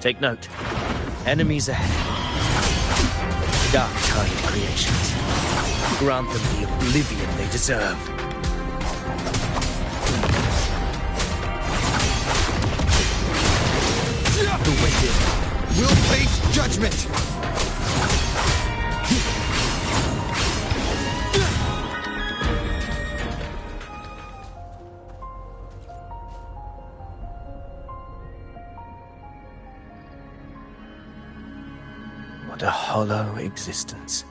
Take note. Enemies ahead. Dark-tide creations. Grant them the oblivion they deserve. The wicked will face judgment! What a hollow existence.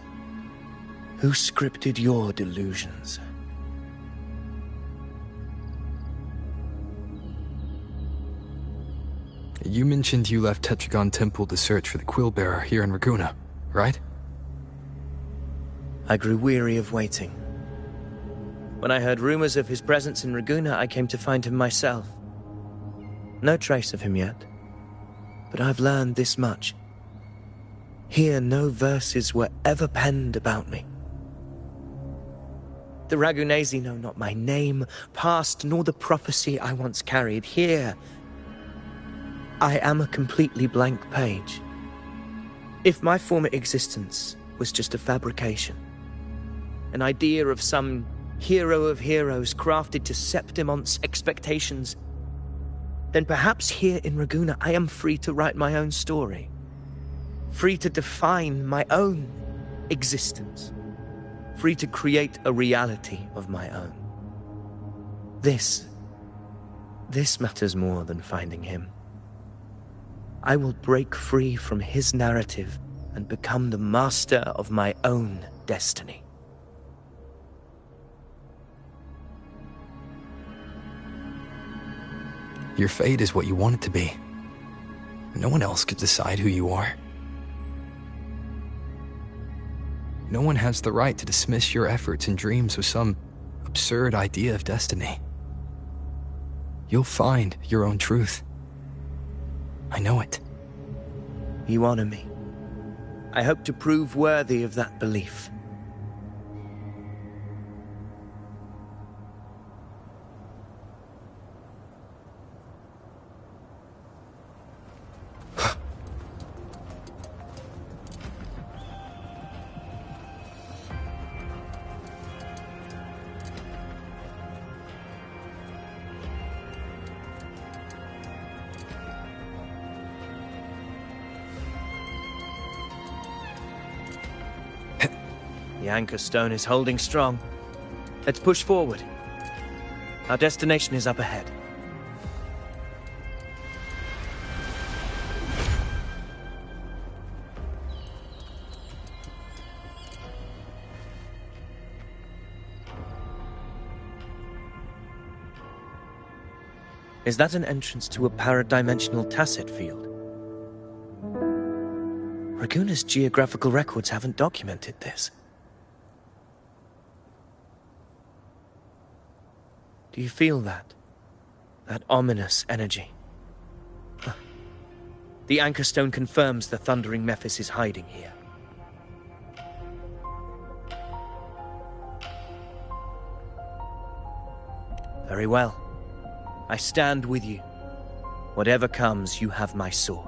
Who scripted your delusions? You mentioned you left Tetragon Temple to search for the Quill-Bearer here in Raguna, right? I grew weary of waiting. When I heard rumors of his presence in Raguna, I came to find him myself. No trace of him yet, but I've learned this much. Here, no verses were ever penned about me. The Ragunesi know not my name, past, nor the prophecy I once carried. Here, I am a completely blank page. If my former existence was just a fabrication, an idea of some hero of heroes crafted to Septimont's expectations, then perhaps here in Raguna I am free to write my own story. Free to define my own existence. Free to create a reality of my own. This matters more than finding him. I will break free from his narrative and become the master of my own destiny. Your fate is what you want it to be. No one else could decide who you are. No one has the right to dismiss your efforts and dreams with some absurd idea of destiny. You'll find your own truth. I know it. You honor me. I hope to prove worthy of that belief. The anchor stone is holding strong. Let's push forward. Our destination is up ahead. Is that an entrance to a paradimensional tacit field? Raguna's geographical records haven't documented this. Do you feel that? That ominous energy? Huh. The anchor stone confirms the thundering Mephis is hiding here. Very well. I stand with you. Whatever comes, you have my sword.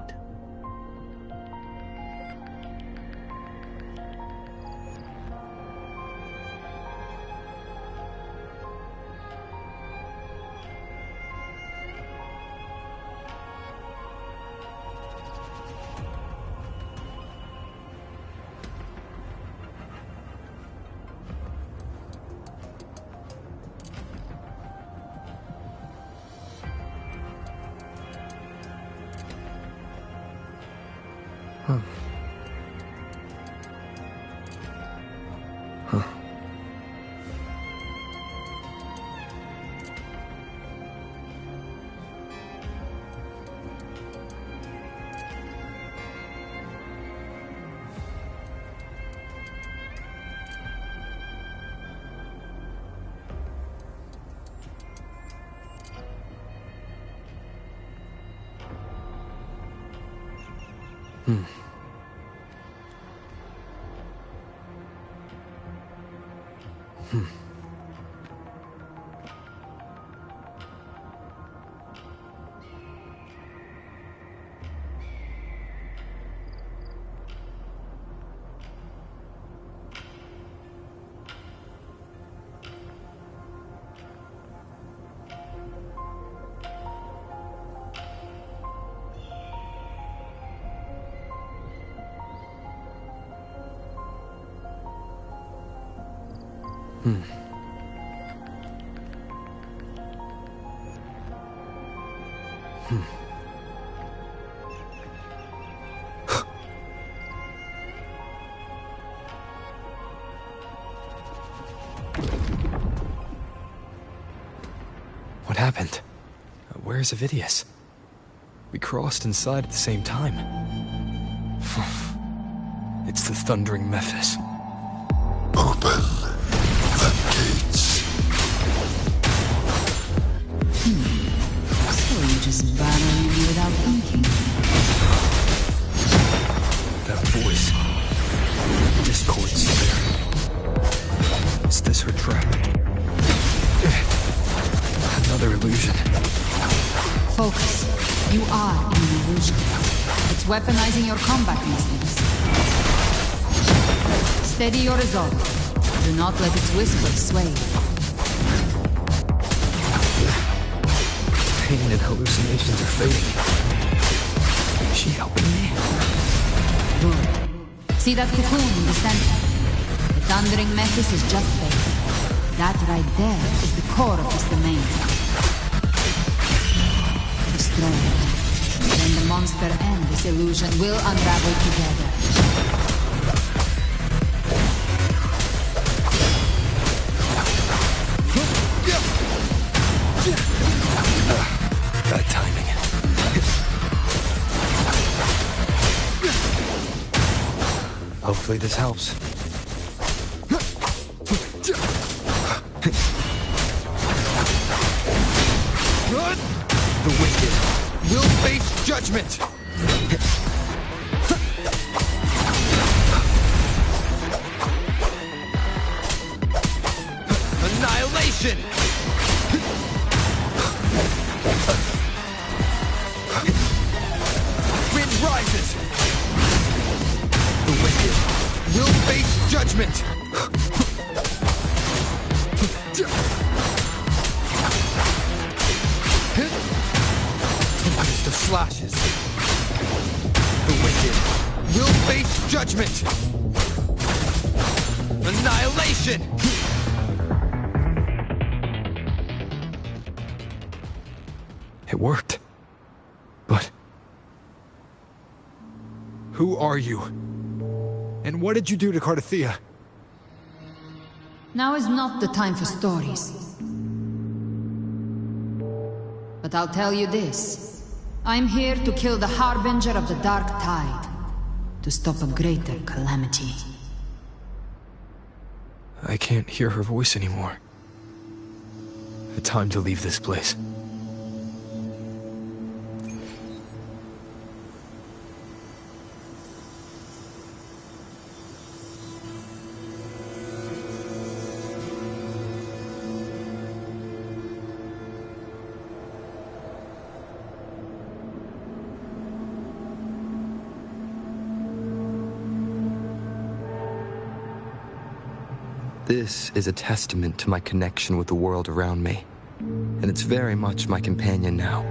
Huh. Huh. Hmm. Hmm. What happened? Where's Avidius? We crossed inside at the same time. It's the thundering Mephis. Open the gates. So you just battle me without thinking. That voice. Discord sphere. Is this her trap? Another illusion. Focus. You are in an illusion. It's weaponizing your combat instincts. Steady your resolve. Do not let its whispers sway you. Pain and hallucinations are fading. Is she helping me? Good. See that cocoon in the center? The thundering Mephis is just fake. That right there is the core of this domain. Destroy it. Then the monster and this illusion will unravel together. Bad timing. Hopefully this helps. The wicked will face judgment! Annihilation! Wind rises! The wicked will face judgment! Tempest of slashes. The wicked will face judgment! Annihilation! It worked. But... Who are you? And what did you do to Cardathea? Now is not the time for stories. But I'll tell you this. I'm here to kill the Harbinger of the Dark Tide. To stop a greater calamity. I can't hear her voice anymore. Time to leave this place. This is a testament to my connection with the world around me, and it's very much my companion now,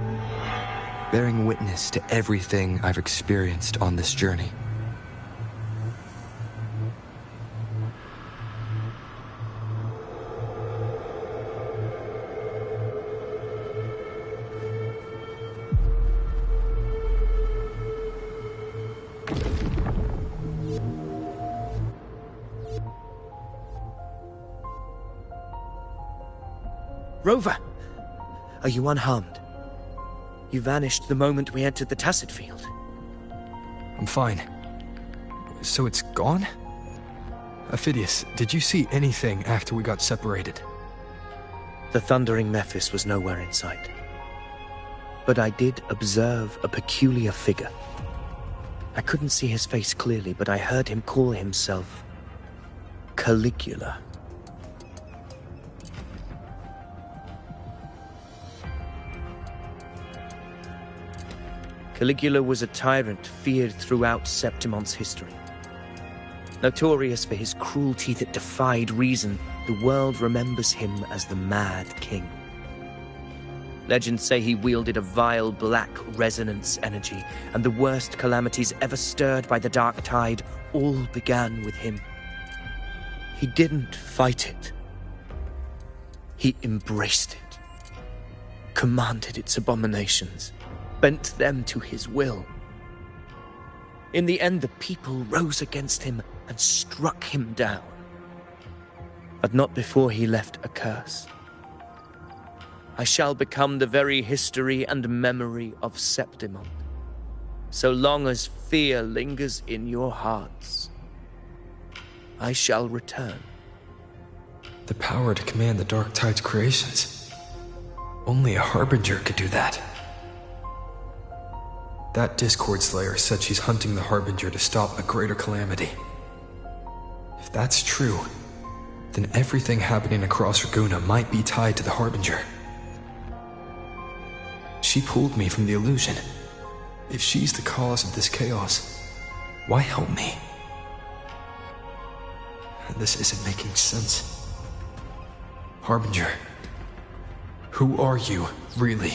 bearing witness to everything I've experienced on this journey. Rover! Are you unharmed? You vanished the moment we entered the Tacit Field. I'm fine. So it's gone? Aphidius, did you see anything after we got separated? The thundering Mephis was nowhere in sight. But I did observe a peculiar figure. I couldn't see his face clearly, but I heard him call himself Caligula. Caligula was a tyrant feared throughout Septimon's history. Notorious for his cruelty that defied reason, the world remembers him as the Mad King. Legends say he wielded a vile black resonance energy, and the worst calamities ever stirred by the Dark Tide all began with him. He didn't fight it, He embraced it, commanded its abominations, bent them to his will. In the end, the people rose against him and struck him down. But not before he left a curse. I shall become the very history and memory of Septimond, so long as fear lingers in your hearts. I shall return. The power to command the Dark Tide's creations. Only a Harbinger could do that. That Discord Slayer said she's hunting the Harbinger to stop a greater calamity. If that's true, then everything happening across Raguna might be tied to the Harbinger. She pulled me from the illusion. If she's the cause of this chaos, why help me? This isn't making sense. Harbinger, who are you, really?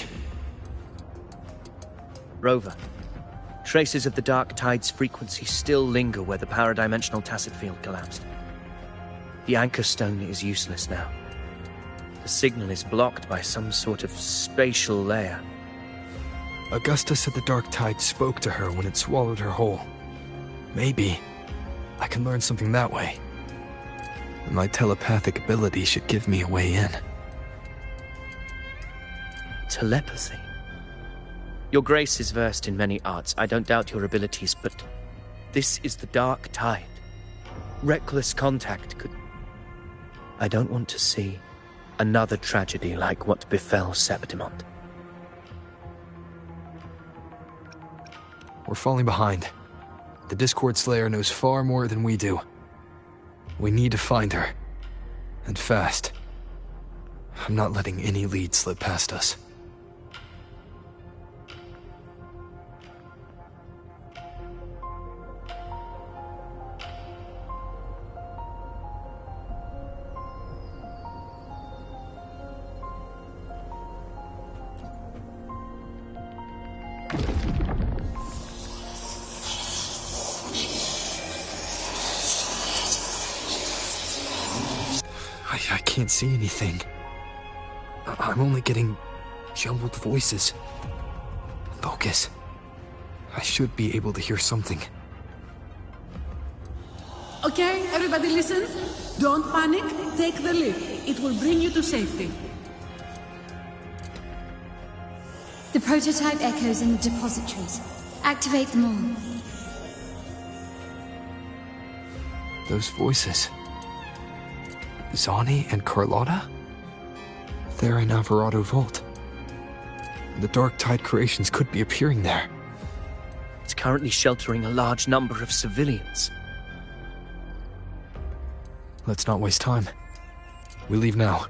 Rover, traces of the Dark Tide's frequency still linger where the paradimensional tacit field collapsed. The anchor stone is useless now. The signal is blocked by some sort of spatial layer. Augusta said the Dark Tide spoke to her when it swallowed her whole. Maybe I can learn something that way. My telepathic ability should give me a way in. Telepathy? Your Grace is versed in many arts. I don't doubt your abilities, but this is the Dark Tide. Reckless contact could... I don't want to see another tragedy like what befell Septimond. We're falling behind. The Discord Slayer knows far more than we do. We need to find her. And fast. I'm not letting any lead slip past us. I can't see anything. I'm only getting jumbled voices. Focus. I should be able to hear something. Okay, everybody listen. Don't panic. Take the lift. It will bring you to safety. The prototype echoes in the depositories. Activate them all. Those voices. Zani and Carlotta? They're in Alvarado Vault. The Dark Tide creations could be appearing there. It's currently sheltering a large number of civilians. Let's not waste time. We leave now.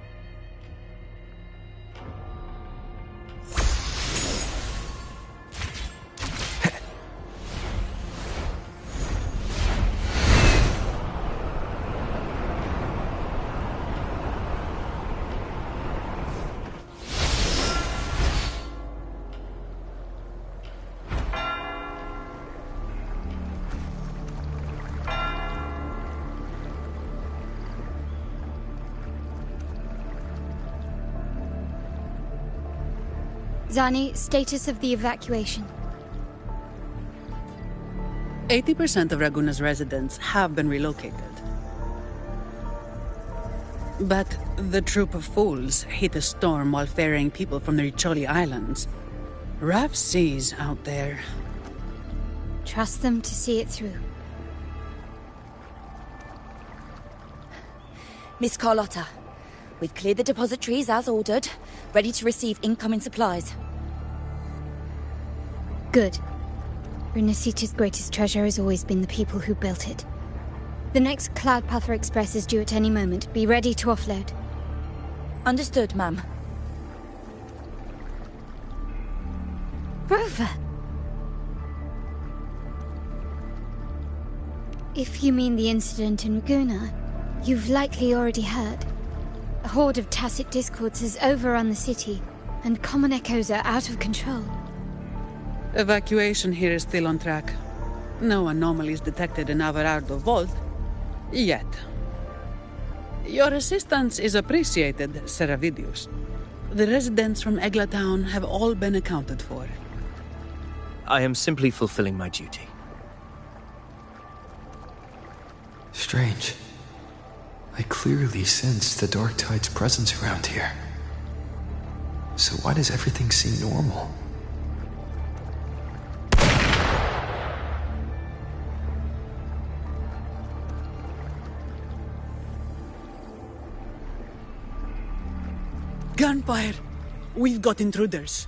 Zani, status of the evacuation. 80% of Raguna's residents have been relocated. But the troop of fools hit a storm while ferrying people from the Riccioli Islands. Rough seas out there. Trust them to see it through. Miss Carlotta, we've cleared the depositories as ordered, ready to receive incoming supplies. Good. Renacita's greatest treasure has always been the people who built it. The next Cloudpather Express is due at any moment. Be ready to offload. Understood, ma'am. Rover! If you mean the incident in Raguna, you've likely already heard. A horde of tacit discords has overrun the city, and common echoes are out of control. Evacuation here is still on track. No anomalies detected in Alvarado Vault. Yet. Your assistance is appreciated, Seravidius. The residents from Eglatown have all been accounted for. I am simply fulfilling my duty. Strange. I clearly sense the Dark Tide's presence around here. So why does everything seem normal? Gunfire! We've got intruders.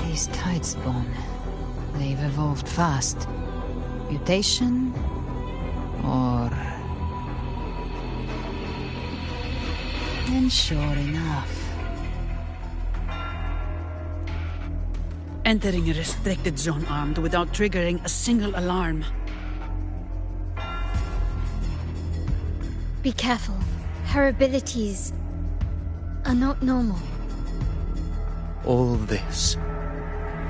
These Tidespawn, they've evolved fast. Mutation? Or... And sure enough. Entering a restricted zone armed without triggering a single alarm. Be careful. Her abilities are not normal. All this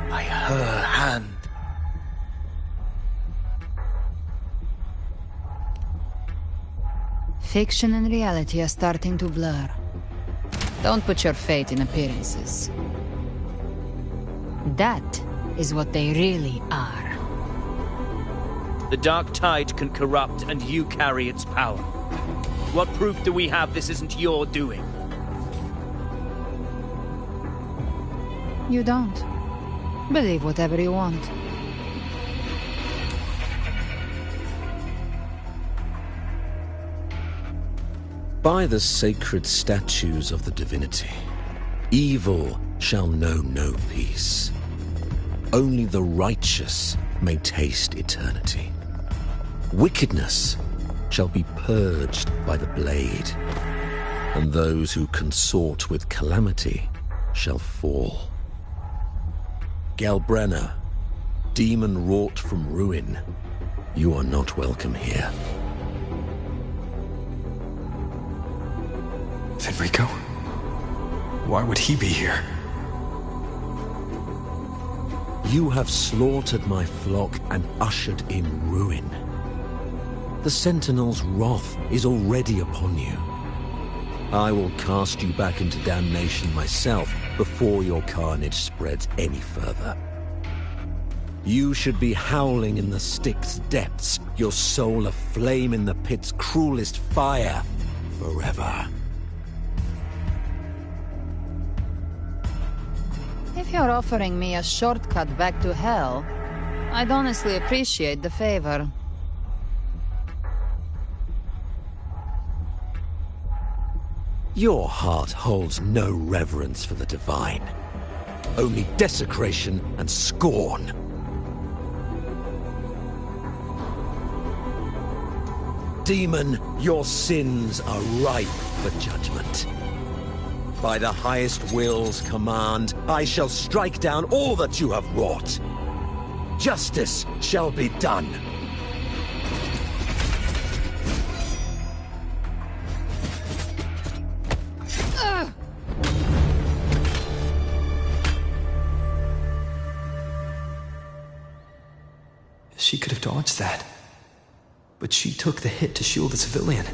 by her hand. Fiction and reality are starting to blur. Don't put your faith in appearances. That is what they really are. The Dark Tide can corrupt, and you carry its power. What proof do we have this isn't your doing? You don't. Believe whatever you want. By the sacred statues of the divinity, evil shall know no peace. Only the righteous may taste eternity. Wickedness shall be purged by the blade, and those who consort with calamity shall fall. Galbrenna, demon wrought from ruin, you are not welcome here. Fenrico? Why would he be here? You have slaughtered my flock and ushered in ruin. The Sentinel's wrath is already upon you. I will cast you back into damnation myself before your carnage spreads any further. You should be howling in the Styx's depths, your soul aflame in the pit's cruelest fire, forever. If you're offering me a shortcut back to hell, I'd honestly appreciate the favor. Your heart holds no reverence for the divine. Only desecration and scorn. Demon, your sins are ripe for judgment. By the highest will's command, I shall strike down all that you have wrought. Justice shall be done. She could have dodged that. But she took the hit to shield a civilian.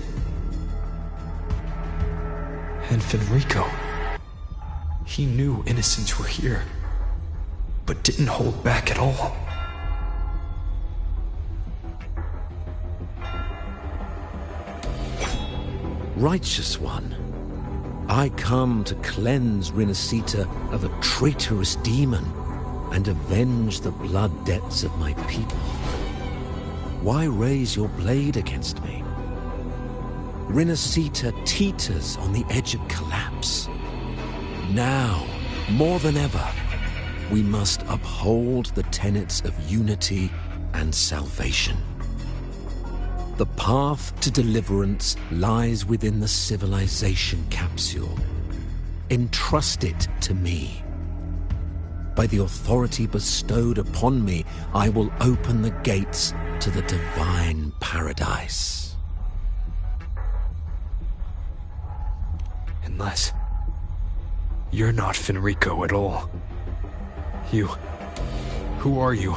And Fenrico. He knew innocents were here, but didn't hold back at all. Righteous One, I come to cleanse Rinascita of a traitorous demon and avenge the blood debts of my people. Why raise your blade against me? Rinascita teeters on the edge of collapse. Now, more than ever, we must uphold the tenets of unity and salvation. The path to deliverance lies within the civilization capsule. Entrust it to me. by the authority bestowed upon me, I will open the gates to the divine paradise. Unless you're not Fenrico at all. Who are you?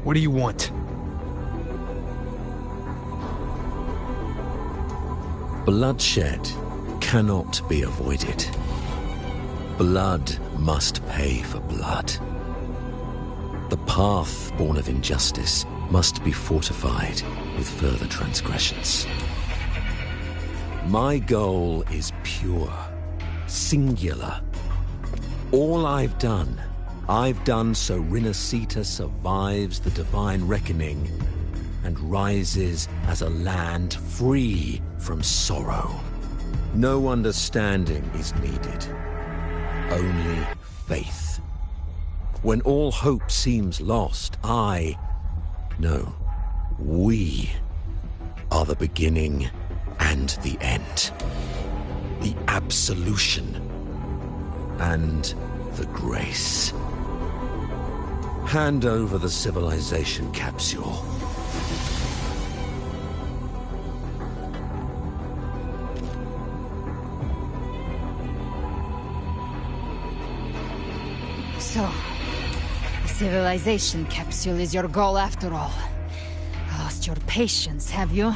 What do you want? Bloodshed cannot be avoided. Blood must pay for blood. The path born of injustice must be fortified with further transgressions. My goal is pure, singular. All I've done so Rinascita survives the divine reckoning and rises as a land free from sorrow. No understanding is needed, only faith. When all hope seems lost, we are the beginning and the end. The absolution and the grace. Hand over the civilization capsule. So, the civilization capsule is your goal after all. Lost your patience, have you?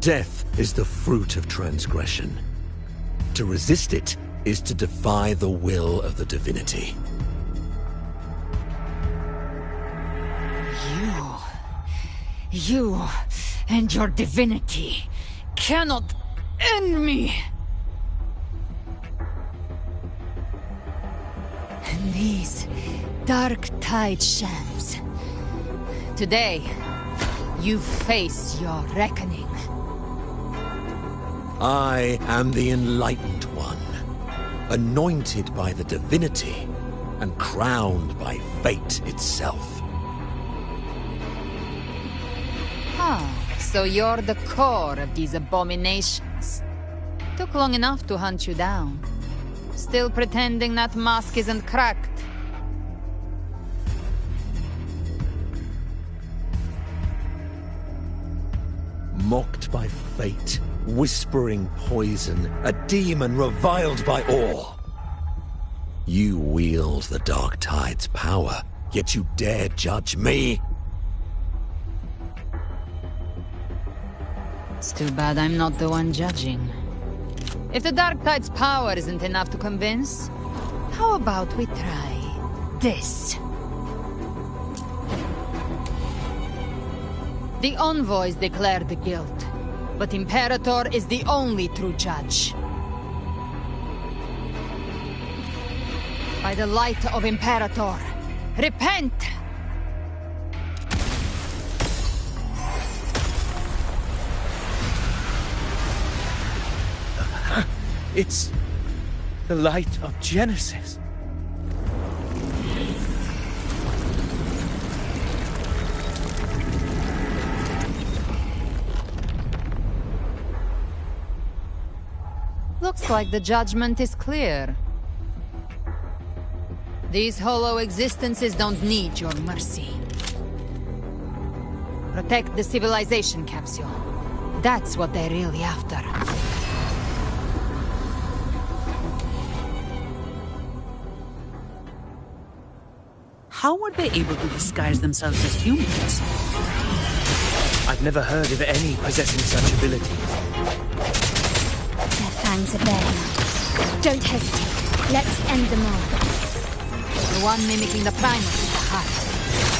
Death is the fruit of transgression. To resist it is to defy the will of the divinity. You and your divinity cannot end me! And these dark tide shams. Today, you face your reckoning. I am the Enlightened One, anointed by the divinity and crowned by fate itself. So you're the core of these abominations. Took long enough to hunt you down. Still pretending that mask isn't cracked. Mocked by fate, whispering poison, a demon reviled by all. You wield the Dark Tide's power, yet you dare judge me? It's too bad I'm not the one judging. If the Dark Tide's power isn't enough to convince, how about we try this? The envoys declared the guilt, but Imperator is the only true judge. By the light of Imperator, repent! It's the light of Genesis. Looks like the judgment is clear. These hollow existences don't need your mercy. Protect the civilization capsule. That's what they're really after. How were they able to disguise themselves as humans? I've never heard of any possessing such abilities. Their fangs are bare now. Don't hesitate. Let's end them all. The one mimicking the Primus is the heart.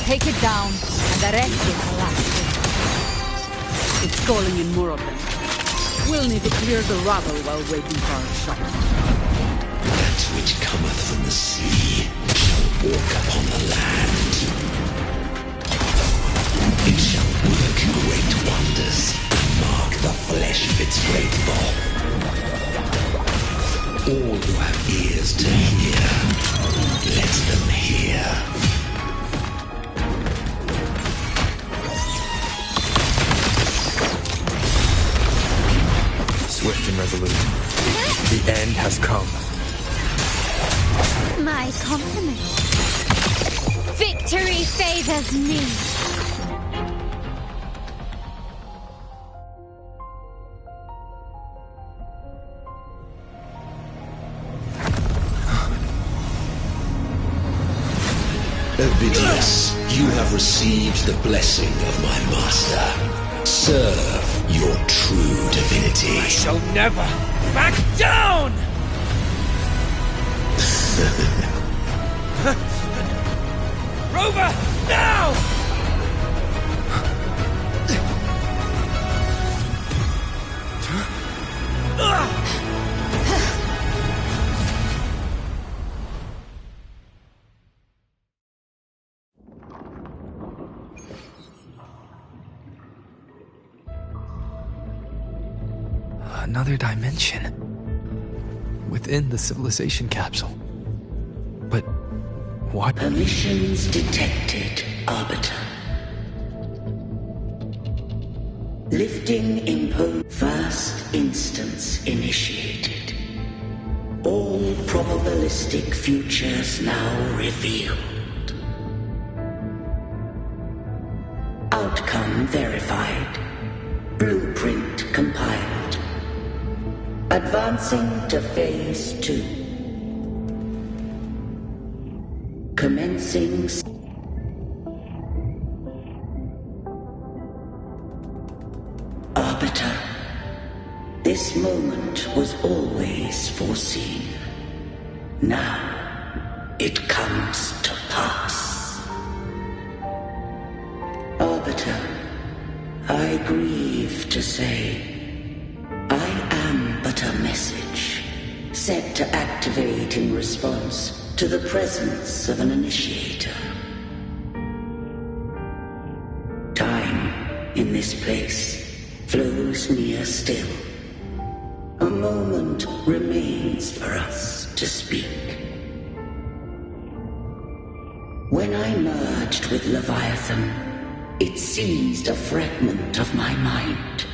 Take it down, and the rest will collapse. It's calling in more of them. We'll need to clear the rabble while waiting for our shot. That which cometh from the sea shall walk upon the land. It shall work great wonders, mark the flesh of its faithful. All who have ears to hear, let them hear. swift and resolute. The end has come. My compliments. Victory favors me. Ovidius, you have received the blessing of my master. Serve your true divinity. I shall never back down! Rover, now! Another dimension. Within the civilization capsule. But what? Permissions detected, Arbiter. Lifting imposed. First instance initiated. All probabilistic futures now revealed. Outcome verified. Blueprint compiled. Advancing to Phase 2. Commencing. Arbiter, this moment was always foreseen. Now, it comes to pass. Arbiter, I grieve to say, I am but a message, set to activate in response to the presence of an initiator. Time, in this place, flows near still. A moment remains for us to speak. When I merged with Leviathan, it seized a fragment of my mind,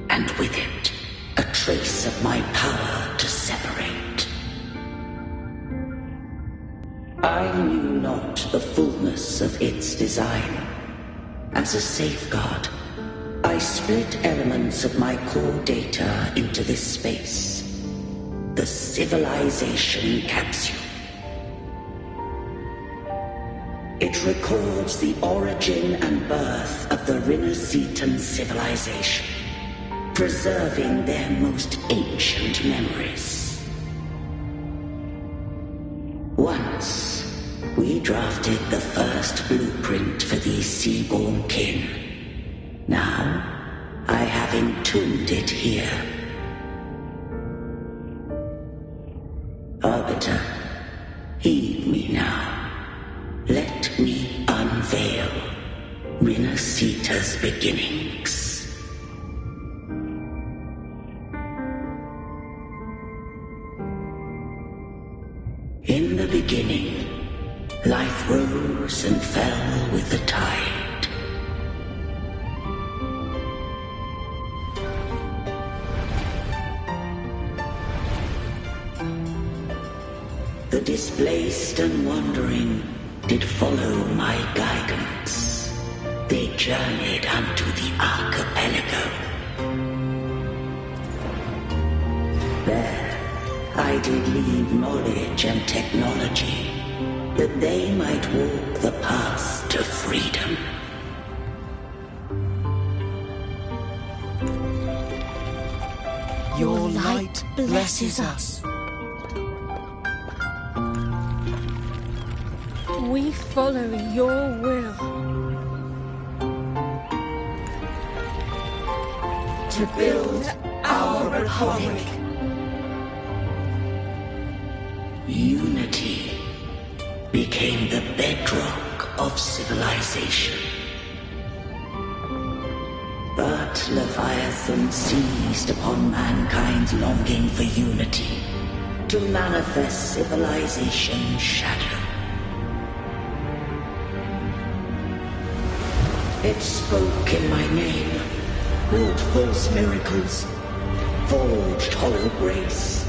and with it, a trace of my power to separate. I knew not the fullness of its design. As a safeguard, I split elements of my core data into this space. The civilization capsule. It records the origin and birth of the Rinascitan civilization, preserving their most ancient memories. Once, we drafted the first blueprint for these seaborn kin. Now, I have entombed it here. Arbiter, heed me now. Let me unveil Rinascita's beginnings. In the beginning, life rose and fell with the tide. The displaced and wandering did follow my guidance. They journeyed unto the archipelago. There, I did leave knowledge and technology, that they might walk the path to freedom. Your light blesses us. We follow your will. To build our republic. Unity became the bedrock of civilization. But Leviathan seized upon mankind's longing for unity to manifest civilization's shadow. It spoke in my name, wrought false miracles, forged hollow grace,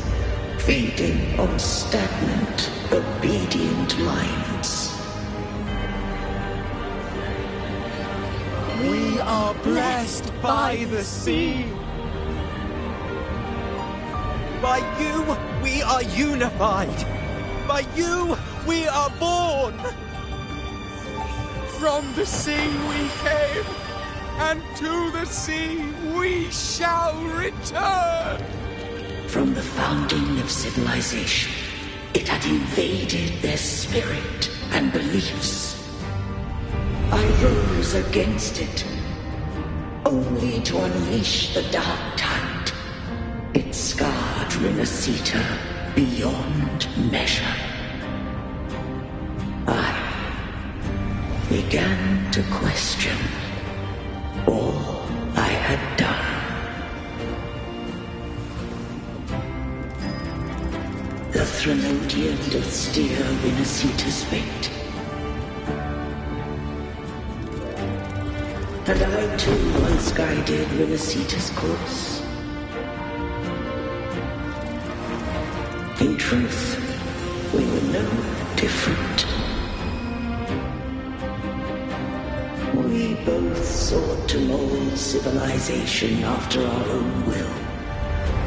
feeding on stagnant, obedient minds. We are blessed by the sea. By you, we are unified. By you, we are born. From the sea we came, and to the sea we shall return. From the founding of civilization, it had invaded their spirit and beliefs. I rose against it, only to unleash the dark tide. It scarred Renacita beyond measure. I began to question all I had done. The Threnodian doth steer Renacita's fate. And I too once guided Renacita's course. In truth, we were no different. We both sought to mold civilization after our own will.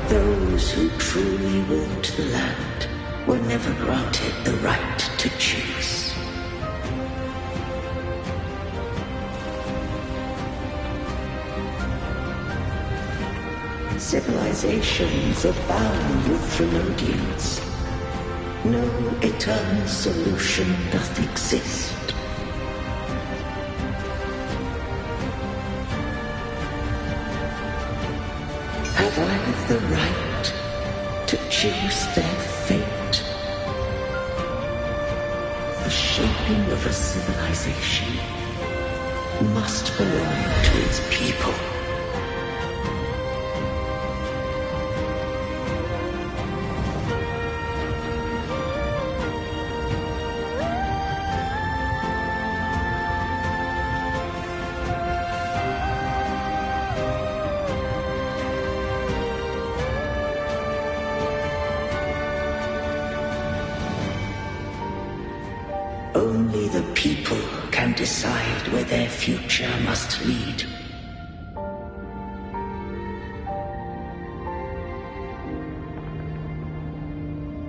Those who truly walked the land were never granted the right to choose. Civilizations abound with Threnodians. No eternal solution doth exist. Have I the right to choose their fate? The shaping of a civilization must belong to its people. Only the people can decide where their future must lead.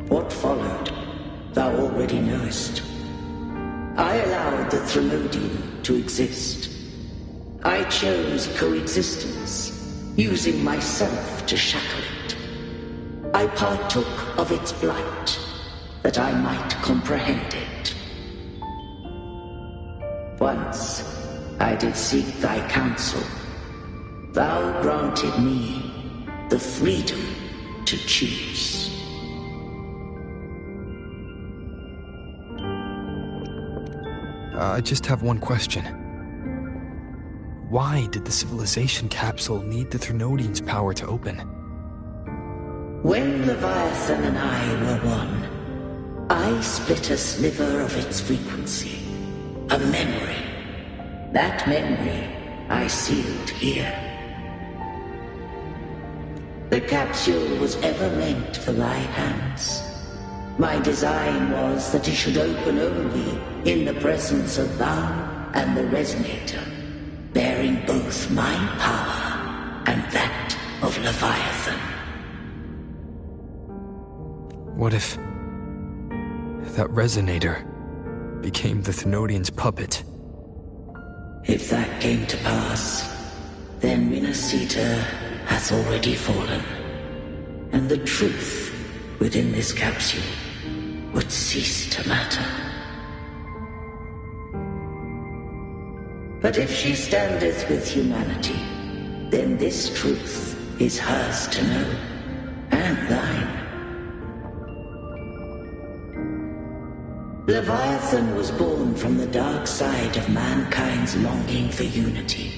What followed, thou already knowest. I allowed the Threnodian to exist. I chose coexistence, using myself to shackle it. I partook of its blight, that I might comprehend it. Once I did seek thy counsel. Thou granted me the freedom to choose. I just have one question. Why did the civilization capsule need the Threnodian's power to open? When Leviathan and I were one, I split a sliver of its frequency. A memory. That memory I sealed here. The capsule was ever meant for thy hands. My design was that it should open only in the presence of thou and the Resonator, bearing both my power and that of Leviathan. What if that Resonator became the Threnodian's puppet? If that came to pass, then Renacita hath already fallen, and the truth within this capsule would cease to matter. But if she standeth with humanity, then this truth is hers to know, and thine. Leviathan was born from the dark side of mankind's longing for unity.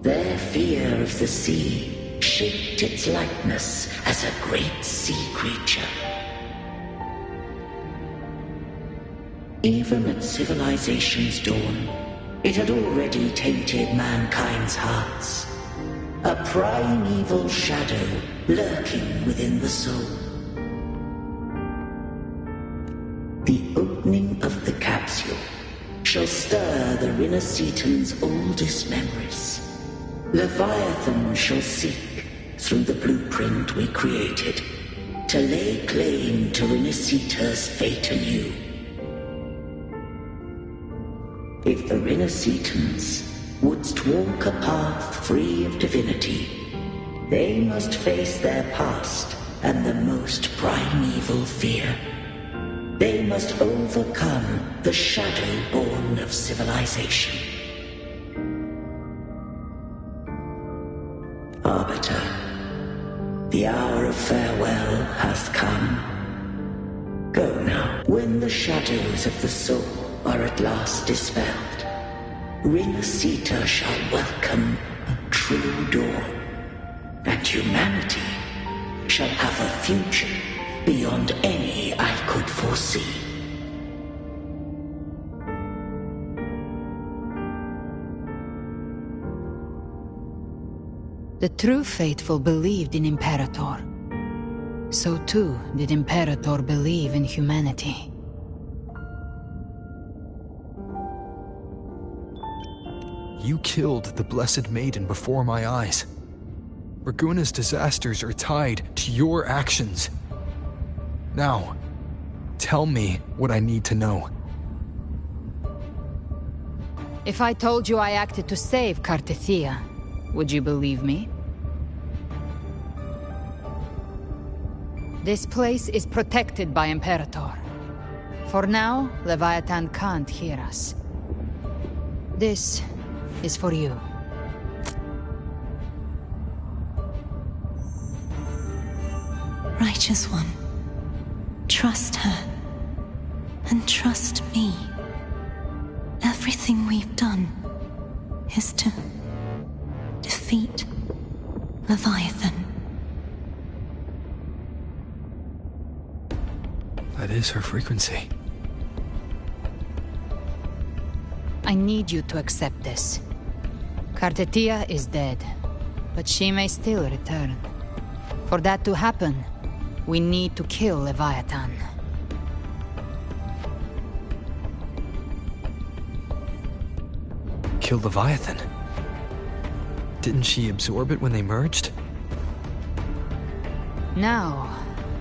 Their fear of the sea shaped its likeness as a great sea creature. Even at civilization's dawn, it had already tainted mankind's hearts. A primeval shadow lurking within the soul. The opening of the capsule shall stir the Rinascitan's oldest memories. Leviathan shall seek, through the blueprint we created, to lay claim to Rinascita's fate anew. If the Rinascitans wouldst walk a path free of divinity, they must face their past and the most primeval fear. They must overcome the shadow born of civilization. Arbiter, the hour of farewell hath come. Go now. When the shadows of the soul are at last dispelled, Rinascita shall welcome a true dawn, and humanity shall have a future beyond any I could foresee. The true faithful believed in Imperator. So too did Imperator believe in humanity. You killed the Blessed Maiden before my eyes. Raguna's disasters are tied to your actions. Now, tell me what I need to know. If I told you I acted to save Cartethia, would you believe me? This place is protected by Imperator. For now, Leviathan can't hear us. This is for you. Righteous One, trust her, and trust me. Everything we've done is to defeat Leviathan. That is her frequency. I need you to accept this. Cartethia is dead, but she may still return. For that to happen, we need to kill Leviathan. Kill Leviathan? Didn't she absorb it when they merged? Now,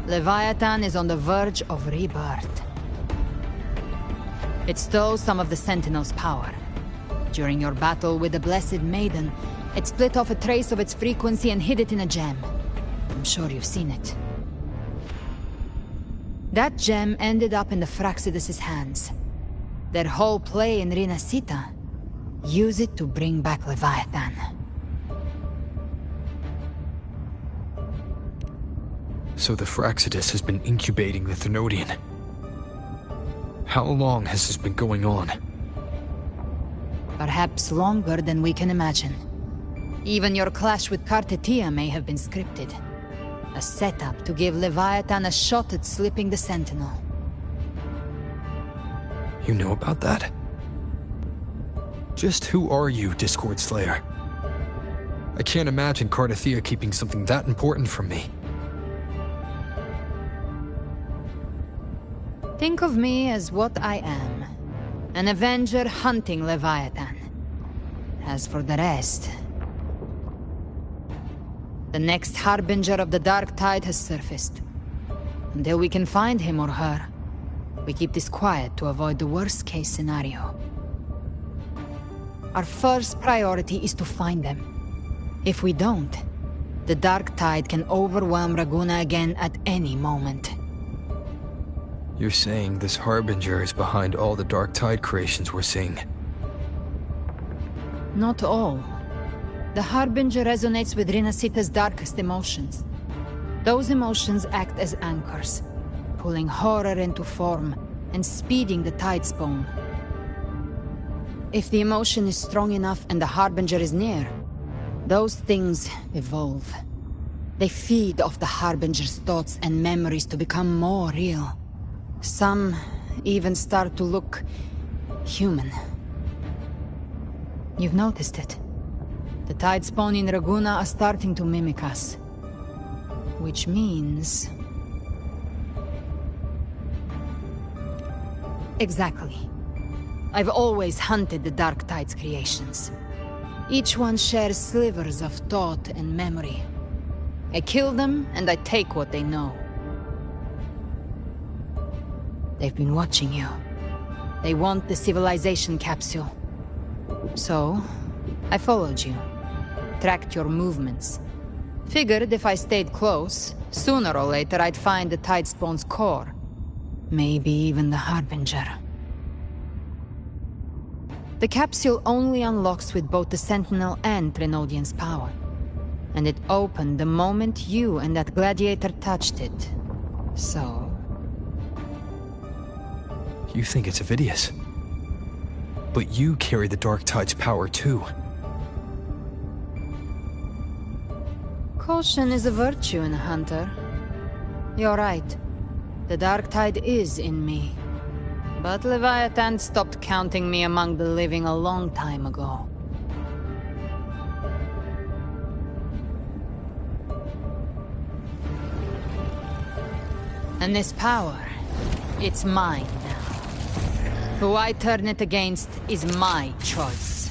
Leviathan is on the verge of rebirth. It stole some of the Sentinel's power. During your battle with the Blessed Maiden, it split off a trace of its frequency and hid it in a gem. I'm sure you've seen it. That gem ended up in the Fraxidus' hands. Their whole play in Rinascita, use it to bring back Leviathan. So the Fraxidus has been incubating the Thenodian. How long has this been going on? Perhaps longer than we can imagine. Even your clash with Cartethia may have been scripted. A setup to give Leviathan a shot at slipping the Sentinel. You know about that? Just who are you, Discord Slayer? I can't imagine Cartethia keeping something that important from me. Think of me as what I am. An Avenger hunting Leviathan. As for the rest... The next Harbinger of the Dark Tide has surfaced. Until we can find him or her, we keep this quiet to avoid the worst-case scenario. Our first priority is to find them. If we don't, the Dark Tide can overwhelm Raguna again at any moment. You're saying this Harbinger is behind all the Dark Tide creations we're seeing? Not all. The Harbinger resonates with Rinascita's darkest emotions. Those emotions act as anchors, pulling horror into form and speeding the Tidespawn. If the emotion is strong enough and the Harbinger is near, those things evolve. They feed off the Harbinger's thoughts and memories to become more real. Some even start to look human. You've noticed it. The tide spawn in Raguna are starting to mimic us. Which means... Exactly. I've always hunted the Dark Tide's creations. Each one shares slivers of thought and memory. I kill them, and I take what they know. They've been watching you. They want the civilization capsule. So, I followed you. Tracked your movements. Figured if I stayed close, sooner or later I'd find the Tidespawn's core. Maybe even the Harbinger. The capsule only unlocks with both the Sentinel and Trinodian's power. And it opened the moment you and that gladiator touched it. So... You think it's Avidius. But you carry the Dark Tide's power too. Caution is a virtue in a hunter. You're right. The Dark Tide is in me. But Leviathan stopped counting me among the living a long time ago. And this power, it's mine now. Who I turn it against is my choice.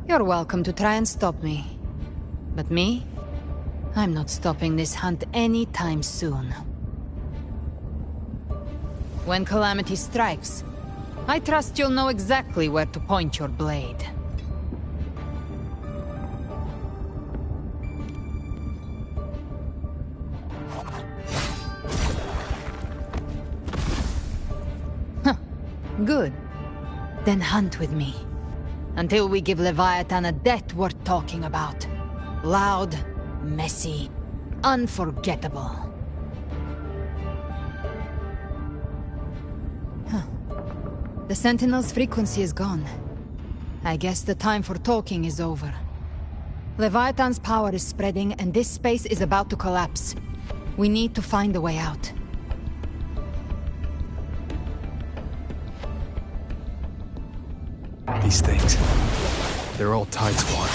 You're welcome to try and stop me. But me? I'm not stopping this hunt anytime soon. When calamity strikes, I trust you'll know exactly where to point your blade. Good. Then hunt with me. Until we give Leviathan a death worth talking about. Loud, messy, unforgettable. The Sentinel's frequency is gone. I guess the time for talking is over. Leviathan's power is spreading and this space is about to collapse. We need to find a way out. These things, they're all Tidespawn.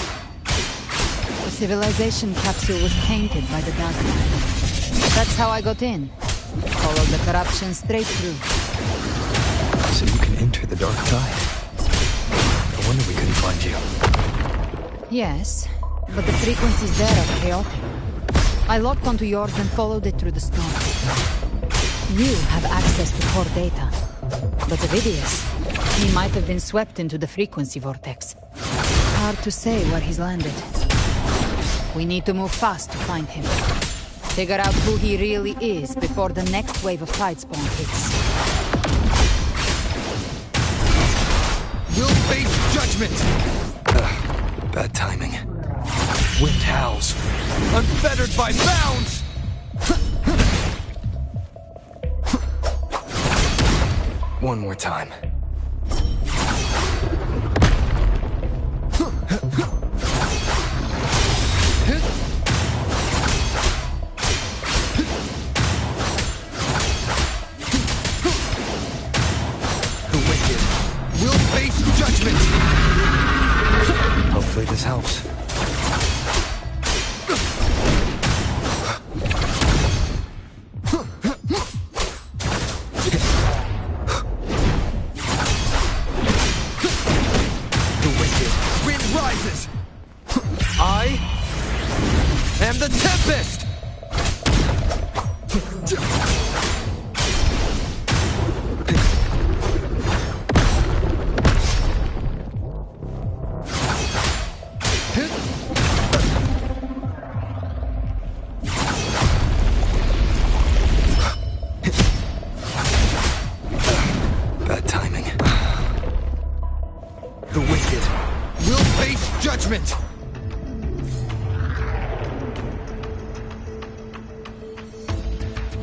The civilization capsule was tainted by the Dark Tide. That's how I got in. Followed the corruption straight through. So you can enter the Dark Tide. No wonder we couldn't find you. Yes, but the frequencies there are chaotic. I locked onto yours and followed it through the storm. You have access to core data. But Avidius, he might have been swept into the frequency vortex. Hard to say where he's landed. We need to move fast to find him. Figure out who he really is before the next wave of Tidespawn hits. You'll face judgment! Bad timing. Wind howls, unfettered by bounds! One more time. The wicked will face judgment! Hopefully this helps. I am the Tempest! Bad timing. The wicked will face judgment!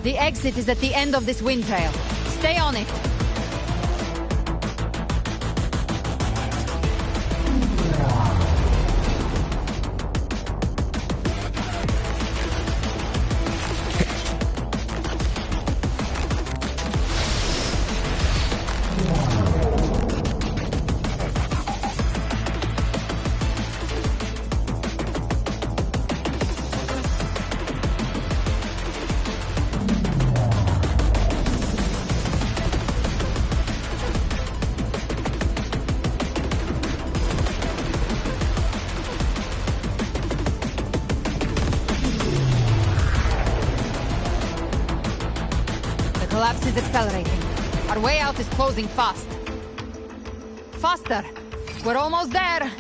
The exit is at the end of this wind trail. Stay on it. collapse is accelerating. Our way out is closing fast. Faster! We're almost there!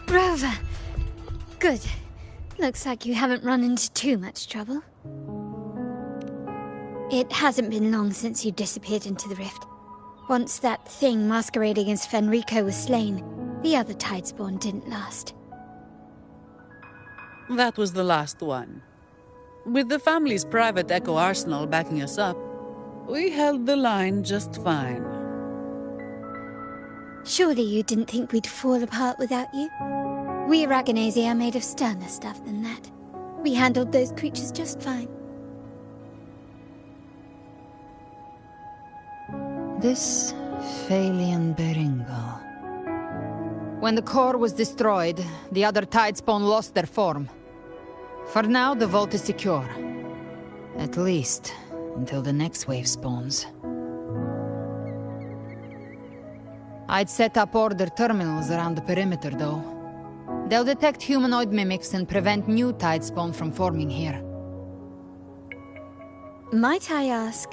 Rover! Good. Looks like you haven't run into too much trouble. It hasn't been long since you disappeared into the rift. Once that thing masquerading as Fenrico was slain, the other Tidespawn didn't last. That was the last one. With the family's private Echo arsenal backing us up, we held the line just fine. Surely you didn't think we'd fall apart without you? We Aragonese are made of sterner stuff than that. We handled those creatures just fine. This Phalian Beringal. When the core was destroyed, the other Tidespawn lost their form. For now, the vault is secure. At least, until the next wave spawns. I'd set up order terminals around the perimeter, though. They'll detect humanoid mimics and prevent new Tidespawn from forming here. Might I ask?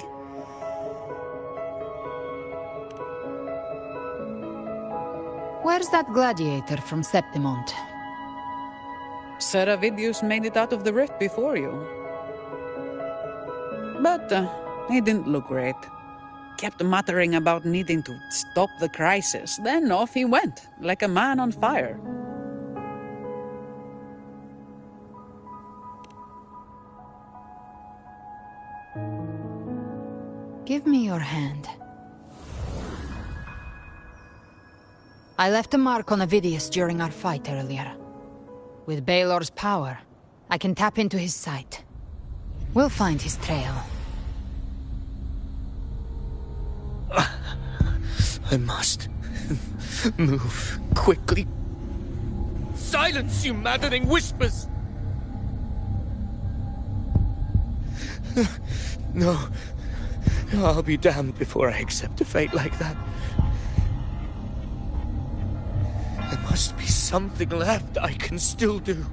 Where's that gladiator from Septimont? Seravidius made it out of the rift before you. But he didn't look great. Kept muttering about needing to stop the crisis, then off he went, like a man on fire. Give me your hand. I left a mark on Avidius during our fight earlier. With Baelor's power, I can tap into his sight. We'll find his trail. I must move quickly. Silence, you maddening whispers! No, I'll be damned before I accept a fate like that. There must be something left I can still do.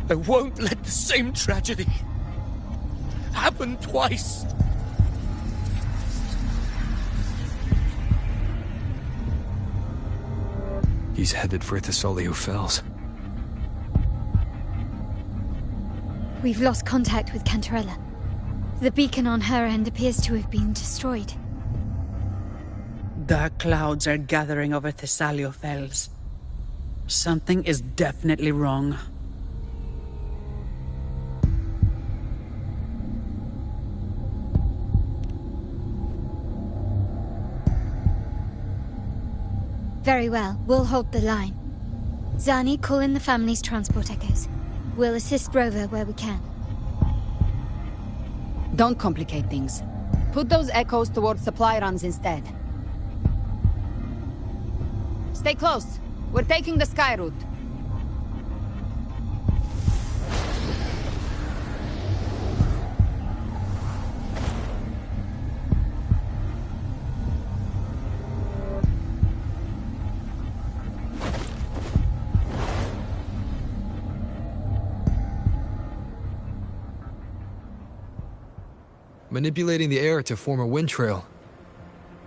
I won't let the same tragedy happen twice. He's headed for Thessalio Fells. We've lost contact with Cantarella. The beacon on her end appears to have been destroyed. Dark clouds are gathering over Thessalio Fells. Something is definitely wrong. Very well, we'll hold the line. Zani, call in the family's transport echoes. We'll assist Rover where we can. Don't complicate things. Put those echoes towards supply runs instead. Stay close. We're taking the sky route. Manipulating the air to form a wind trail.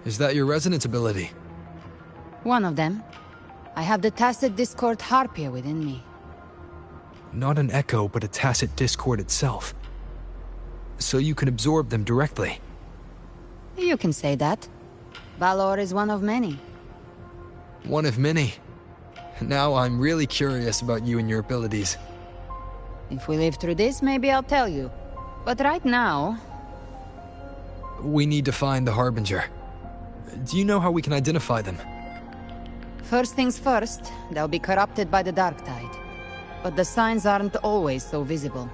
Is that your resonance ability? One of them. I have the Tacit Discord Harpia within me. Not an echo, but a Tacit Discord itself. so you can absorb them directly. You can say that. Valor is one of many. One of many. Now I'm really curious about you and your abilities. If we live through this, maybe I'll tell you. But right now... We need to find the Harbinger. Do you know how we can identify them? First things first, they'll be corrupted by the dark tide. But the signs aren't always so visible.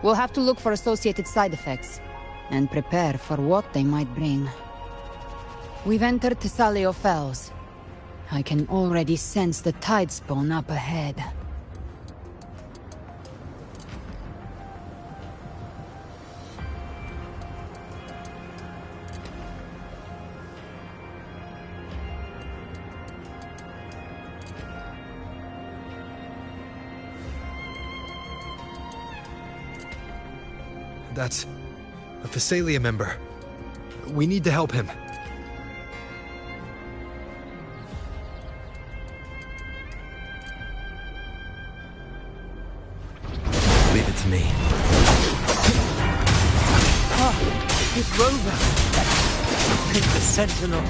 We'll have to look for associated side effects, and prepare for what they might bring. We've entered Thessalio Fells. I can already sense the tide spawn up ahead. That's a Thessalia member. We need to help him. Leave it to me. Oh, it's Rover. It's the Sentinel.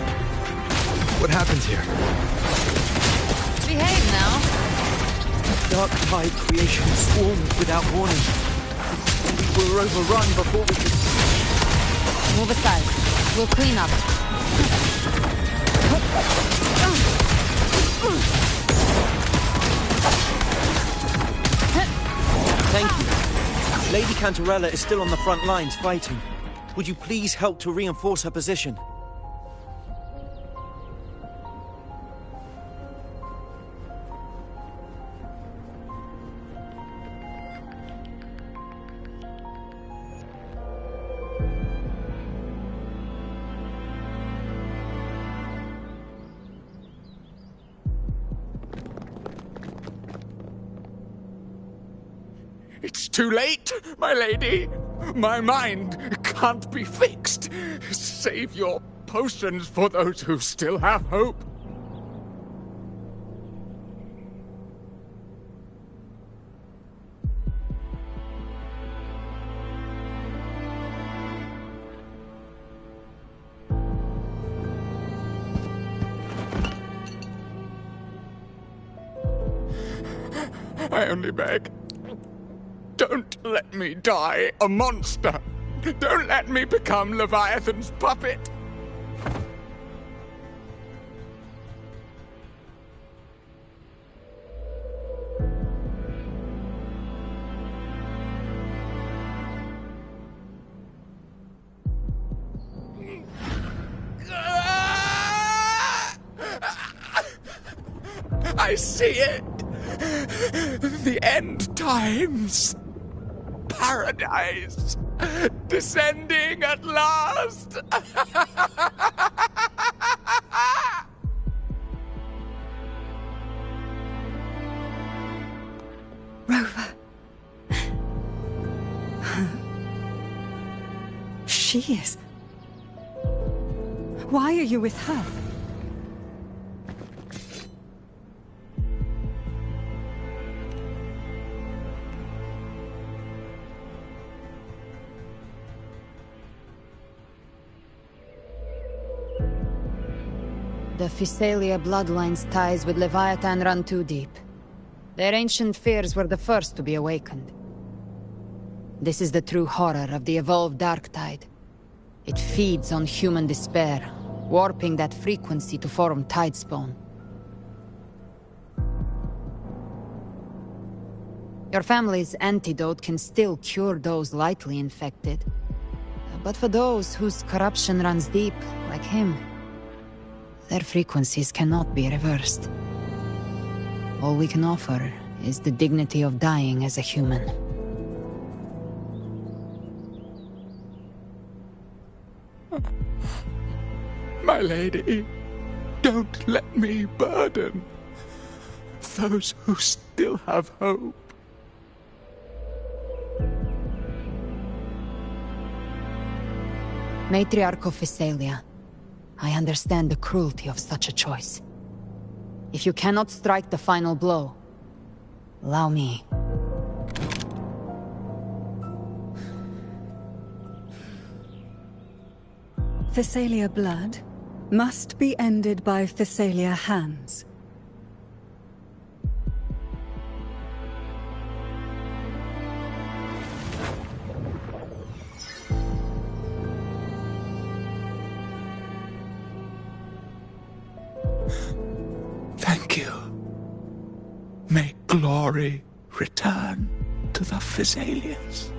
What happened here? Behave now. Dark tide creation swarmed without warning. We were overrun before we could... Move aside. We'll clean up. Thank you. Lady Cantarella is still on the front lines fighting. Would you please help to reinforce her position? It's too late, my lady. My mind can't be fixed. Save your potions for those who still have hope. I only beg. Don't let me die a monster! Don't let me become Leviathan's puppet! I see it! The end times! Paradise! Descending at last! Rover. She is. Why are you with her? The Thessalia bloodline's ties with Leviathan run too deep. Their ancient fears were the first to be awakened. This is the true horror of the evolved dark tide. It feeds on human despair, warping that frequency to form tidespawn. Your family's antidote can still cure those lightly infected. But for those whose corruption runs deep, like him, their frequencies cannot be reversed. All we can offer is the dignity of dying as a human. My lady, don't let me burden those who still have hope. Matriarch of Thessalia, I understand the cruelty of such a choice. If you cannot strike the final blow, allow me. Thessalia blood must be ended by Thessalia hands. Thank you. May glory return to the Thessalians.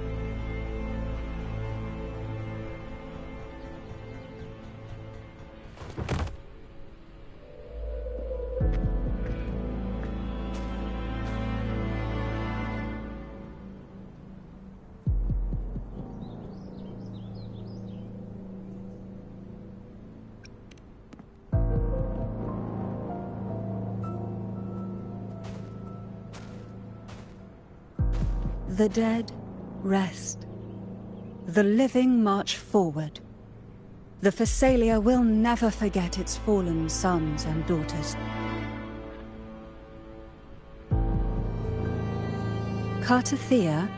The dead rest. The living march forward. The Thessalia will never forget its fallen sons and daughters. Cartathea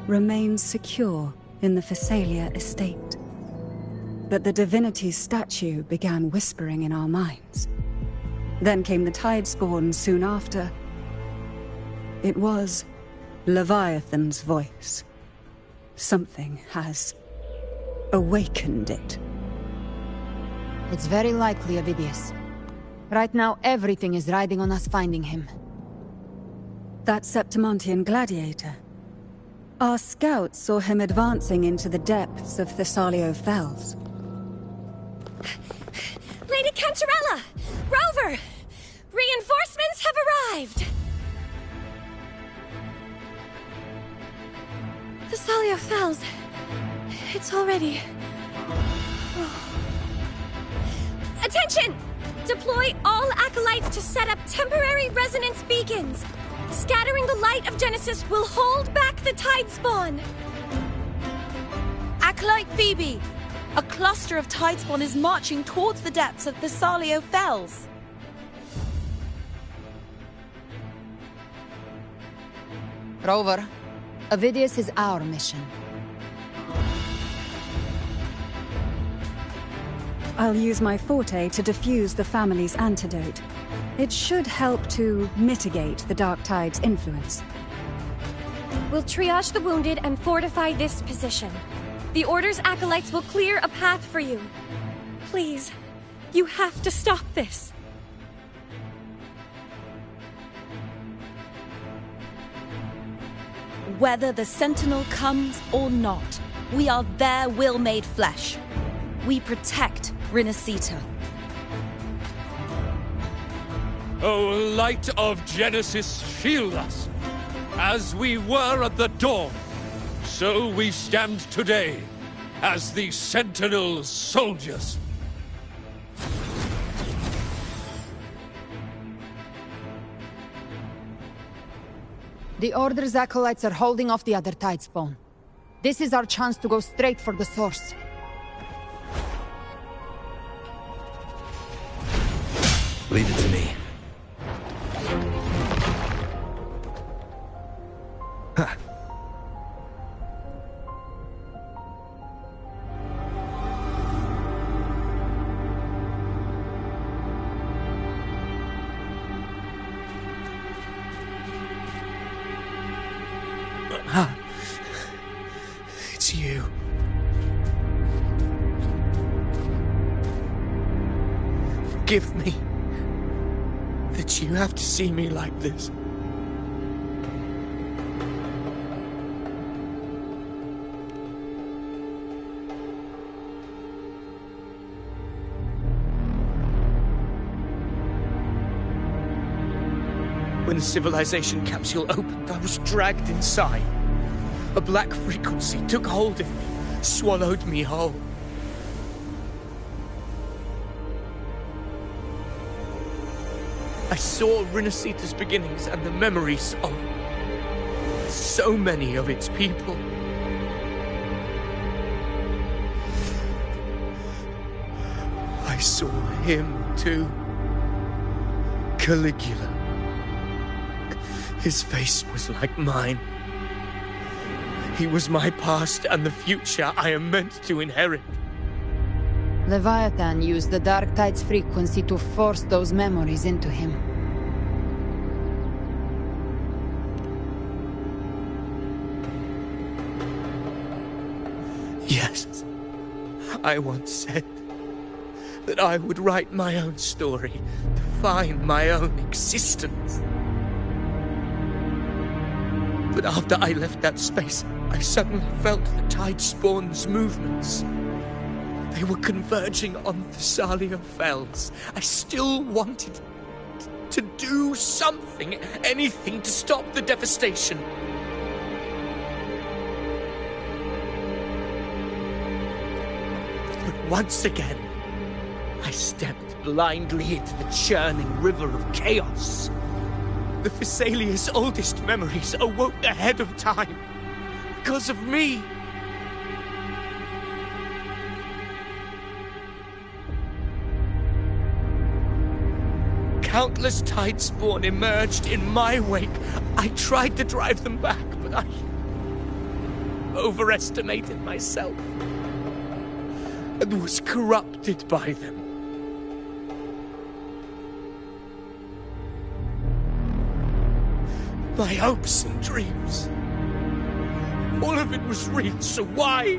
remains secure in the Thessalia estate. But the divinity's statue began whispering in our minds. Then came the Tidespawn soon after. It was Leviathan's voice. Something has awakened it. It's very likely, Avidius. Right now, everything is riding on us finding him. That Septimontian gladiator. Our scouts saw him advancing into the depths of Thessalio Fells. Lady Cantarella! Rover! Reinforcements have arrived! Thessalio Fells. It's already... Attention! Deploy all acolytes to set up temporary resonance beacons. Scattering the light of Genesis will hold back the Tidespawn. Acolyte Phoebe! A cluster of Tidespawn is marching towards the depths of Thessalio Fells. Rover, Avidius is our mission. I'll use my forte to defuse the family's antidote. It should help to mitigate the Dark Tide's influence. We'll triage the wounded and fortify this position. The Order's acolytes will clear a path for you. Please, you have to stop this. Whether the Sentinel comes or not, we are their will made flesh. We protect Rinasita. O light of Genesis, shield us! As we were at the dawn, so we stand today, as the Sentinel soldiers. The Order's acolytes are holding off the other Tidespawn. This is our chance to go straight for the source. Leave it to me. Ha! It's you. Forgive me that you have to see me like this. When the civilization capsule opened, I was dragged inside. A black frequency took hold of me, swallowed me whole. I saw Rinasita's beginnings and the memories of so many of its people. I saw him too. Caligula. His face was like mine. He was my past and the future I am meant to inherit. Leviathan used the Dark Tide's frequency to force those memories into him. Yes, I once said that I would write my own story, define my own existence. But after I left that space, I suddenly felt the Tidespawn's movements. They were converging on Thessalia Fells. I still wanted to do something, anything to stop the devastation. But once again, I stepped blindly into the churning river of chaos. The Thessalia's oldest memories awoke ahead of time because of me. Countless Tidespawn emerged in my wake. I tried to drive them back, but I overestimated myself and was corrupted by them. My hopes and dreams, all of it was real, so why?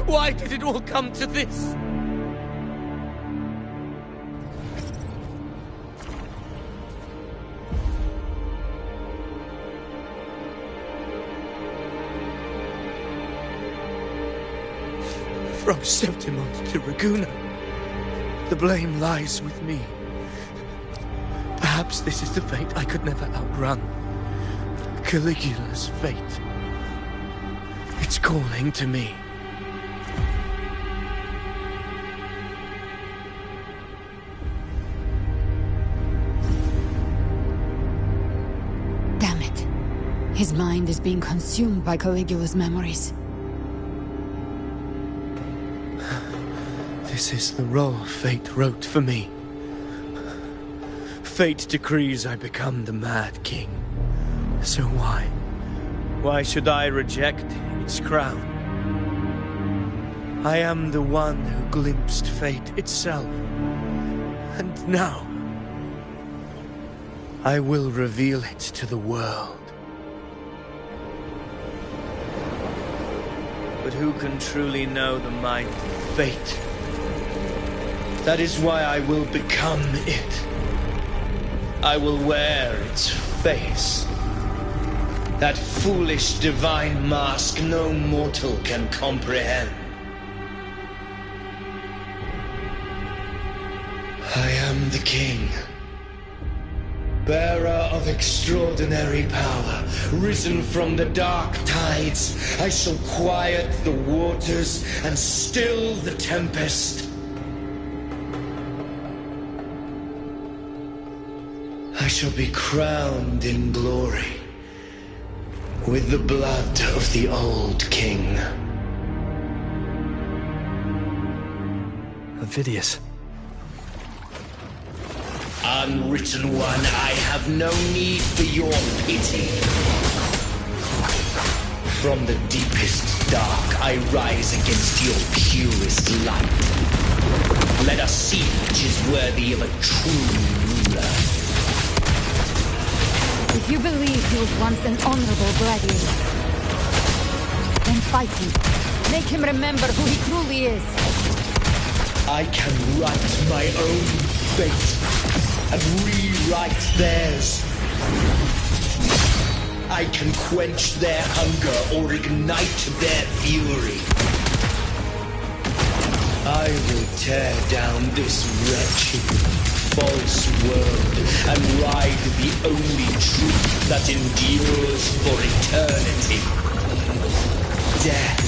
Why did it all come to this? From Septimont to Raguna, the blame lies with me. Perhaps this is the fate I could never outrun. Caligula's fate. It's calling to me. Damn it. His mind is being consumed by Caligula's memories. This is the role fate wrote for me. Fate decrees I become the Mad King. So why? Why should I reject its crown? I am the one who glimpsed fate itself. And now, I will reveal it to the world. But who can truly know the mind of fate? That is why I will become it. I will wear its face. That foolish divine mask no mortal can comprehend. I am the king, bearer of extraordinary power, risen from the dark tides. I shall quiet the waters and still the tempest. I shall be crowned in glory with the blood of the old king. Avidius. Unwritten one, I have no need for your pity. From the deepest dark, I rise against your purest light. Let us see which is worthy of a true ruler. If you believe he was once an honorable gladiator, then fight him. Make him remember who he truly is. I can write my own fate and rewrite theirs. I can quench their hunger or ignite their fury. I will tear down this wretched, false world and ride the only truth that endures for eternity. Death.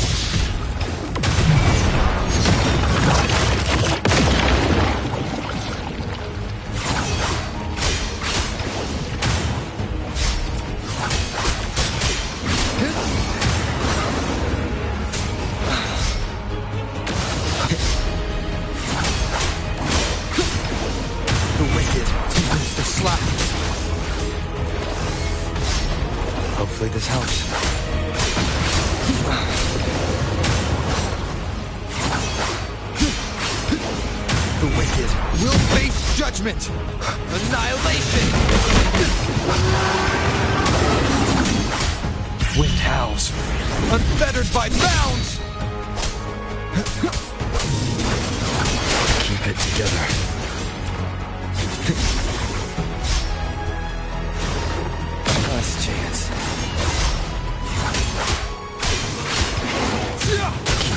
Hopefully this helps. judgment! Annihilation! Wind howls, unfettered by bounds! Keep it together. Last chance.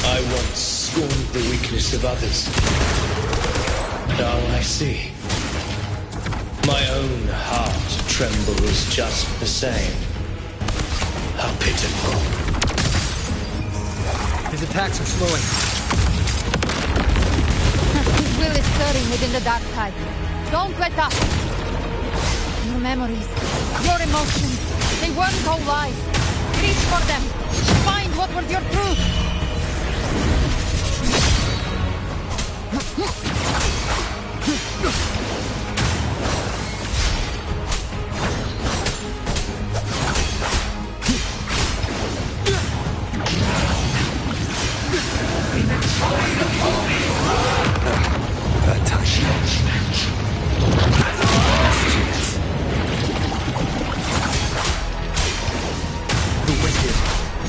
I once scorned the weakness of others. Now I see. My own heart trembles just the same. How pitiful. His attacks are slowing. His will is stirring within the dark tide. Don't let up! Your memories, your emotions, they weren't all lies. Reach for them. Find what was your truth. Bad time. The wicked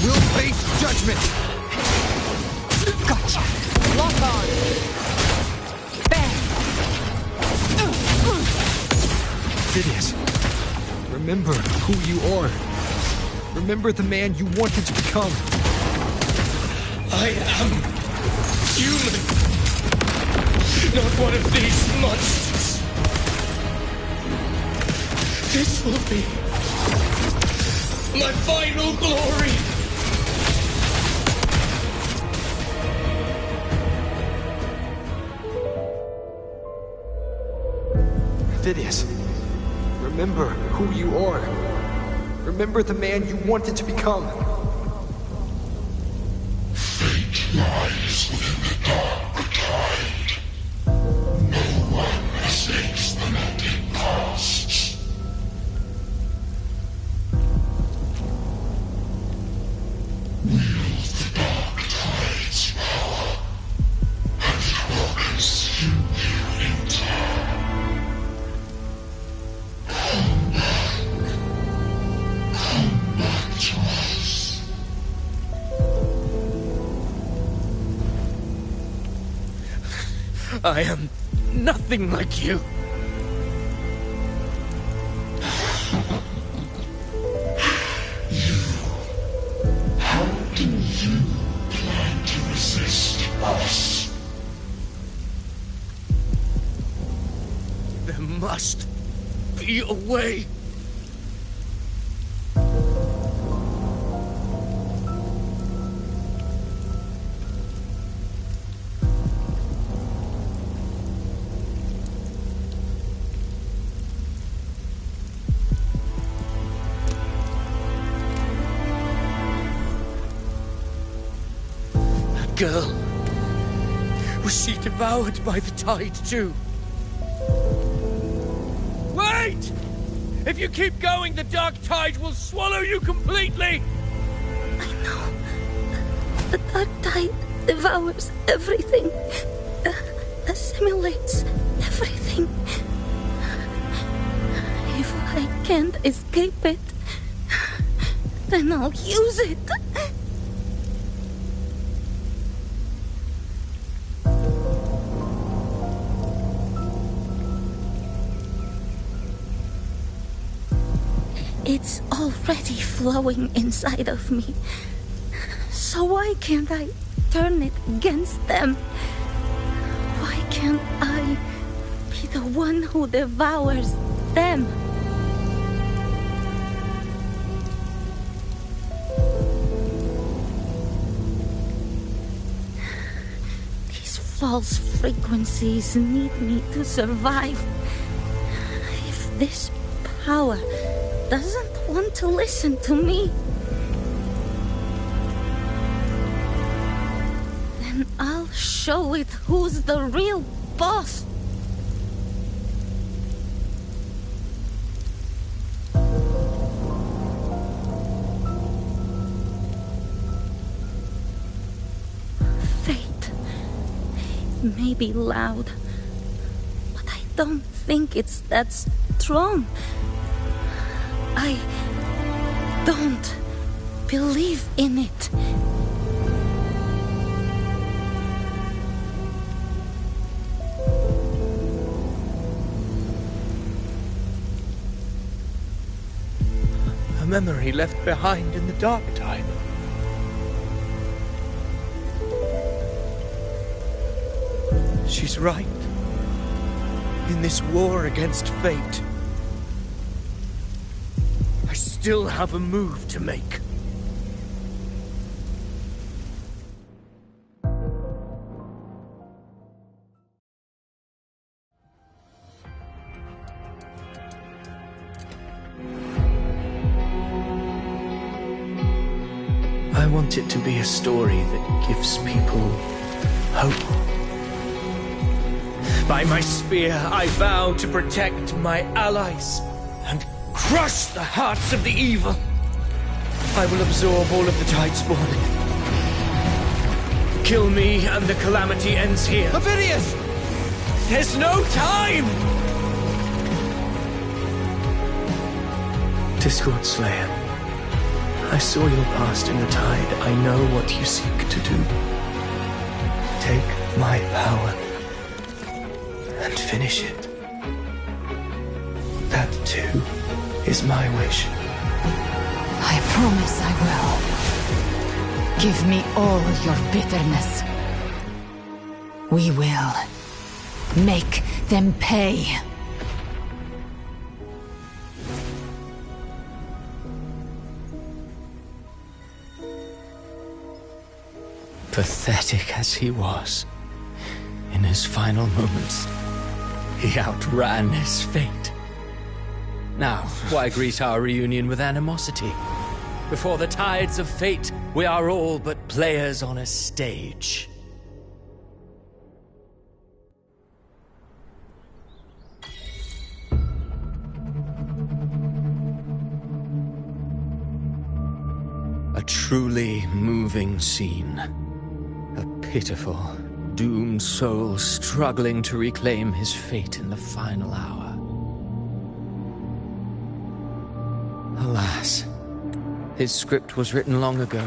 will face judgment. Gotcha. Lock on. Bang. Phidias, remember who you are. Remember the man you wanted to become. I am human. Not one of these monsters. This will be my final glory. Phidias, remember who you are. Remember the man you wanted to become. Fate lies within the dark tide. No one mistakes the net it casts. Wield the dark tide's power, and it will consume you in turn. Come back to us. I am nothing like you. How do you plan to resist us? There must be a way. Girl, was she devoured by the tide too? Wait! If you keep going, the dark tide will swallow you completely! I know. The dark tide devours everything. Assimilates everything. If I can't escape it, then I'll use it. It's already flowing inside of me. So why can't I turn it against them? Why can't I be the one who devours them? These false frequencies need me to survive. If this power doesn't want to listen to me, then I'll show it who's the real boss. Fate may be loud, but I don't think it's that strong. I don't believe in it. A memory left behind in the dark time. She's right. In this war against fate, I still have a move to make. I want it to be a story that gives people hope. By my spear, I vow to protect my allies and crush the hearts of the evil. I will absorb all of the Tidespawn. Kill me and the calamity ends here. Ovidius! There's no time! Discord Slayer, I saw your past in the Tide. I know what you seek to do. Take my power and finish it. That, too, is my wish. I promise I will. Give me all your bitterness. We will make them pay. Pathetic as he was, in his final moments, he outran his fate. Now, why greet our reunion with animosity? Before the tides of fate, we are all but players on a stage. A truly moving scene. A pitiful, doomed soul struggling to reclaim his fate in the final hour. Alas, his script was written long ago.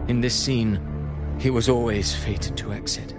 In this scene, he was always fated to exit.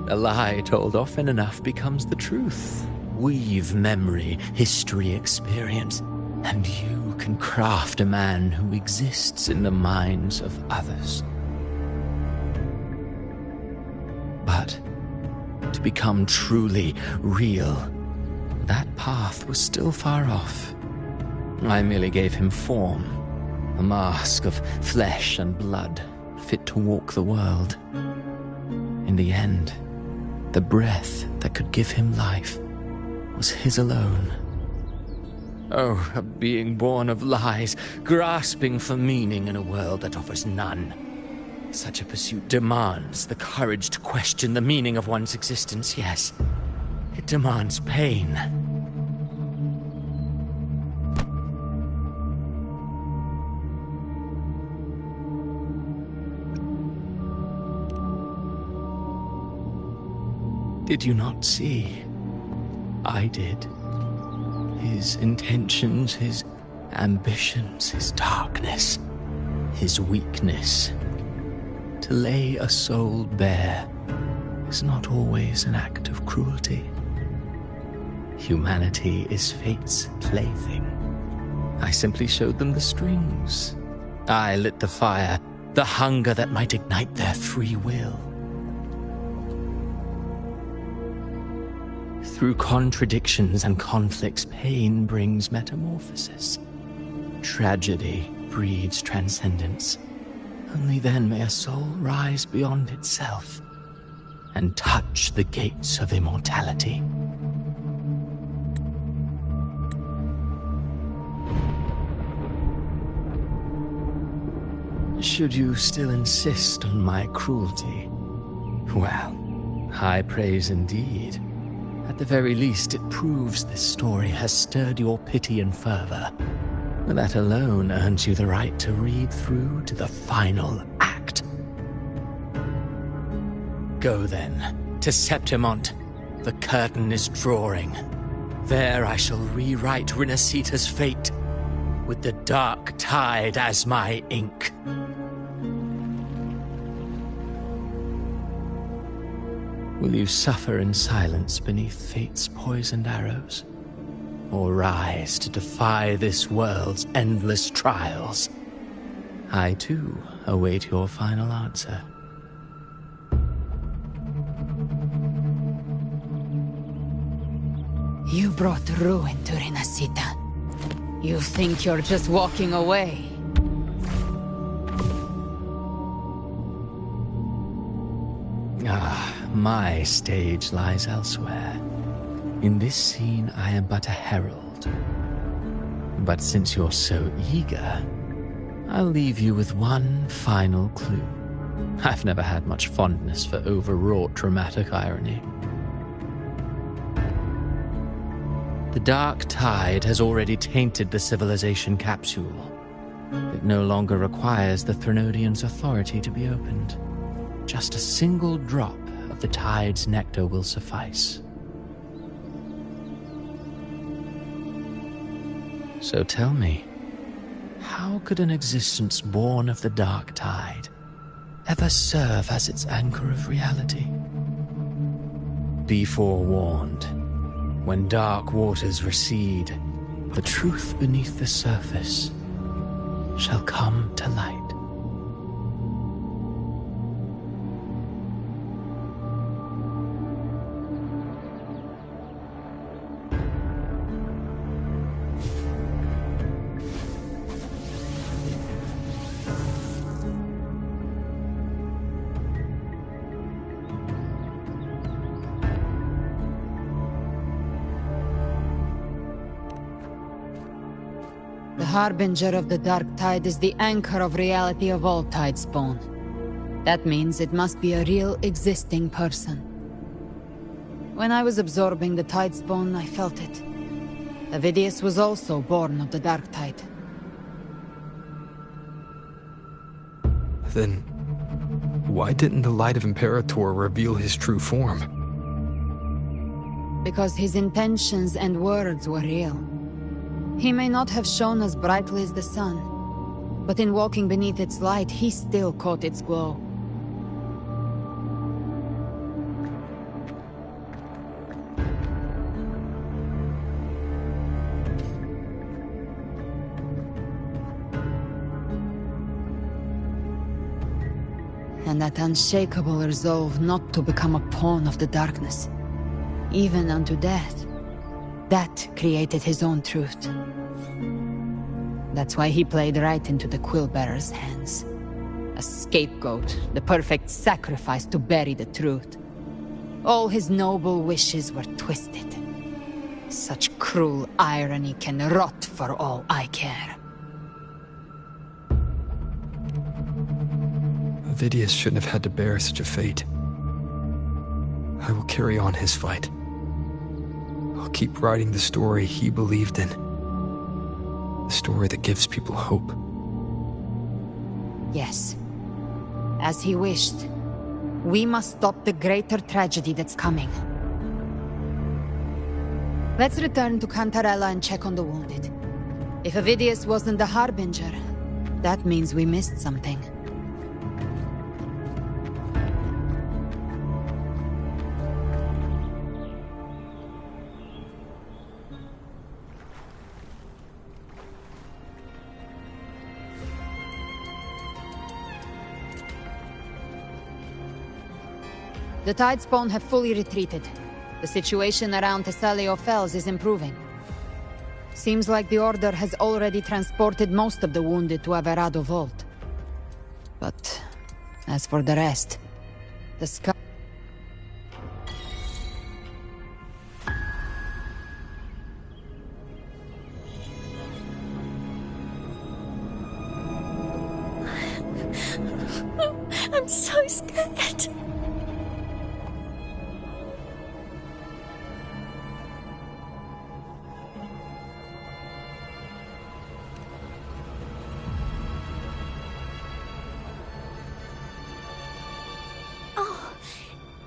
A lie told often enough becomes the truth. Weave memory, history, experience, and you can craft a man who exists in the minds of others. But to become truly real, that path was still far off. I merely gave him form, a mask of flesh and blood, fit to walk the world. In the end, the breath that could give him life was his alone. Oh, a being born of lies, grasping for meaning in a world that offers none. Such a pursuit demands the courage to question the meaning of one's existence, yes. It demands pain. Did you not see? I did. His intentions, his ambitions, his darkness, his weakness. To lay a soul bare is not always an act of cruelty. Humanity is fate's plaything. I simply showed them the strings. I lit the fire, the hunger that might ignite their free will. Through contradictions and conflicts, pain brings metamorphosis. Tragedy breeds transcendence. Only then may a soul rise beyond itself and touch the gates of immortality. Should you still insist on my cruelty? Well, high praise indeed. At the very least, it proves this story has stirred your pity and fervor. That alone earns you the right to read through to the final act. Go then, to Septimont. The curtain is drawing. There I shall rewrite Rinasita's fate, with the dark tide as my ink. Will you suffer in silence beneath fate's poisoned arrows? Or rise to defy this world's endless trials? I, too, await your final answer. You brought ruin to Rinasita. You think you're just walking away? My stage lies elsewhere. In this scene, I am but a herald. But since you're so eager, I'll leave you with one final clue. I've never had much fondness for overwrought dramatic irony. The dark tide has already tainted the civilization capsule. It no longer requires the Threnodians' authority to be opened. Just a single drop of the tide's nectar will suffice. So tell me, how could an existence born of the dark tide ever serve as its anchor of reality? Be forewarned. When dark waters recede, the truth beneath the surface shall come to light. The harbinger of the dark tide is the anchor of reality of all tidespawn. That means it must be a real, existing person. When I was absorbing the tidespawn, I felt it. Avidius was also born of the dark tide. Then, why didn't the light of Imperator reveal his true form? Because his intentions and words were real. He may not have shone as brightly as the sun, but in walking beneath its light, he still caught its glow. and that unshakable resolve not to become a pawn of the darkness, even unto death. That created his own truth. That's why he played right into the Quill-Bearer's hands. A scapegoat, the perfect sacrifice to bury the truth. All his noble wishes were twisted. Such cruel irony can rot for all I care. Avidius shouldn't have had to bear such a fate. I will carry on his fight. I'll keep writing the story he believed in. The story that gives people hope. Yes. As he wished. We must stop the greater tragedy that's coming. Let's return to Cantarella and check on the wounded. If Avidius wasn't the Harbinger, that means we missed something. The Tidespawn have fully retreated. The situation around Thessalio Fells is improving. Seems like the Order has already transported most of the wounded to Averado Vault. But as for the rest, the sky... I'm so scared.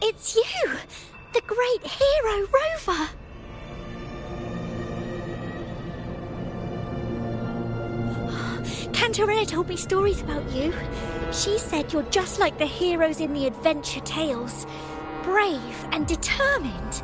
It's you! The great hero, Rover! Cantarella told me stories about you. She said you're just like the heroes in the adventure tales. Brave and determined.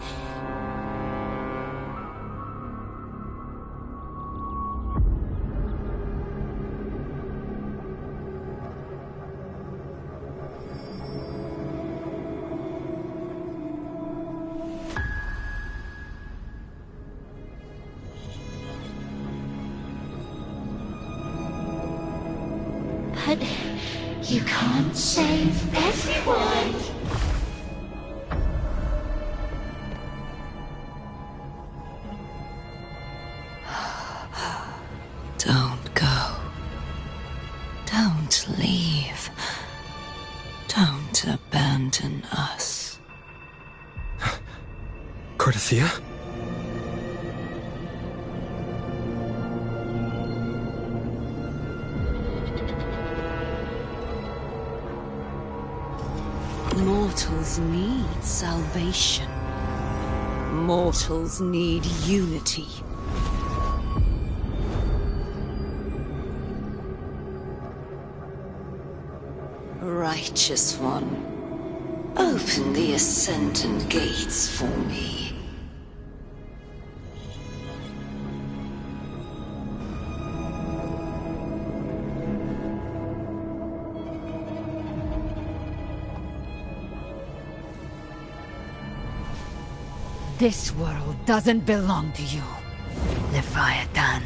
But you can't save everyone. Don't go. Don't leave. Don't abandon us. Cardathia? Mortals need salvation. Mortals need unity. Righteous One, open the Ascendant gates for me. This world doesn't belong to you, Leviathan.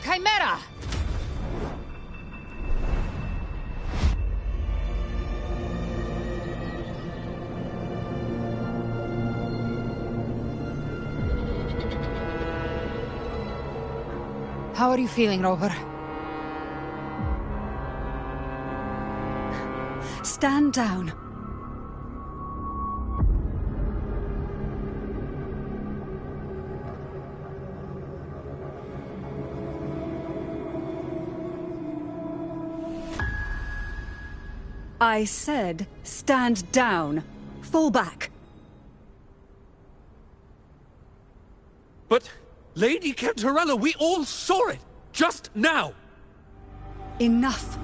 Chimera! How are you feeling, Rover? Stand down. I said, stand down. Fall back. But, Lady Cantarella, we all saw it! Just now! Enough.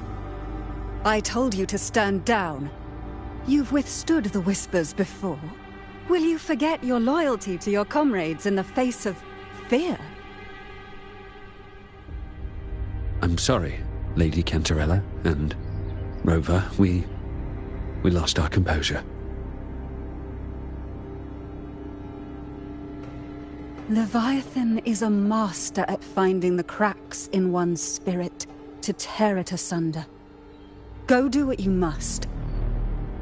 I told you to stand down. You've withstood the whispers before. Will you forget your loyalty to your comrades in the face of fear? I'm sorry, Lady Cantarella and Rover. We lost our composure. Leviathan is a master at finding the cracks in one's spirit to tear it asunder. Go do what you must.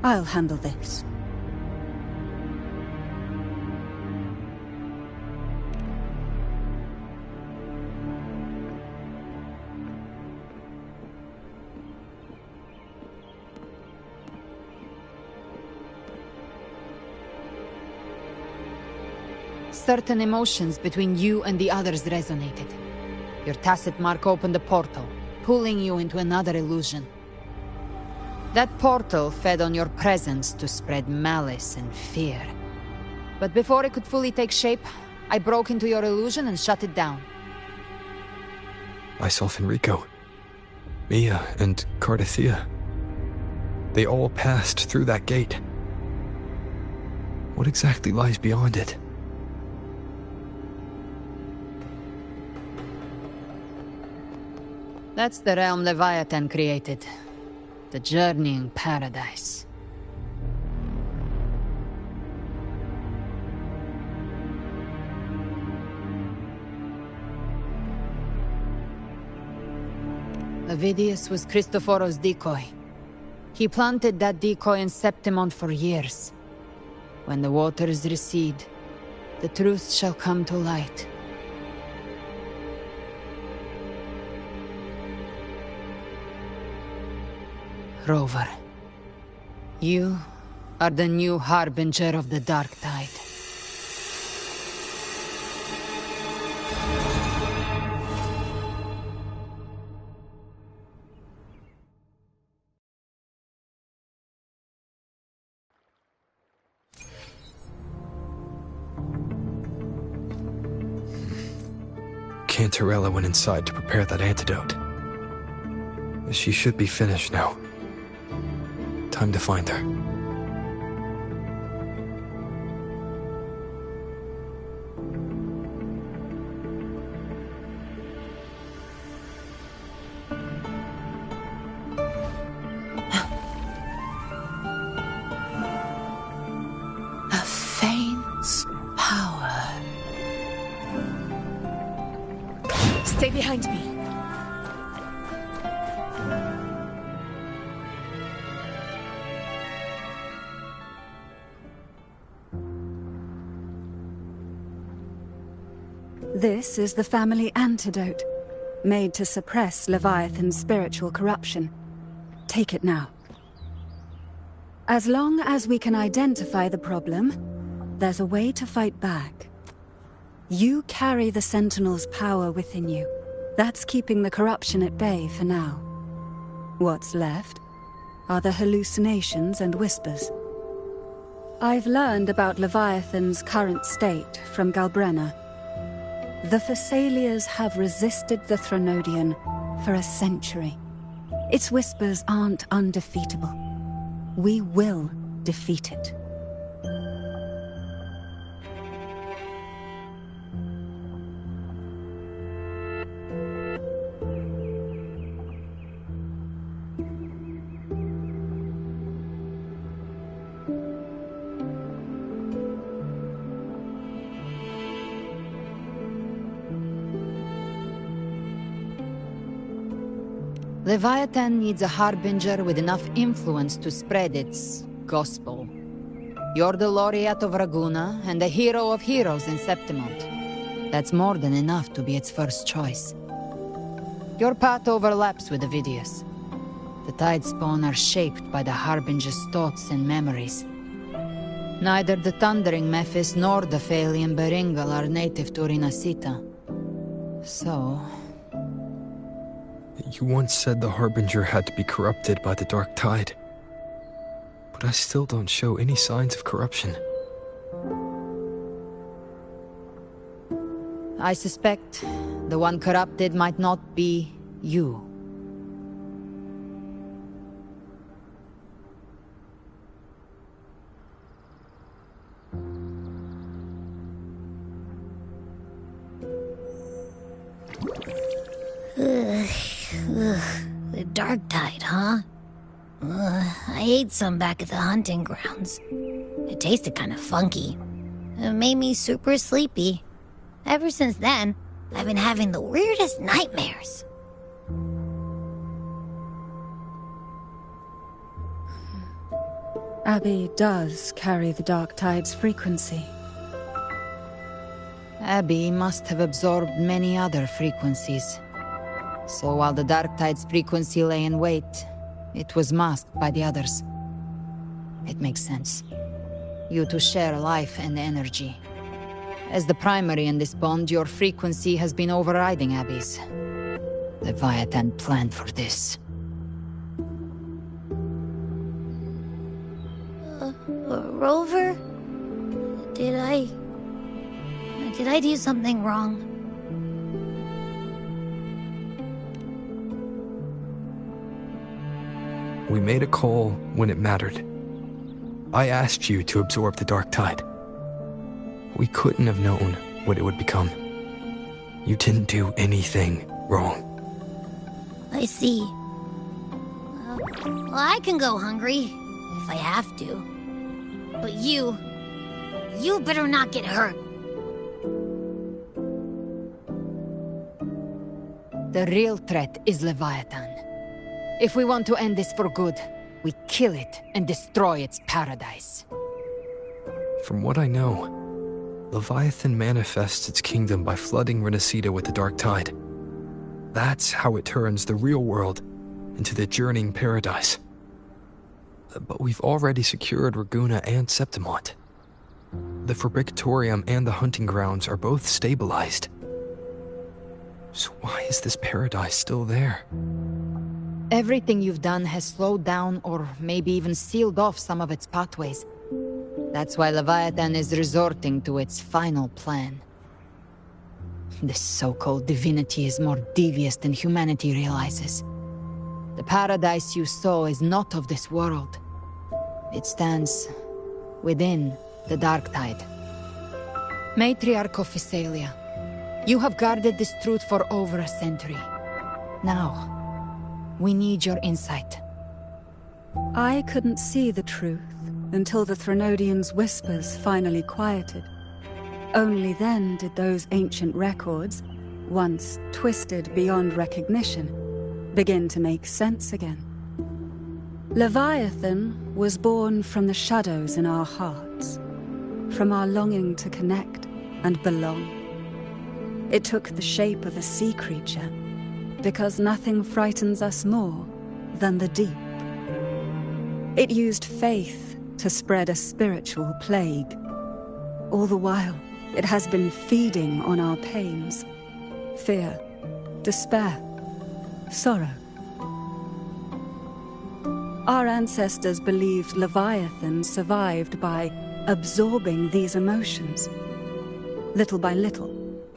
I'll handle this. Certain emotions between you and the others resonated. Your tacit mark opened a portal, pulling you into another illusion. That portal fed on your presence to spread malice and fear. But before it could fully take shape, I broke into your illusion and shut it down. I saw Fenrico, Mia, and Cardathea. They all passed through that gate. What exactly lies beyond it? That's the realm Leviathan created. The journeying paradise. Avidius was Cristoforo's decoy. He planted that decoy in Septimont for years. When the waters recede, the truth shall come to light. Rover, you are the new harbinger of the Dark Tide. Cantarella went inside to prepare that antidote. She should be finished now. Time to find her. A Fane's power. Stay behind me. This is the family antidote, made to suppress Leviathan's spiritual corruption. Take it now. As long as we can identify the problem, there's a way to fight back. You carry the Sentinel's power within you. That's keeping the corruption at bay for now. What's left are the hallucinations and whispers. I've learned about Leviathan's current state from Galbrenna. The Thessalias have resisted the Threnodian for a century. Its whispers aren't undefeatable. We will defeat it. Leviathan needs a harbinger with enough influence to spread its gospel. You're the laureate of Raguna and the hero of heroes in Septimont. That's more than enough to be its first choice. Your path overlaps with Avidius. The Tidespawn are shaped by the harbinger's thoughts and memories. Neither the Thundering Mephis nor the Phalian Beringal are native to Rinasita. So... You once said the Harbinger had to be corrupted by the Dark Tide. But I still don't show any signs of corruption. I suspect the one corrupted might not be you. Dark Tide, huh? I ate some back at the hunting grounds. It tasted kind of funky. It made me super sleepy. Ever since then, I've been having the weirdest nightmares. Abby does carry the Dark Tide's frequency. Abby must have absorbed many other frequencies. So while the Dark Tide's frequency lay in wait, it was masked by the others. It makes sense. You two share life and energy. As the primary in this bond, your frequency has been overriding Abby's. Leviathan planned for this. Rover? Did I do something wrong? We made a call when it mattered. I asked you to absorb the Dark Tide. We couldn't have known what it would become. You didn't do anything wrong. I see. Well, I can go hungry, if I have to. But you better not get hurt. The real threat is Leviathan. If we want to end this for good, we kill it and destroy its paradise. From what I know, Leviathan manifests its kingdom by flooding Renacita with the Dark Tide. That's how it turns the real world into the journeying paradise. But we've already secured Raguna and Septimont. The Fabricatorium and the hunting grounds are both stabilized. So why is this paradise still there? Everything you've done has slowed down or maybe even sealed off some of its pathways. That's why Leviathan is resorting to its final plan. This so-called divinity is more devious than humanity realizes. The paradise you saw is not of this world. It stands within the Dark Tide. Matriarch of Physalia, you have guarded this truth for over a century. Now, we need your insight. I couldn't see the truth until the Threnodians' whispers finally quieted. Only then did those ancient records, once twisted beyond recognition, begin to make sense again. Leviathan was born from the shadows in our hearts, from our longing to connect and belong. It took the shape of a sea creature, because nothing frightens us more than the deep. It used faith to spread a spiritual plague. All the while, it has been feeding on our pains, fear, despair, sorrow. Our ancestors believed Leviathan survived by absorbing these emotions. Little by little,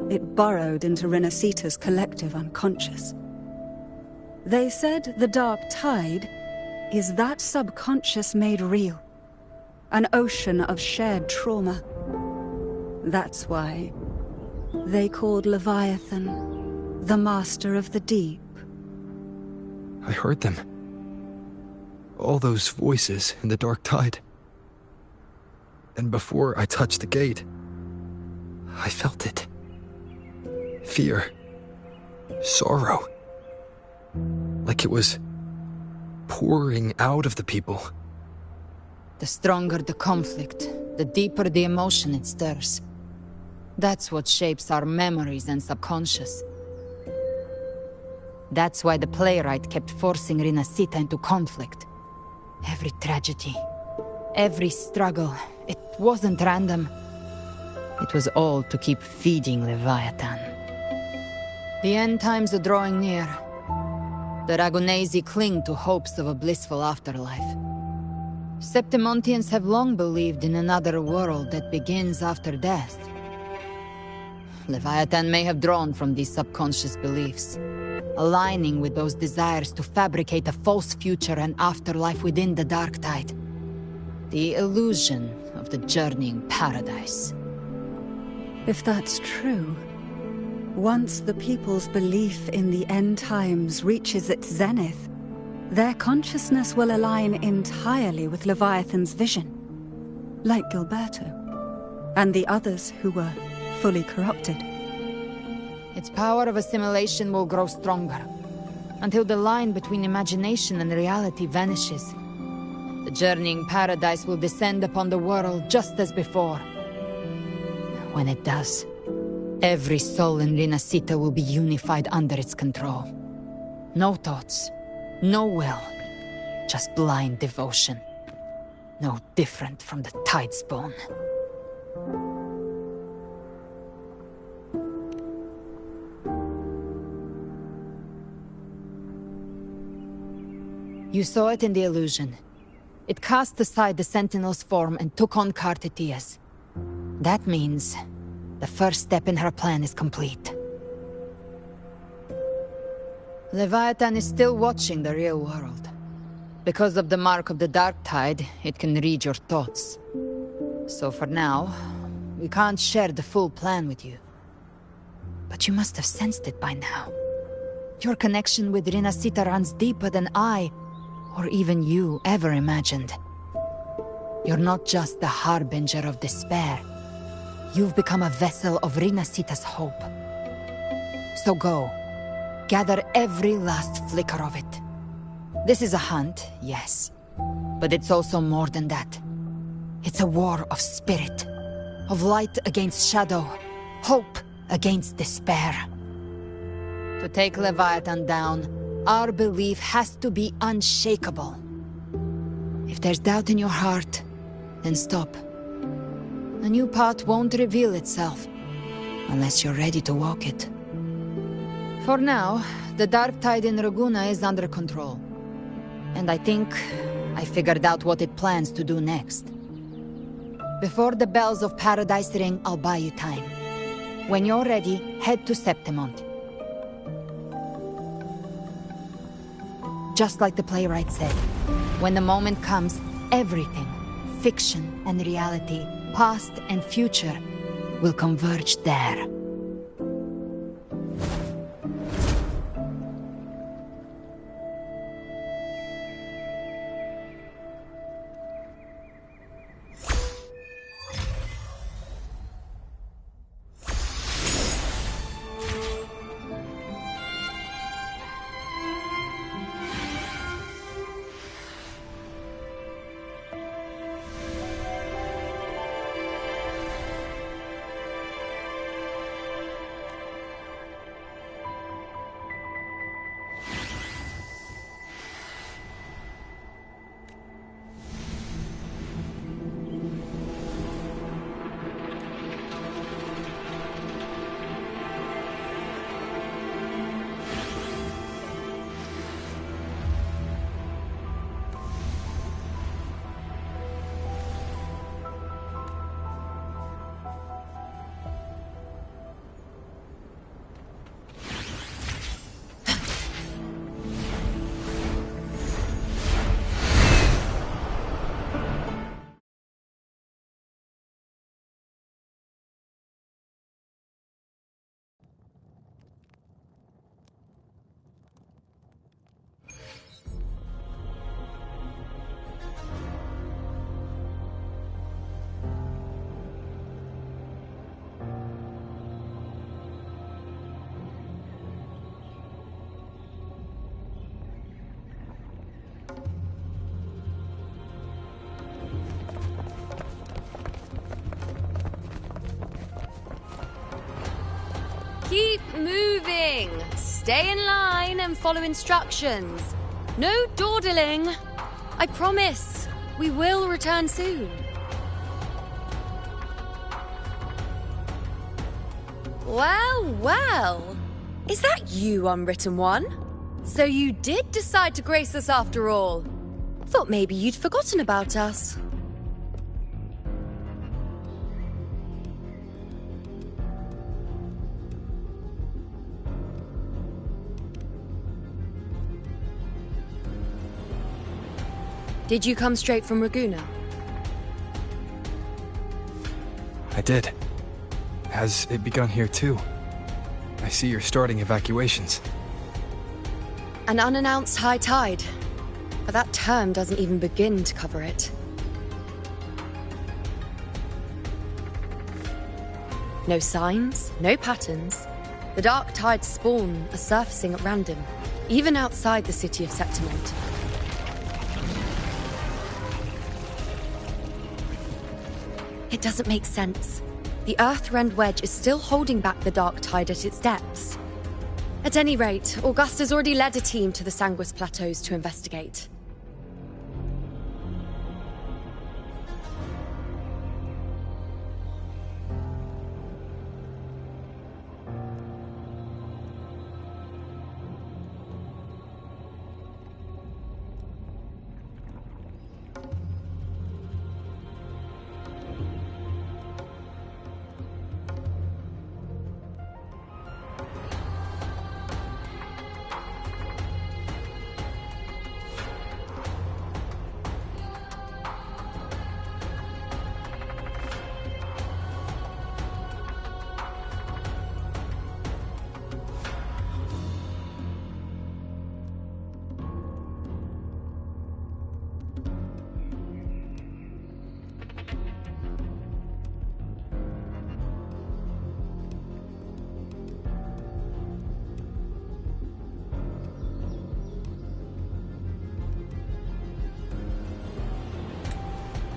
it burrowed into Renacita's collective unconscious. They said the Dark Tide is that subconscious made real, an ocean of shared trauma. That's why they called Leviathan the Master of the Deep. I heard them. All those voices in the Dark Tide. And before I touched the gate, I felt it. Fear. Sorrow. Like it was pouring out of the people. The stronger the conflict, the deeper the emotion it stirs. That's what shapes our memories and subconscious. That's why the playwright kept forcing Renacita into conflict. Every tragedy, every struggle, it wasn't random. It was all to keep feeding Leviathan. The end times are drawing near. The Ragunesi cling to hopes of a blissful afterlife. Septimontians have long believed in another world that begins after death. Leviathan may have drawn from these subconscious beliefs, aligning with those desires to fabricate a false future and afterlife within the Dark Tide. The illusion of the journeying paradise. If that's true, once the people's belief in the end times reaches its zenith, their consciousness will align entirely with Leviathan's vision, like Gilberto, and the others who were fully corrupted. Its power of assimilation will grow stronger, until the line between imagination and reality vanishes. The journeying paradise will descend upon the world just as before. When it does, every soul in Rinascita will be unified under its control. No thoughts, no will, just blind devotion. No different from the Tidespawn. You saw it in the illusion. It cast aside the Sentinel's form and took on Cartitia's. That means the first step in her plan is complete. Leviathan is still watching the real world. Because of the mark of the Dark Tide, it can read your thoughts. So for now, we can't share the full plan with you. But you must have sensed it by now. Your connection with Rinascita runs deeper than I, or even you, ever imagined. You're not just the harbinger of despair. You've become a vessel of Rinascita's hope. So go, gather every last flicker of it. This is a hunt, yes, but it's also more than that. It's a war of spirit, of light against shadow, hope against despair. To take Leviathan down, our belief has to be unshakable. If there's doubt in your heart, then stop. A new path won't reveal itself, unless you're ready to walk it. For now, the Dark Tide in Raguna is under control. And I think I figured out what it plans to do next. Before the bells of Paradise ring, I'll buy you time. When you're ready, head to Septimont. Just like the playwright said, when the moment comes, everything, fiction and reality, past and future, will converge there. Keep moving! Stay in line and follow instructions. No dawdling. I promise, we will return soon. Well, well. Is that you, Unwritten One? So you did decide to grace us after all. Thought maybe you'd forgotten about us. Did you come straight from Raguna? I did. Has it begun here too? I see you're starting evacuations. An unannounced high tide. but that term doesn't even begin to cover it. No signs, no patterns. The Dark Tide spawn are surfacing at random, even outside the city of Septimont. It doesn't make sense. The Earthrend Wedge is still holding back the Dark Tide at its depths. At any rate, Augusta's already led a team to the Sanguis Plateaus to investigate.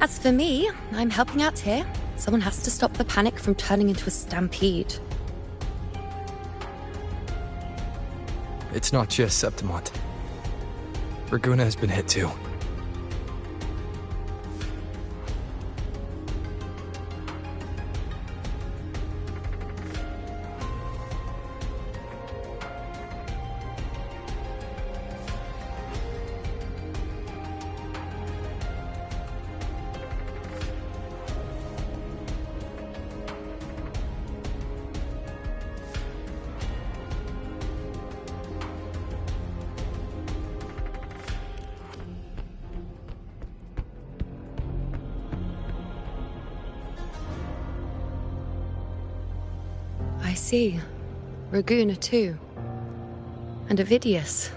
As for me, I'm helping out here. Someone has to stop the panic from turning into a stampede. It's not just Septimont. Raguna has been hit too. I see. Raguna too. And Ovidius.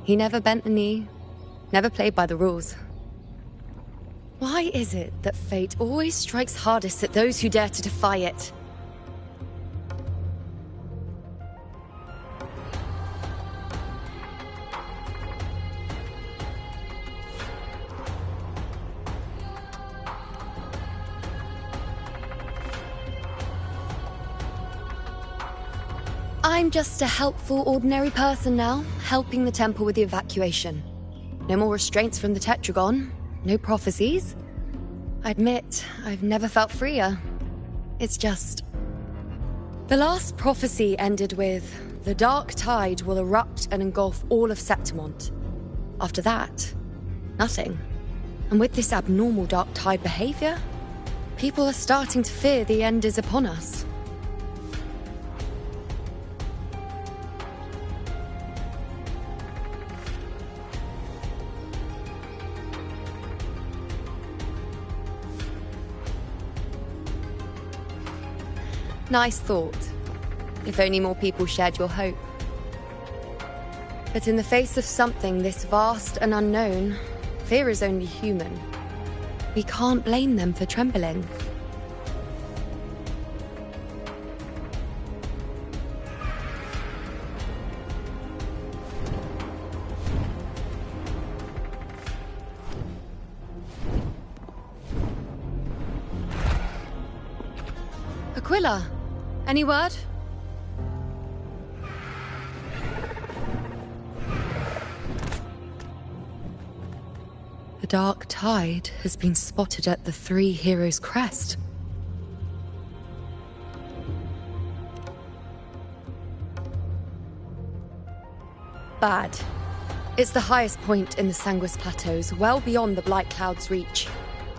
He never bent the knee, never played by the rules. Why is it that fate always strikes hardest at those who dare to defy it? I'm just a helpful, ordinary person now, helping the temple with the evacuation. No more restraints from the Tetragon, no prophecies. I admit, I've never felt freer. It's just... The last prophecy ended with, the Dark Tide will erupt and engulf all of Septimont. After that, nothing. And with this abnormal Dark Tide behavior, people are starting to fear the end is upon us. Nice thought. If only more people shared your hope. But in the face of something this vast and unknown, fear is only human. We can't blame them for trembling. Aquila, any word? The Dark Tide has been spotted at the Three Heroes' Crest. Bad. It's the highest point in the Sanguis Plateaus, well beyond the Blight Cloud's reach.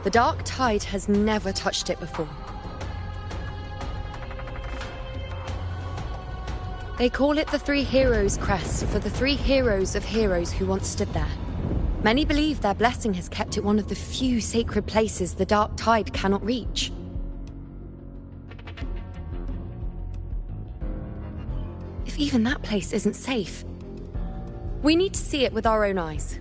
The Dark Tide has never touched it before. They call it the Three Heroes' Crest for the three heroes of heroes who once stood there. Many believe their blessing has kept it one of the few sacred places the Dark Tide cannot reach. If even that place isn't safe, we need to see it with our own eyes.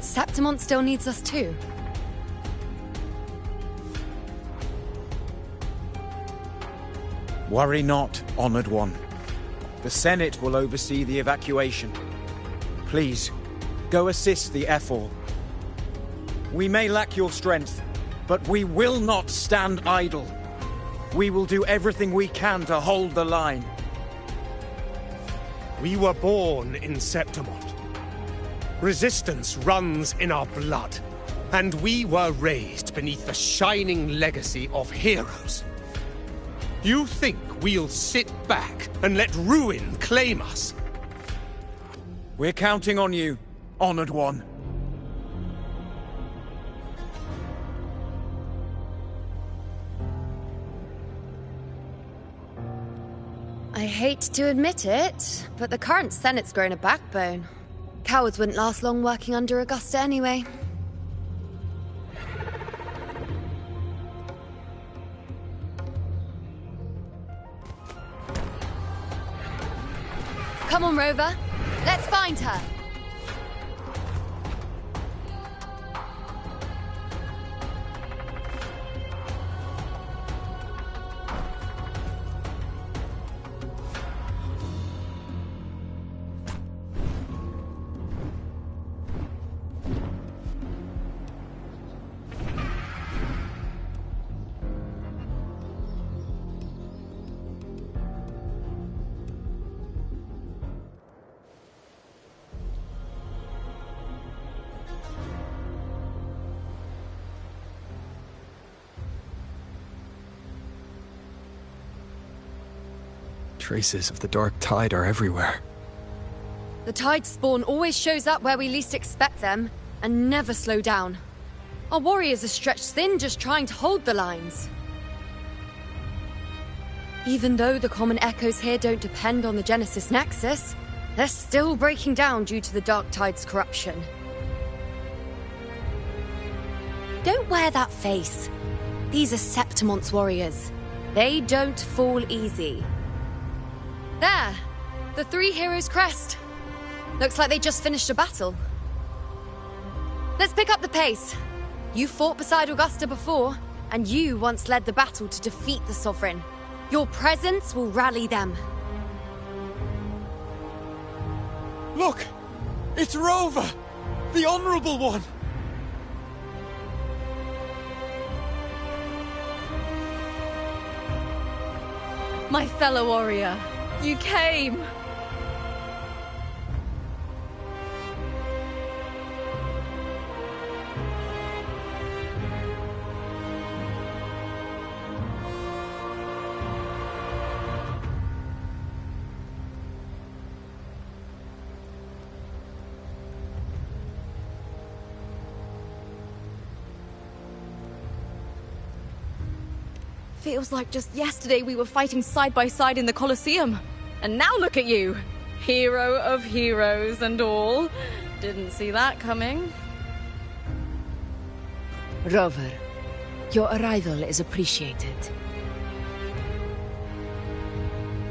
Septimont still needs us too. Worry not, Honored One. The Senate will oversee the evacuation. Please, go assist the Ethel. We may lack your strength, but we will not stand idle. We will do everything we can to hold the line. We were born in Septimont. Resistance runs in our blood, and we were raised beneath the shining legacy of heroes. You think we'll sit back and let ruin claim us? We're counting on you, Honored One. I hate to admit it, but the current Senate's grown a backbone. Cowards wouldn't last long working under Augusta anyway. Come on, Rover. Let's find her. Traces of the Dark Tide are everywhere. The Tide spawn always shows up where we least expect them, and never slow down. Our warriors are stretched thin just trying to hold the lines. Even though the common echoes here don't depend on the Genesis Nexus, they're still breaking down due to the Dark Tide's corruption. Don't wear that face. These are Septimont's warriors. They don't fall easy. There! The three heroes' crest. Looks like they just finished a battle. Let's pick up the pace. You fought beside Augusta before, and you once led the battle to defeat the Sovereign. Your presence will rally them. Look! It's Rover! The Honorable One! My fellow warrior, you came! Feels like just yesterday we were fighting side by side in the Colosseum. And now look at you! Hero of heroes and all. Didn't see that coming. Rover, your arrival is appreciated.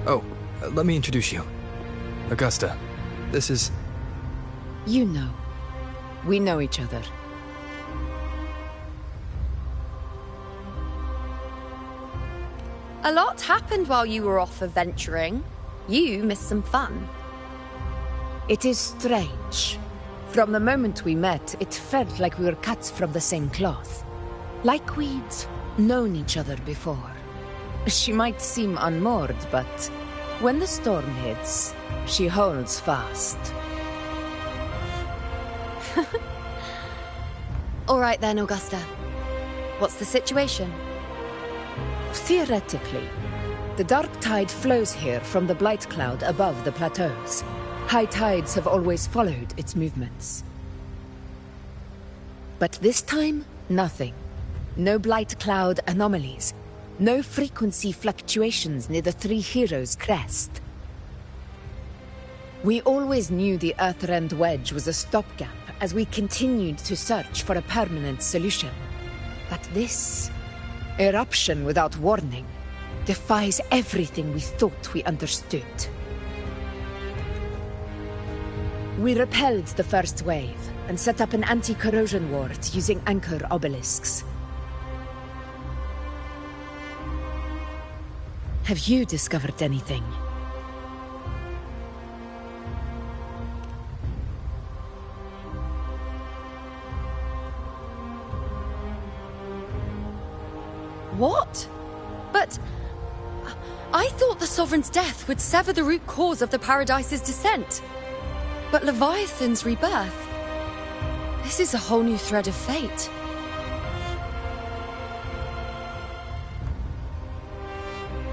Oh, let me introduce you. Augusta, this is... You know. We know each other. A lot happened while you were off adventuring. You missed some fun. It is strange. From the moment we met, it felt like we were cut from the same cloth. Like we'd known each other before. She might seem unmoored, but when the storm hits, she holds fast. All right then, Augusta. What's the situation? Theoretically, the Dark Tide flows here from the Blight Cloud above the plateaus. High tides have always followed its movements. But this time, nothing. No Blight Cloud anomalies. No frequency fluctuations near the Three Heroes' crest. We always knew the Earthrend Wedge was a stopgap as we continued to search for a permanent solution. But this... eruption without warning defies everything we thought we understood. We repelled the first wave, and set up an anti-corrosion ward using anchor obelisks. Have you discovered anything? What? But I thought the Sovereign's death would sever the root cause of the Paradise's descent. But Leviathan's rebirth... This is a whole new thread of fate.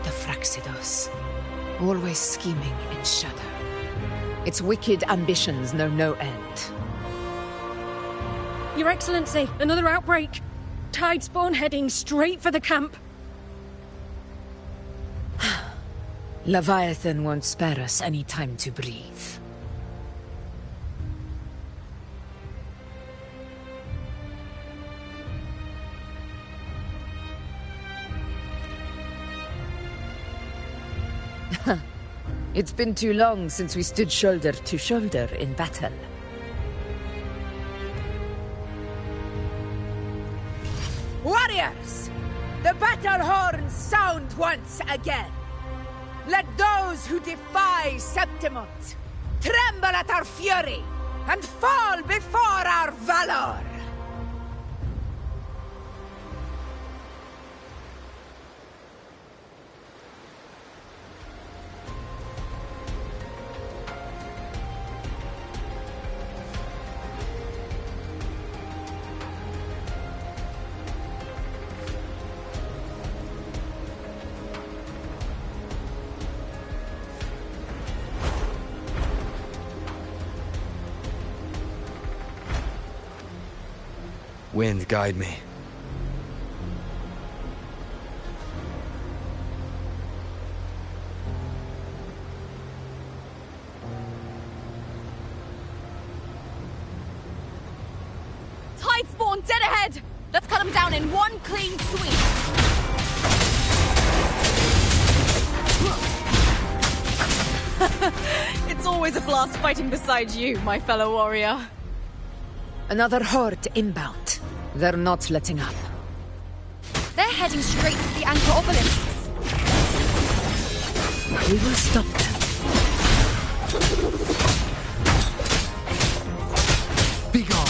The Fraxidos. Always scheming in shadow. Its wicked ambitions know no end. Your Excellency, another outbreak. Tidespawn heading straight for the camp. Leviathan won't spare us any time to breathe. It's been too long since we stood shoulder to shoulder in battle. Warriors! The battle horns sound once again! Let those who defy Septimont tremble at our fury and fall before our valor! Wind, guide me. Tidespawn dead ahead! Let's cut them down in one clean sweep! It's always a blast fighting beside you, my fellow warrior. Another horde inbound. They're not letting up. They're heading straight for the anchor obelisks. We will stop them. Be gone.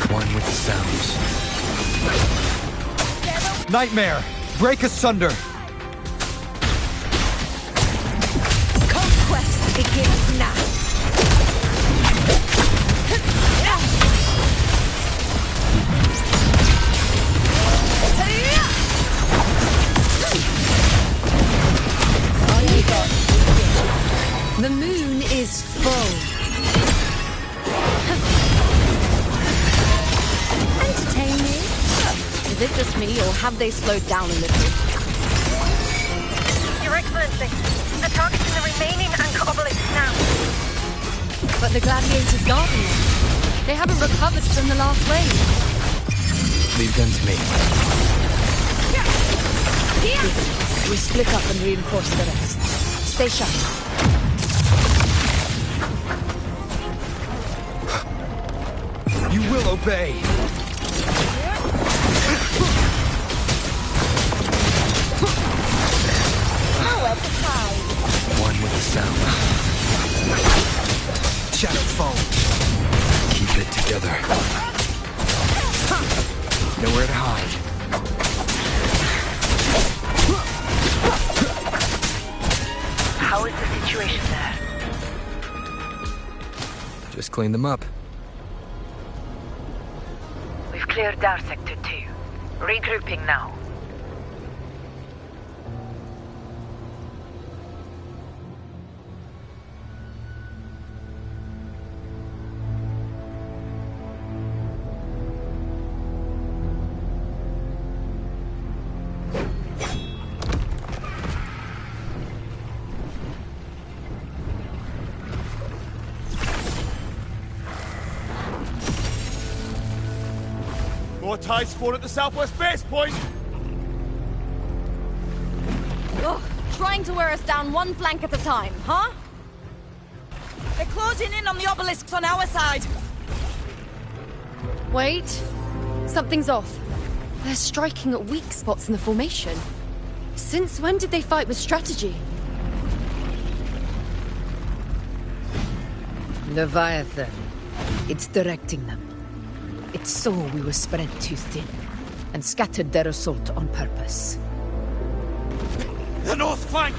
One with the sounds. Nightmare! Break asunder! Conquest begins now! The moon is full. Entertaining? Is it just me, or have they slowed down a little? Your Excellency, the target's in the remaining anchor obelisk now. But the gladiators guarding them. They haven't recovered from the last wave. Leave them to me. Good. We split up and reinforce the rest. Stay sharp. You will obey! One with the sound. Shadow foam. Keep it together. Nowhere to hide. How is the situation there? Just clean them up. We've cleared our sector 2. Regrouping now. More tide spawn at the southwest base point! Ugh, trying to wear us down one flank at a time, huh? They're closing in on the obelisks on our side. Wait. Something's off. They're striking at weak spots in the formation. Since when did they fight with strategy? Leviathan. It's directing them. It saw we were spread too thin, and scattered their assault on purpose. The north flank!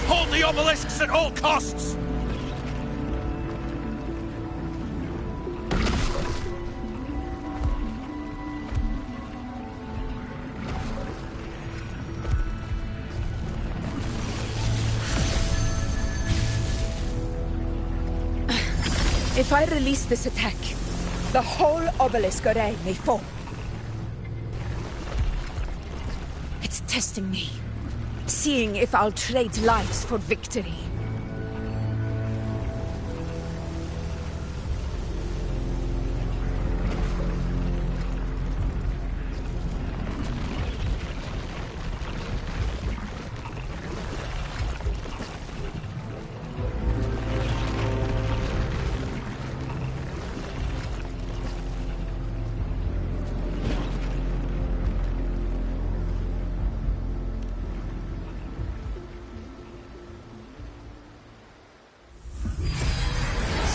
Hold the obelisks at all costs! If I release this attack, the whole obelisk array may fall. It's testing me, seeing if I'll trade lives for victory.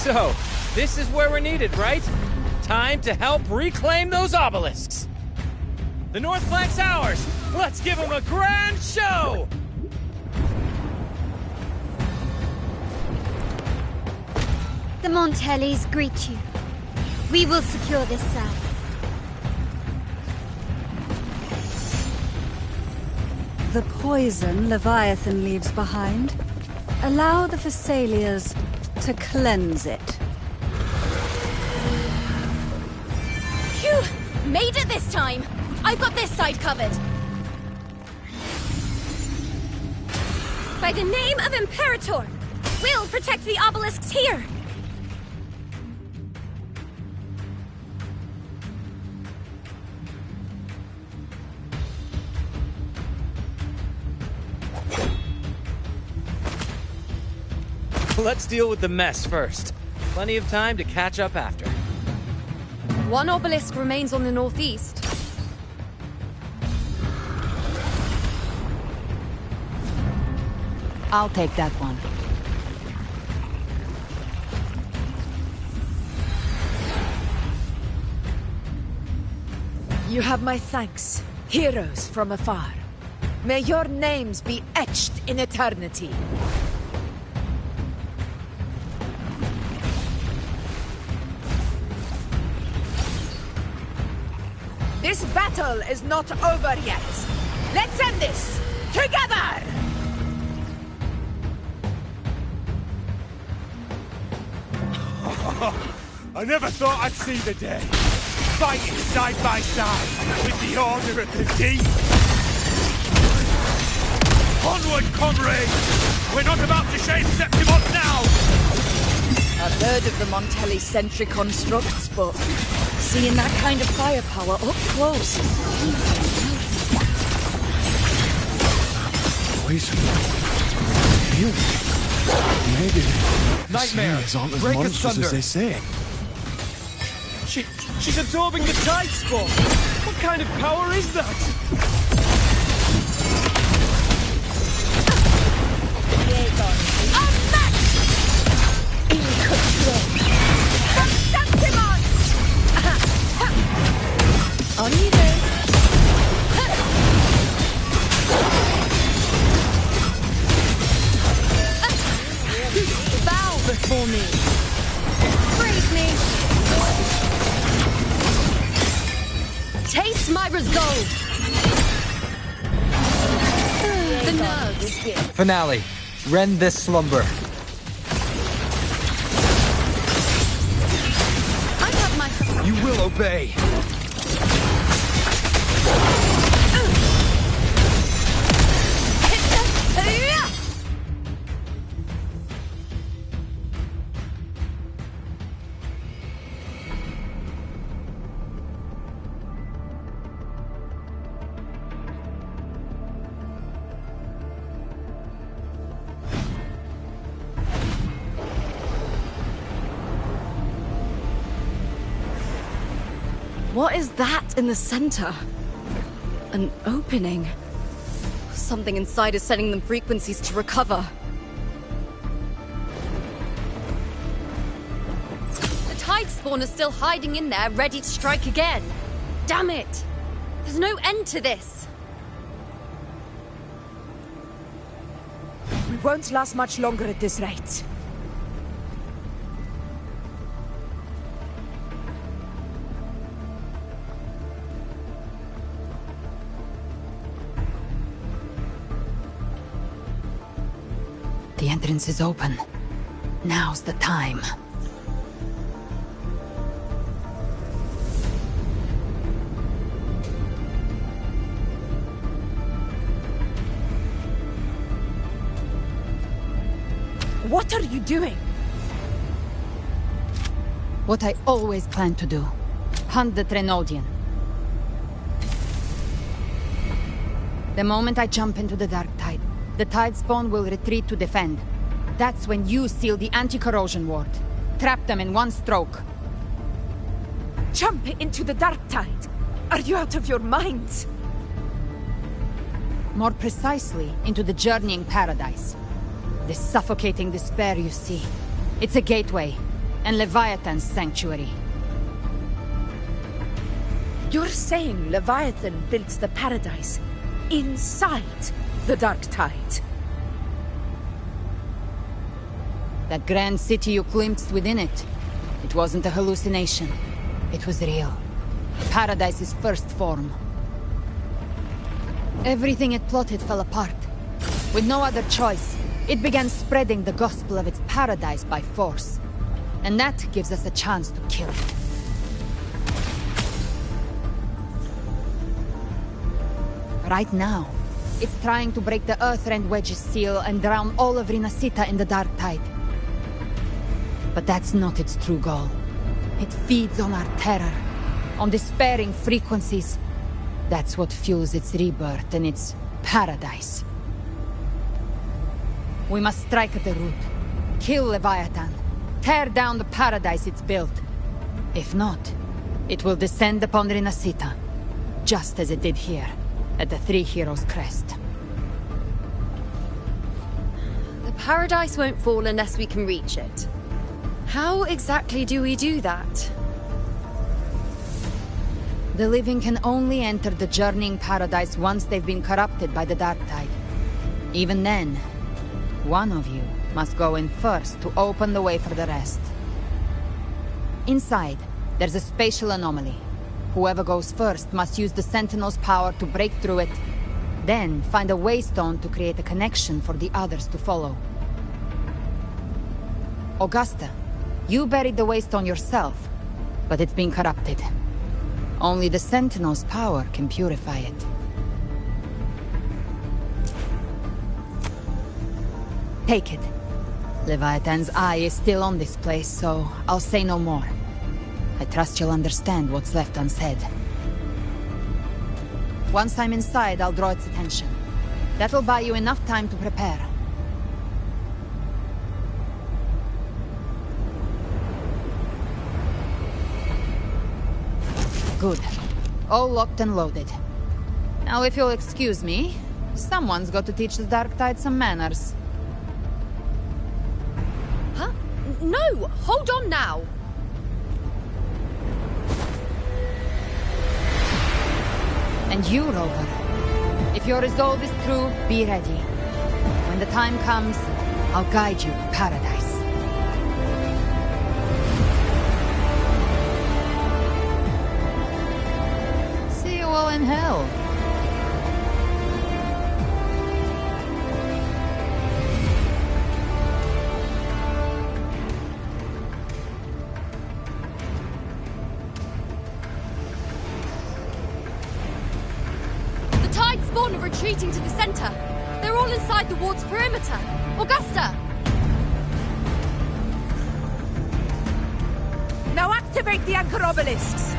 So, this is where we're needed, right? Time to help reclaim those obelisks. The north flank's ours. Let's give them a grand show! The Montellis greet you. We will secure this side. The poison Leviathan leaves behind, allow the Phassalias to cleanse it. Phew! Made it this time! I've got this side covered! By the name of Imperator, we'll protect the obelisks here! Let's deal with the mess first. Plenty of time to catch up after. One obelisk remains on the northeast. I'll take that one. You have my thanks, heroes from afar. May your names be etched in eternity. This battle is not over yet. Let's end this together! I never thought I'd see the day. Fighting side by side with the Order of the Deep. Onward, comrades! We're not about to shave Septimont now! I've heard of the Montelli-sentry constructs, but seeing that kind of firepower up close. Poison. Healing. Maybe Nightmares aren't as break of monstrous thunder. as they say. She's absorbing the tide spawn! What kind of power is that? In control. From Septimon! On you then. Bow before me. Praise me. Taste my resolve. The nerves. Finale. Rend this slumber. I have my... You will obey. What is that in the center? An opening. Something inside is sending them frequencies to recover. The tide spawn is still hiding in there, ready to strike again. Damn it! There's no end to this. We won't last much longer at this rate. The entrance is open. Now's the time. What are you doing? What I always planned to do. Hunt the Trenodian. The moment I jump into the dark tide, the tide spawn will retreat to defend. That's when you seal the anti-corrosion ward. Trap them in one stroke. Jump into the dark tide? Are you out of your mind? More precisely, into the journeying paradise. This suffocating despair you see. It's a gateway, and Leviathan's sanctuary. You're saying Leviathan built the paradise inside the dark tide? That grand city you glimpsed within it, it wasn't a hallucination. It was real. Paradise's first form. Everything it plotted fell apart. With no other choice, it began spreading the gospel of its paradise by force. And that gives us a chance to kill it. Right now, it's trying to break the Earthrend Wedge's seal and drown all of Rinasita in the dark tide. But that's not its true goal. It feeds on our terror, on despairing frequencies. That's what fuels its rebirth and its paradise. We must strike at the root. Kill Leviathan. Tear down the paradise it's built. If not, it will descend upon Rinasita, just as it did here, at the Three Heroes' Crest. The paradise won't fall unless we can reach it. How exactly do we do that? The living can only enter the journeying paradise once they've been corrupted by the dark tide. Even then, one of you must go in first to open the way for the rest. Inside, there's a spatial anomaly. Whoever goes first must use the Sentinel's power to break through it, then find a waystone to create a connection for the others to follow. Augusta, you buried the waystone yourself, but it's been corrupted. Only the Sentinel's power can purify it. Take it. Leviathan's eye is still on this place, so I'll say no more. I trust you'll understand what's left unsaid. Once I'm inside, I'll draw its attention. That'll buy you enough time to prepare. Good. All locked and loaded. Now, if you'll excuse me, someone's got to teach the Dark Tide some manners. Huh? No! Hold on now! And you, Rover. If your resolve is true, be ready. When the time comes, I'll guide you to paradise. See you all in hell. Spawn are retreating to the center. They're all inside the ward's perimeter. Augusta! Now activate the anchor obelisks!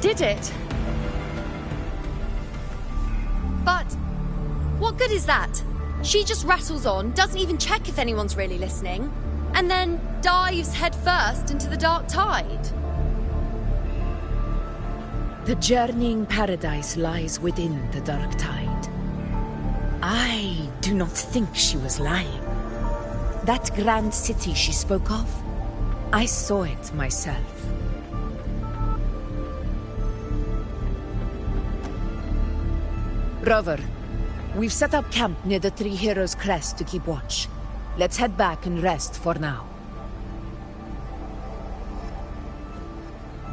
did it. But what good is that? She just rattles on, doesn't even check if anyone's really listening, and then dives headfirst into the dark tide. The journeying paradise lies within the dark tide. I do not think she was lying. That grand city she spoke of, I saw it myself. Rover, we've set up camp near the Three Heroes Crest to keep watch. Let's head back and rest for now.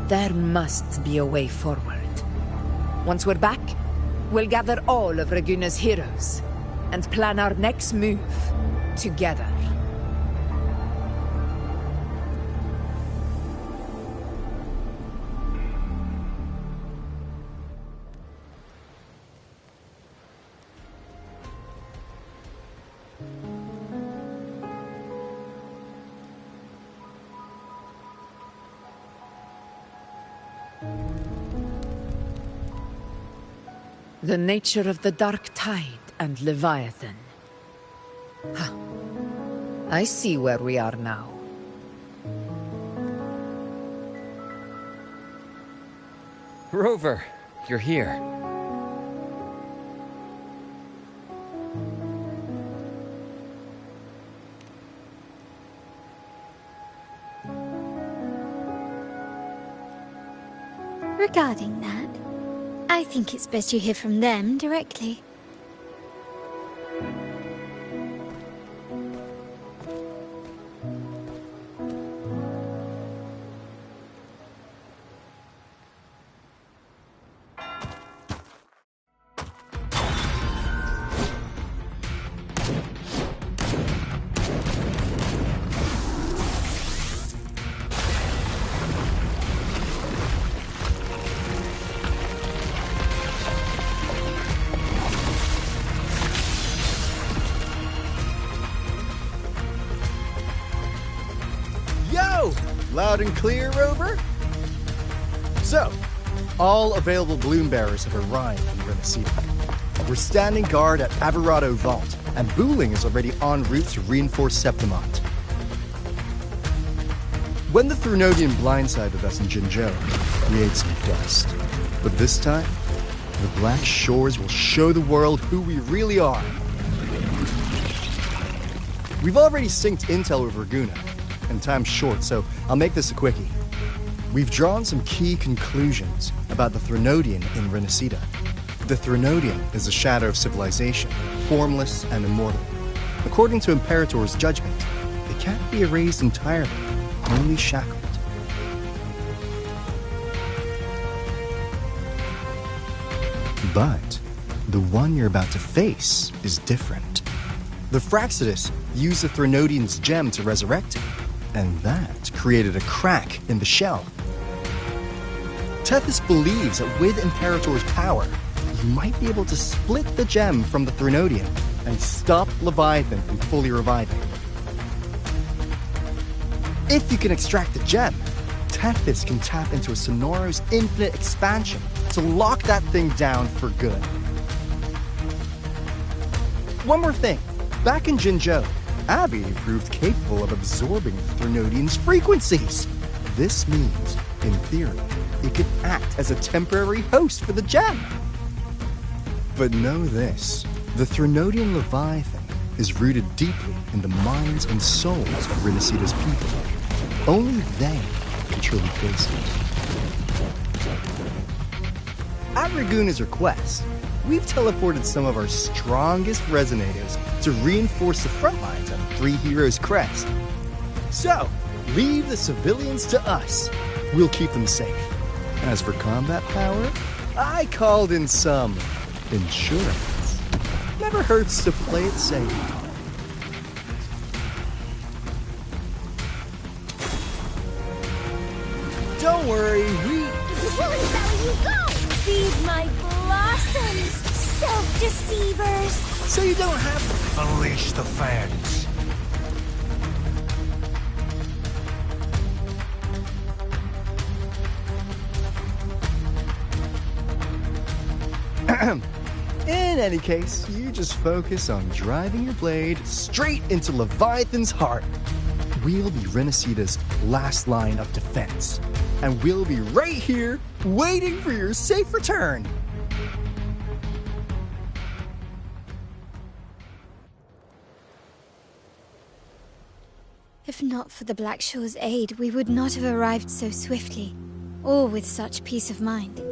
There must be a way forward. Once we're back, we'll gather all of Raguna's heroes and plan our next move together. The nature of the dark tide and Leviathan. Huh. I see where we are now. Rover, you're here. Regarding that, I think it's best you hear from them directly. Loud and clear, Rover? So, all available bloom bearers have arrived in Renacida. We're standing guard at Averado Vault, and Booling is already en route to reinforce Septimont. When the Threnodian blindsided us in Jinzhou, we ate some dust. But this time, the Black Shores will show the world who we really are. We've already synced intel with Raguna, and time's short, so I'll make this a quickie. We've drawn some key conclusions about the Threnodian in Renacida. The Threnodian is a shadow of civilization, formless and immortal. According to Imperator's judgment, it can't be erased entirely, only shackled. But the one you're about to face is different. The Fraxidus used the Threnodian's gem to resurrect it, and that created a crack in the shell. Tethys believes that with Imperator's power, you might be able to split the gem from the Threnodian and stop Leviathan from fully reviving. If you can extract the gem, Tethys can tap into a Sonoro's infinite expansion to lock that thing down for good. One more thing. Back in Jinzhou, Abby proved capable of absorbing Threnodian's frequencies. This means, in theory, it could act as a temporary host for the gem. But know this, the Threnodian Leviathan is rooted deeply in the minds and souls of Renacida's people. Only they can truly face it. At Raguna's request, we've teleported some of our strongest resonators to reinforce the front lines at Three Heroes Crest. So, leave the civilians to us. We'll keep them safe. As for combat power, I called in some insurance. Never hurts to play it safe. Don't worry, Woolly Belly, you go! Feed my blossoms, self-deceivers! So you don't have to unleash the fans. In any case, you just focus on driving your blade straight into Leviathan's heart. We'll be Renacita's last line of defense, and we'll be right here waiting for your safe return. If not for the Black Shore's aid, we would not have arrived so swiftly, or with such peace of mind.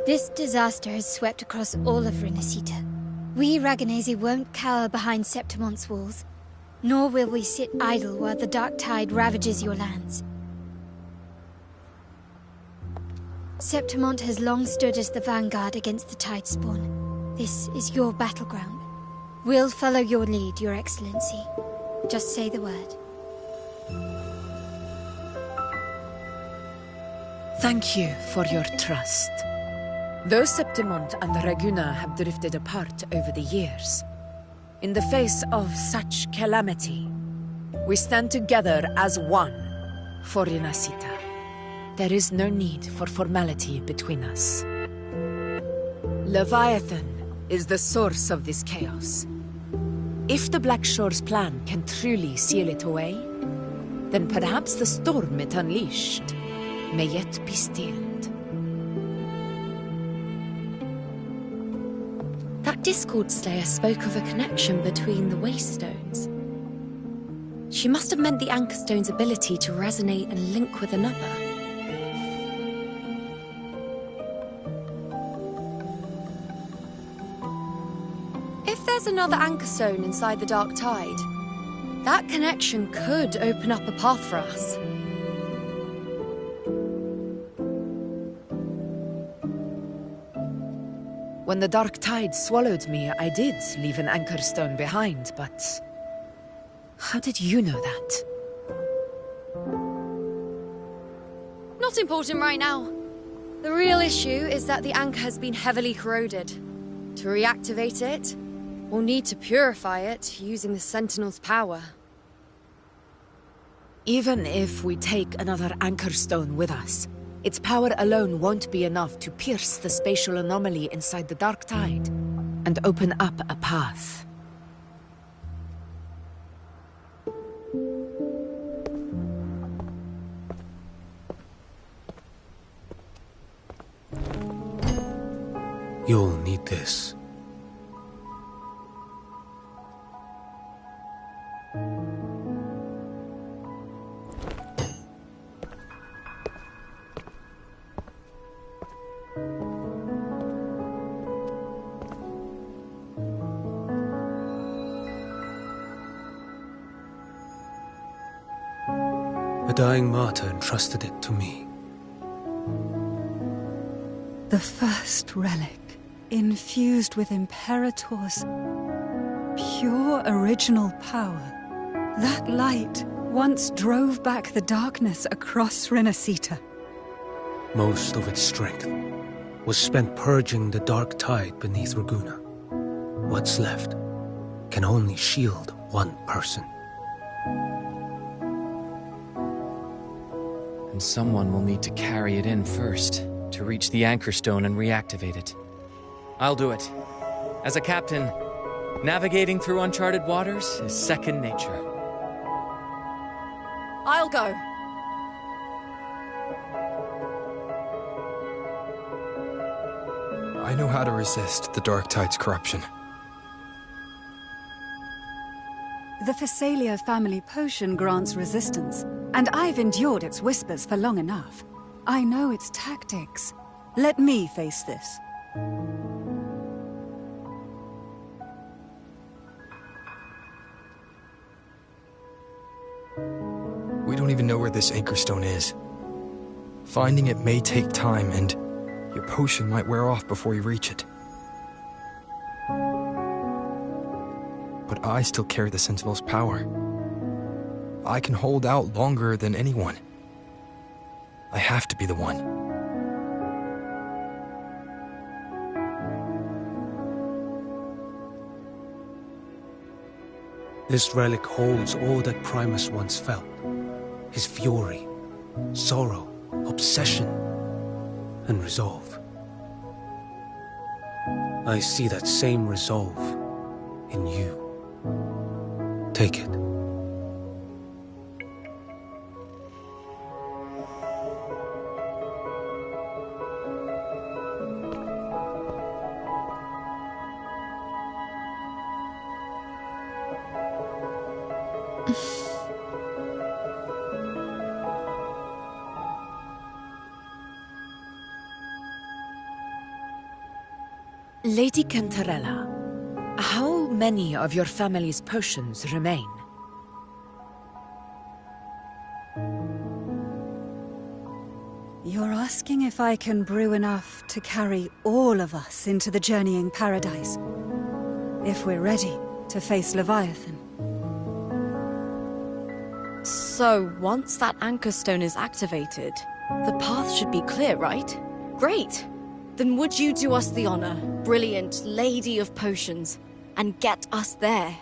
This disaster has swept across all of Renacita. We Raganazi won't cower behind Septimon's walls, nor will we sit idle while the dark tide ravages your lands. Septimont has long stood as the vanguard against the Tidespawn. This is your battleground. We'll follow your lead, Your Excellency. Just say the word. Thank you for your trust. Though Septimont and Raguna have drifted apart over the years, in the face of such calamity, we stand together as one for Renacita. There is no need for formality between us. Leviathan is the source of this chaos. If the Black Shore's plan can truly seal it away, then perhaps the storm it unleashed may yet be stilled. That Discord Slayer spoke of a connection between the Waystones. She must have meant the Anchorstone's ability to resonate and link with another. If there's another Anchorstone inside the Dark Tide, that connection could open up a path for us. When the Dark Tide swallowed me, I did leave an Anchorstone behind, but... how did you know that? Not important right now. The real issue is that the anchor has been heavily corroded. To reactivate it, we'll need to purify it using the Sentinel's power. Even if we take another Anchorstone with us, its power alone won't be enough to pierce the spatial anomaly inside the Dark Tide and open up a path. You'll need this. A dying martyr entrusted it to me. The first relic, infused with Imperator's pure original power. That light once drove back the darkness across Renacita. Most of its strength was spent purging the dark tide beneath Raguna. What's left can only shield one person. And someone will need to carry it in first, to reach the Anchorstone and reactivate it. I'll do it. As a captain, navigating through uncharted waters is second nature. I'll go. I know how to resist the Dark Tide's corruption. The Phasalia family potion grants resistance, and I've endured its whispers for long enough. I know its tactics. Let me face this. We don't even know where this Anchorstone is. Finding it may take time, and your potion might wear off before you reach it. But I still carry the Sentinel's power. I can hold out longer than anyone. I have to be the one. This relic holds all that Primus once felt. His fury, sorrow, obsession, and resolve. I see that same resolve in you. Take it. Lady Cantarella, how many of your family's potions remain? You're asking if I can brew enough to carry all of us into the journeying paradise. If we're ready to face Leviathan. So, once that anchor stone is activated, the path should be clear, right? Great! Then would you do us the honor, brilliant Lady of Potions, and get us there?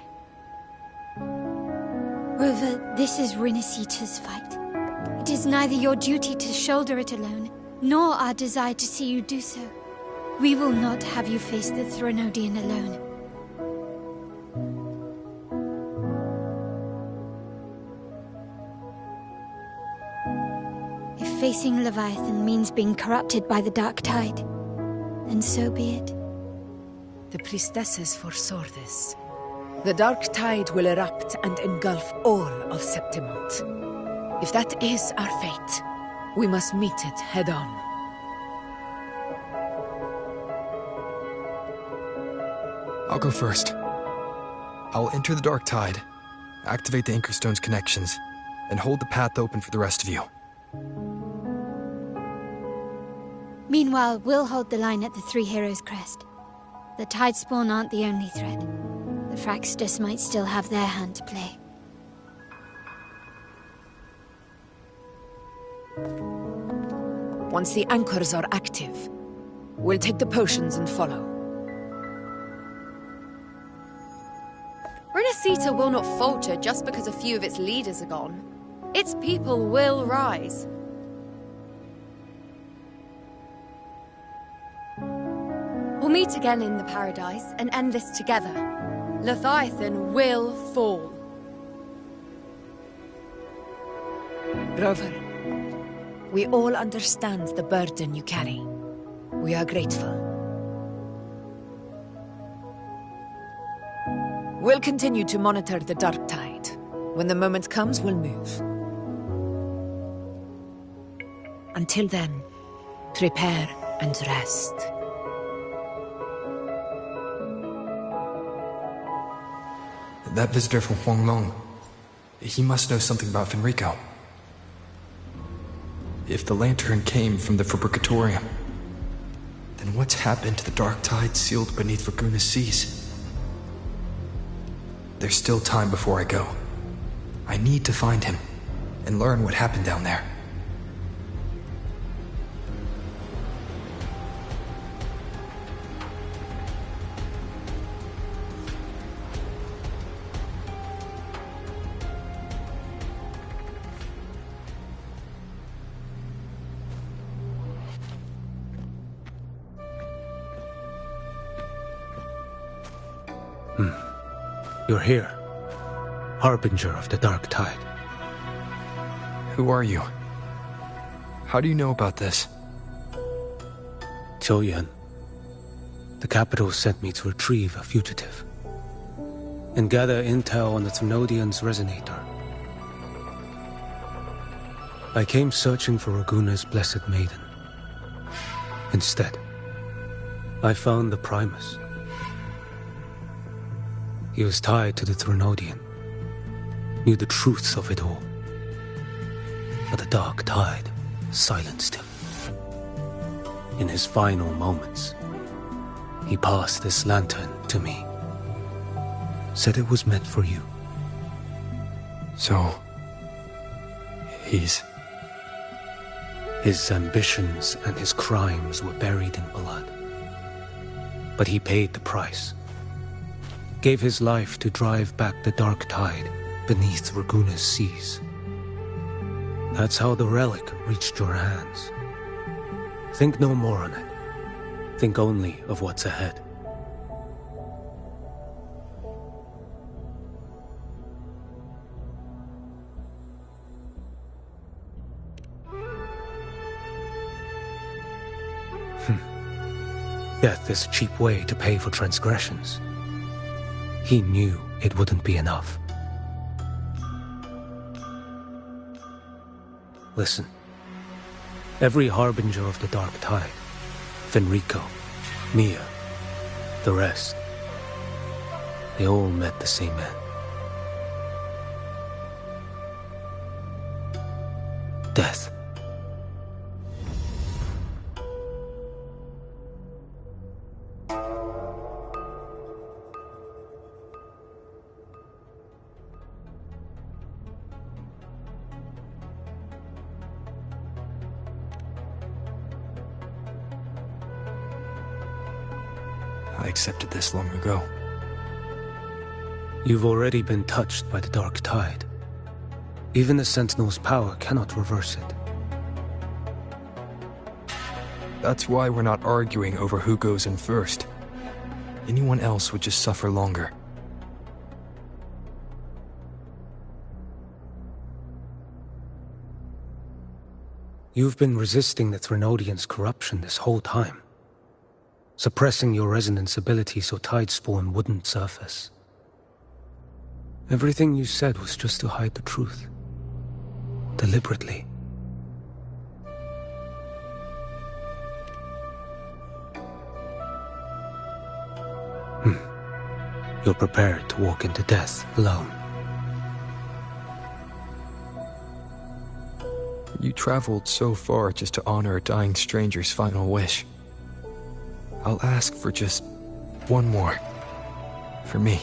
Rover, this is Rinasita's fight. It is neither your duty to shoulder it alone, nor our desire to see you do so. We will not have you face the Threnodian alone. If facing Leviathan means being corrupted by the Dark Tide, then so be it. The priestesses foresaw this. The Dark Tide will erupt and engulf all of Septimont. If that is our fate, we must meet it head-on. I'll go first. I'll enter the Dark Tide, activate the Anchorstone's connections, and hold the path open for the rest of you. Meanwhile, we'll hold the line at the Three Heroes Crest. The Tidespawn aren't the only threat. The Fraxtus might still have their hand to play. Once the anchors are active, we'll take the potions and follow. Rinasita will not falter just because a few of its leaders are gone. Its people will rise. We'll meet again in the paradise and end this together. Leviathan will fall. Rover, we all understand the burden you carry. We are grateful. We'll continue to monitor the Dark Tide. When the moment comes, we'll move. Until then, prepare and rest. That visitor from Huanglong, he must know something about Fenrico. If the lantern came from the Fabricatorium, then what's happened to the Dark Tide sealed beneath Raguna's seas? There's still time before I go. I need to find him and learn what happened down there. You're here, harbinger of the Dark Tide. Who are you? How do you know about this? Choyan. The capital sent me to retrieve a fugitive and gather intel on the Thenodian's resonator. I came searching for Raguna's Blessed Maiden. Instead, I found the Primus. He was tied to the Threnodian, knew the truths of it all. But the Dark Tide silenced him. In his final moments, he passed this lantern to me. Said it was meant for you. So, his ambitions and his crimes were buried in blood. But he paid the price. Gave his life to drive back the Dark Tide beneath Raguna's seas. That's how the relic reached your hands. Think no more on it. Think only of what's ahead. Death is a cheap way to pay for transgressions. He knew it wouldn't be enough. Listen. Every harbinger of the Dark Tide, Fenrico, Mia, the rest, they all met the same end. Death. I accepted this long ago. You've already been touched by the Dark Tide. Even the Sentinel's power cannot reverse it. That's why we're not arguing over who goes in first. Anyone else would just suffer longer. You've been resisting the Threnodians' corruption this whole time. Suppressing your resonance ability so Tidespawn wouldn't surface. Everything you said was just to hide the truth. Deliberately. You're prepared to walk into death alone. You traveled so far just to honor a dying stranger's final wish. I'll ask for just one more. For me.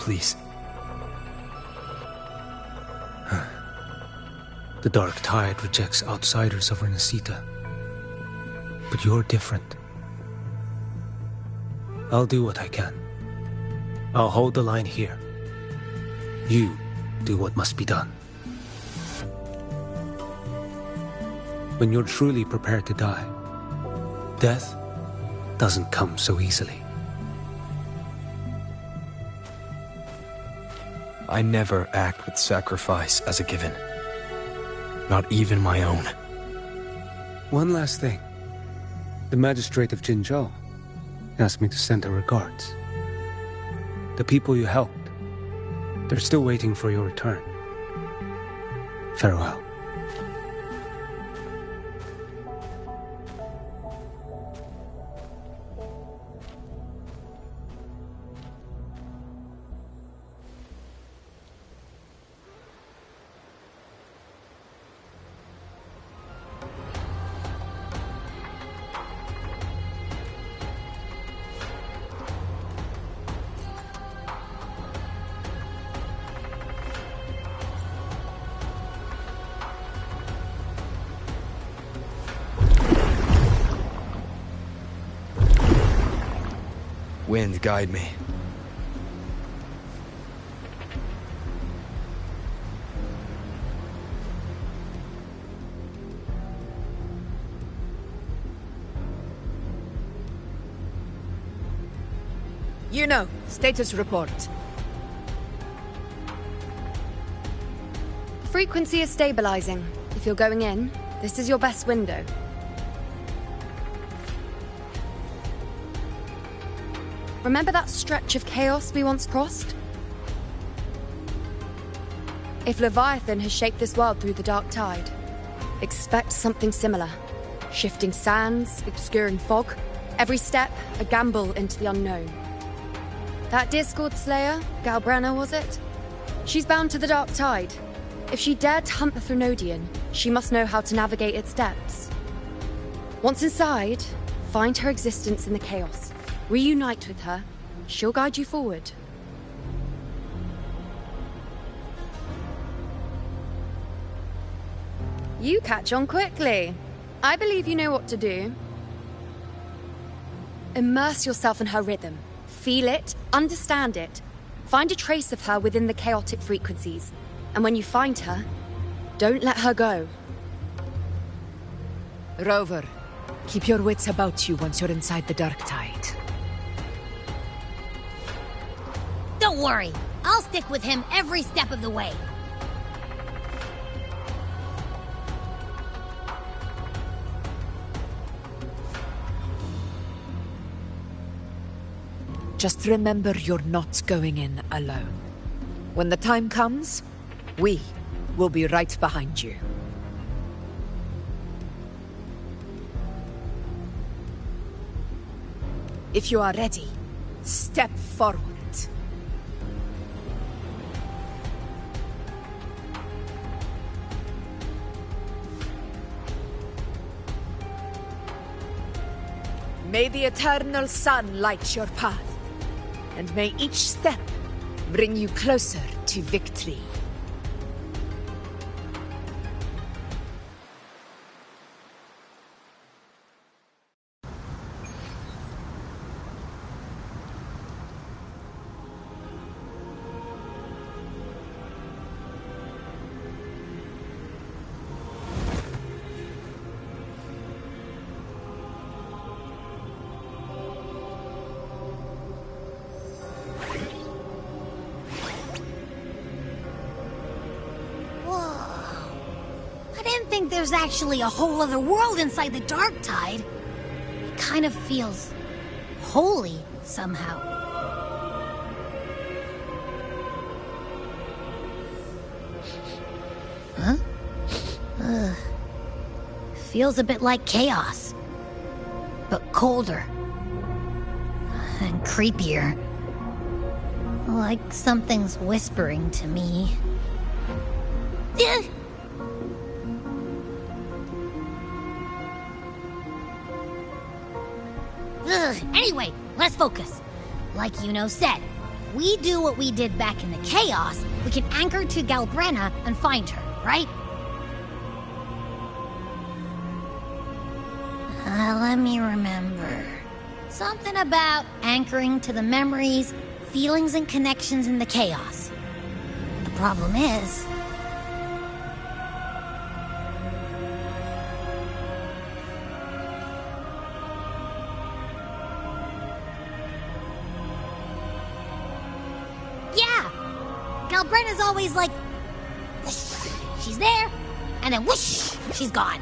Please. The Dark Tide rejects outsiders of Renacita. But you're different. I'll do what I can. I'll hold the line here. You do what must be done. When you're truly prepared to die, death doesn't come so easily. I never act with sacrifice as a given. Not even my own. One last thing. The magistrate of Jinzhou asked me to send her regards. The people you helped, they're still waiting for your return. Farewell. Wind, guide me. You know, status report. Frequency is stabilizing. If you're going in, this is your best window. Remember that stretch of chaos we once crossed? If Leviathan has shaped this world through the Dark Tide, expect something similar. Shifting sands, obscuring fog, every step a gamble into the unknown. That Discord Slayer, Galbrenna was it? She's bound to the Dark Tide. If she dared to hunt the Threnodian, she must know how to navigate its depths. Once inside, find her existence in the chaos. Reunite with her. She'll guide you forward. You catch on quickly. I believe you know what to do. Immerse yourself in her rhythm. Feel it, understand it. Find a trace of her within the chaotic frequencies. And when you find her, don't let her go. Rover, keep your wits about you once you're inside the Dark Tide. Don't worry. I'll stick with him every step of the way. Just remember you're not going in alone. When the time comes, we will be right behind you. If you are ready, step forward. May the eternal sun light your path, and may each step bring you closer to victory. There's actually a whole other world inside the Dark Tide. It kind of feels holy somehow. Huh? Feels a bit like chaos, but colder and creepier. Like something's whispering to me. Anyway, let's focus. Like Yuno said, if we do what we did back in the Chaos, we can anchor to Galbrenna and find her, right? Let me remember. Something about anchoring to the memories, feelings, and connections in the Chaos. The problem is... Galbrenna's always like, whoosh, she's there, and then whoosh, she's gone.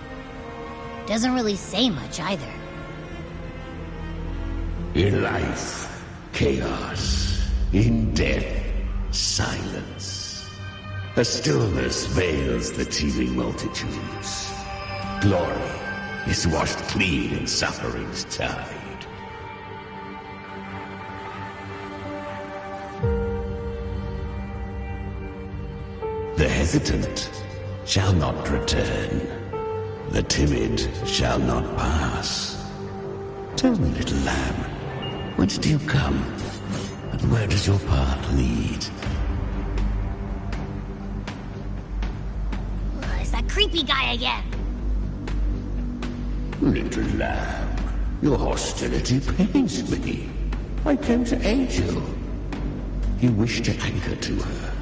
Doesn't really say much either. In life, chaos. In death, silence. A stillness veils the teeming multitudes. Glory is washed clean in suffering's tide. The hesitant shall not return. The timid shall not pass. Tell me, little lamb, whence do you come? And where does your path lead? It's that creepy guy again. Little lamb, your hostility pains me. I came to aid you. You wish to anchor to her.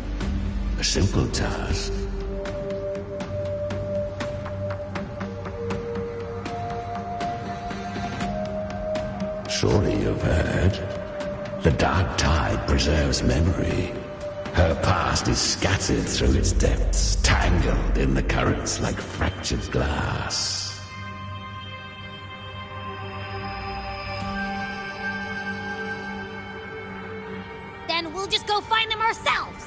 A simple task. Surely you've heard. The Dark Tide preserves memory. Her past is scattered through its depths, tangled in the currents like fractured glass. Then we'll just go find them ourselves.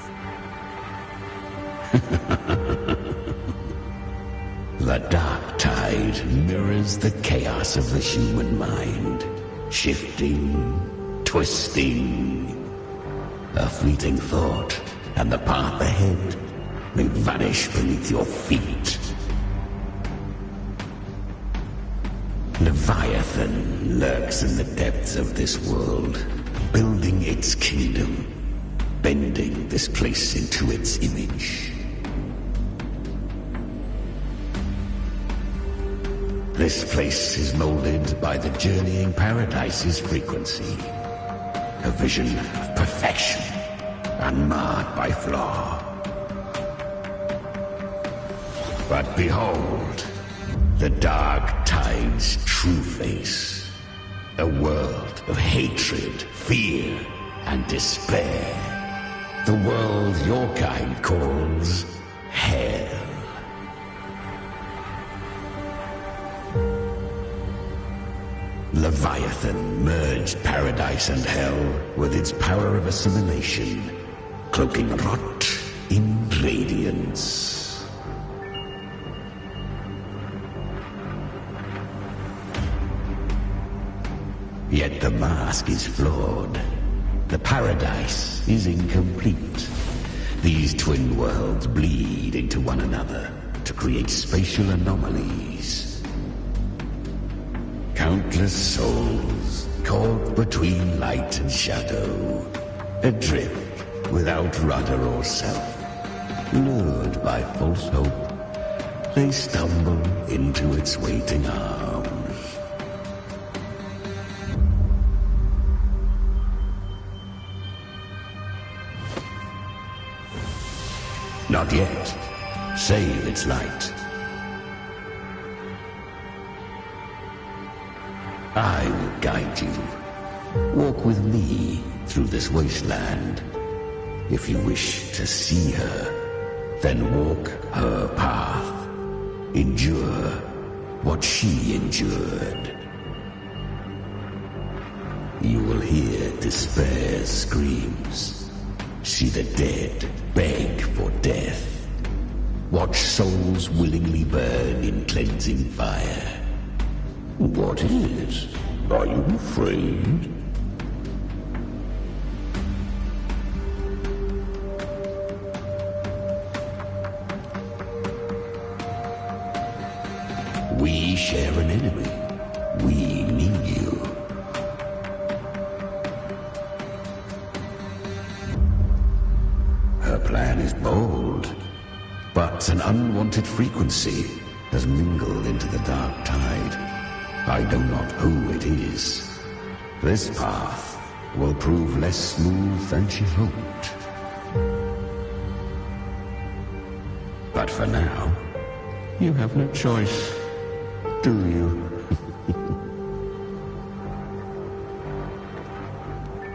The Dark Tide mirrors the chaos of the human mind, shifting, twisting. A fleeting thought, and the path ahead may vanish beneath your feet. Leviathan lurks in the depths of this world, building its kingdom, bending this place into its image. This place is molded by the journeying paradise's frequency. A vision of perfection, unmarred by flaw. But behold, the Dark Tide's true face. A world of hatred, fear, and despair. The world your kind calls Hell. Leviathan merged paradise and hell with its power of assimilation, cloaking rot in radiance. Yet the mask is flawed. The paradise is incomplete. These twin worlds bleed into one another to create spatial anomalies. Countless souls caught between light and shadow, adrift without rudder or self, lured by false hope, they stumble into its waiting arms. Not yet. Save its light. I will guide you. Walk with me through this wasteland. If you wish to see her, then walk her path. Endure what she endured. You will hear despair's screams. See the dead beg for death. Watch souls willingly burn in cleansing fire. What is? Are you afraid? We share an enemy. We need you. Her plan is bold, but an unwanted frequency has mingled into the dark tide. I know not who it is. This path will prove less smooth than she hoped. But for now, you have no choice, do you?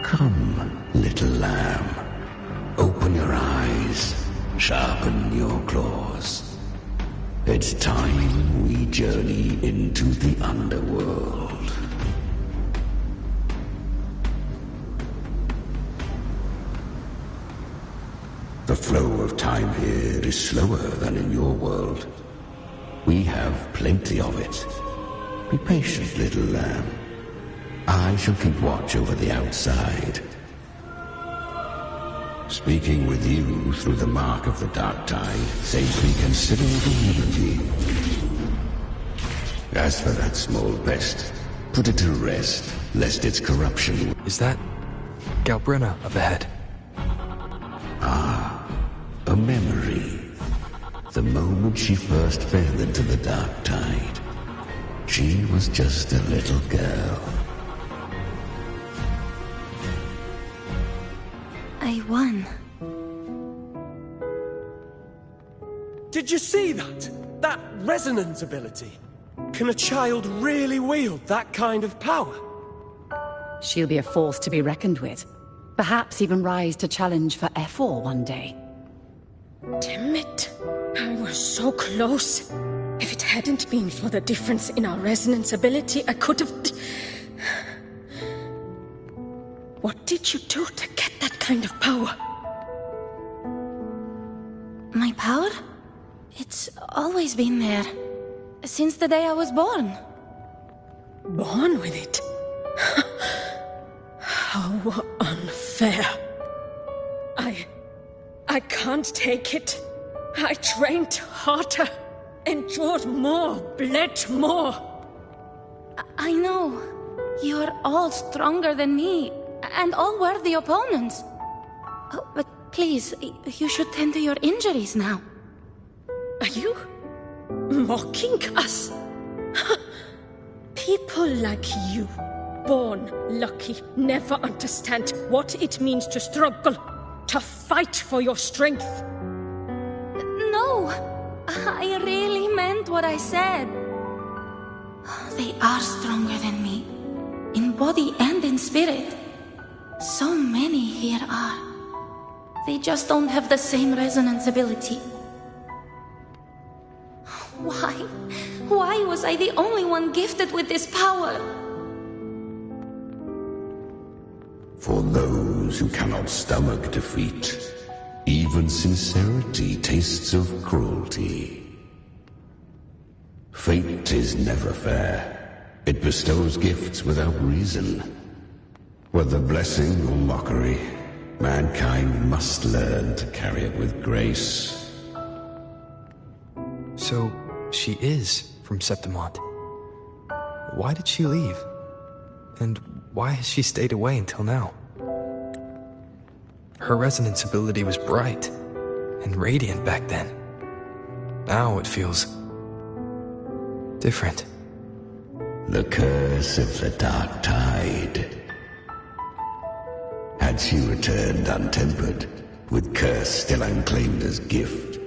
Come, little lamb. Open your eyes, sharpen your claws. It's time we journey into the underworld. The flow of time here is slower than in your world. We have plenty of it. Be patient, little lamb. I shall keep watch over the outside. Speaking with you through the mark of the dark tide saves me considerable energy. As for that small pest, put it to rest, lest its corruption... Is that Galbrina up ahead? Ah, a memory. The moment she first fell into the dark tide, she was just a little girl. I won. Did you see that? That resonance ability? Can a child really wield that kind of power? She'll be a force to be reckoned with. Perhaps even rise to challenge for F4 one day. Damn it. I was so close. If it hadn't been for the difference in our resonance ability, I could have... What did you do to get that kind of power? My power? It's always been there. Since the day I was born. Born with it? How unfair. I can't take it. I trained harder, endured more, bled more. I know. You're all stronger than me, and all worthy opponents. Oh, but please, you should tend to your injuries now. Are you mocking us? People like you, born lucky, never understand what it means to struggle, to fight for your strength. No, I really meant what I said. They are stronger than me, in body and in spirit. So many here are. They just don't have the same resonance ability. Why was I the only one gifted with this power? For those who cannot stomach defeat, even sincerity tastes of cruelty. Fate is never fair. It bestows gifts without reason. Whether blessing or mockery, mankind must learn to carry it with grace. So, she is from Septimont. Why did she leave? And why has she stayed away until now? Her resonance ability was bright and radiant back then. Now it feels different. The curse of the Dark Tide. Had she returned untempered, with curse still unclaimed as gift,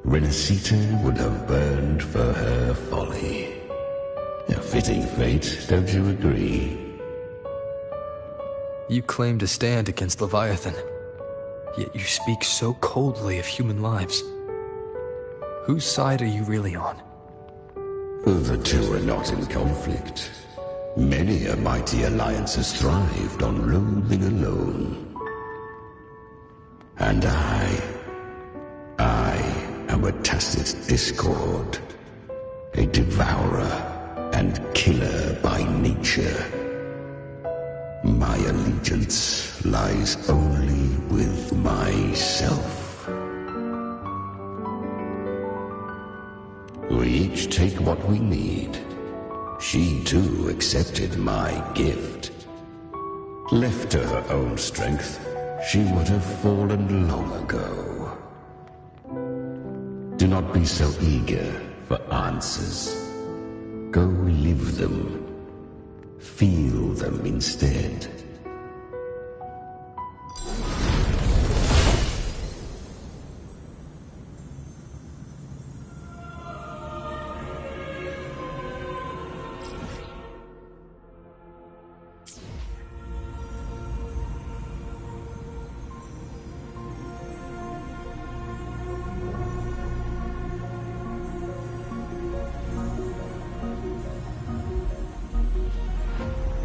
Renacita would have burned for her folly. A fitting fate, don't you agree? You claim to stand against Leviathan, yet you speak so coldly of human lives. Whose side are you really on? The two are not in conflict. Many a mighty alliance has thrived on loathing alone. And I am a tacit discord, a devourer and killer by nature. My allegiance lies only with myself. We each take what we need. She too accepted my gift. Left to her own strength, she would have fallen long ago. Do not be so eager for answers. Go live them. Feel them instead.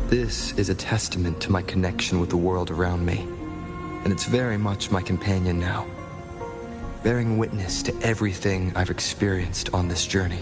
This is a testament to my connection with the world around me, and it's very much my companion now, bearing witness to everything I've experienced on this journey.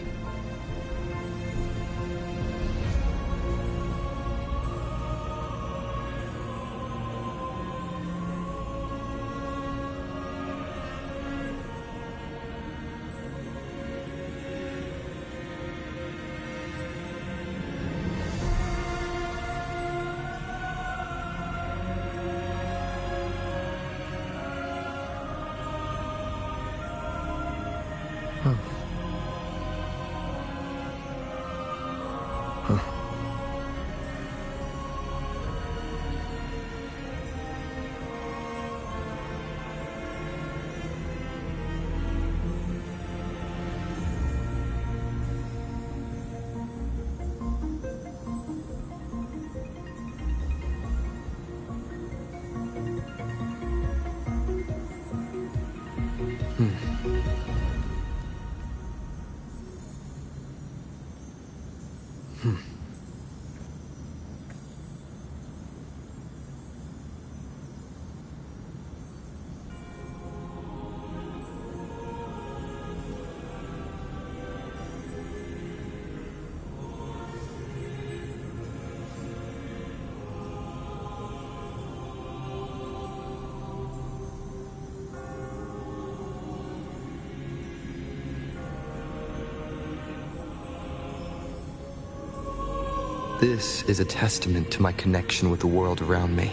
This is a testament to my connection with the world around me,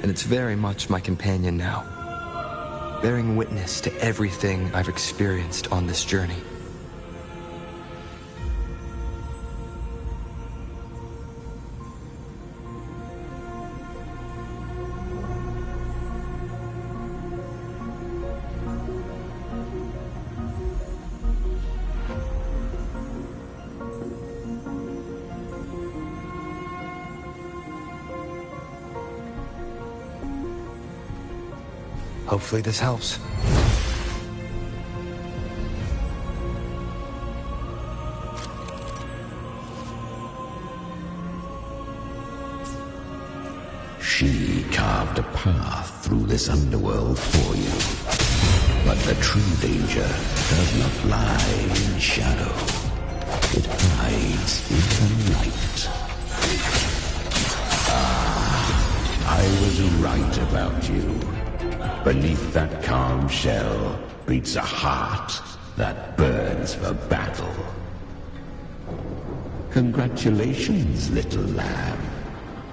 and it's very much my companion now, bearing witness to everything I've experienced on this journey. Hopefully this helps. She carved a path through this underworld for you. But the true danger does not lie in shadow. It hides in the light. I was right about you. Beneath that calm shell beats a heart that burns for battle. Congratulations, little lamb.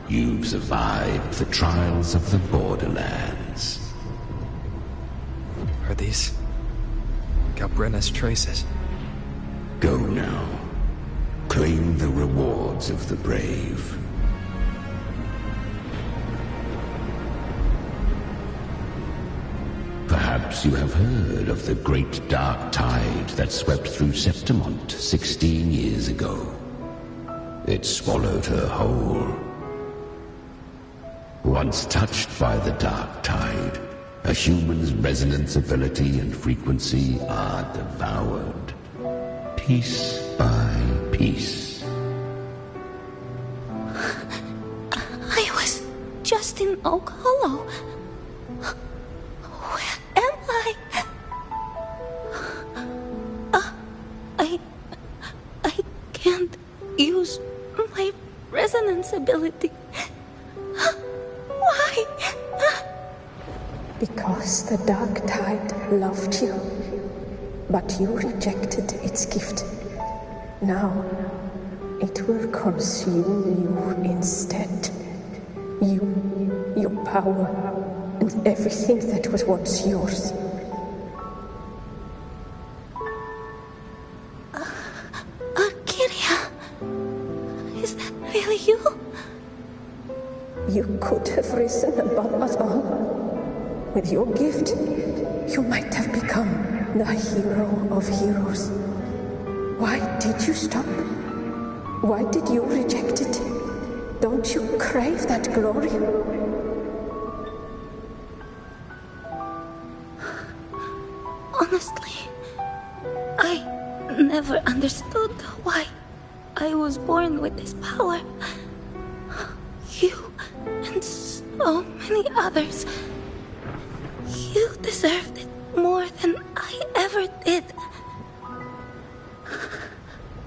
You've survived the trials of the Borderlands. Are these Galbrenna's traces? Go now. Claim the rewards of the brave. Perhaps you have heard of the great dark tide that swept through Septimont 16 years ago. It swallowed her whole. Once touched by the dark tide, a human's resonance ability and frequency are devoured, piece by piece. I was just in Oak Hollow. Where am I? I can't use my resonance ability. Why? Because the dark tide loved you, but you rejected its gift. Now, it will consume you instead. You, your power, and everything that was once yours. Kyria, is that really you? You could have risen above us all. With your gift, you might have become the hero of heroes. Why did you stop? Why did you reject it? Don't you crave that glory? Honestly, I never understood why I was born with this power. You and so many others. You deserved it more than I ever did.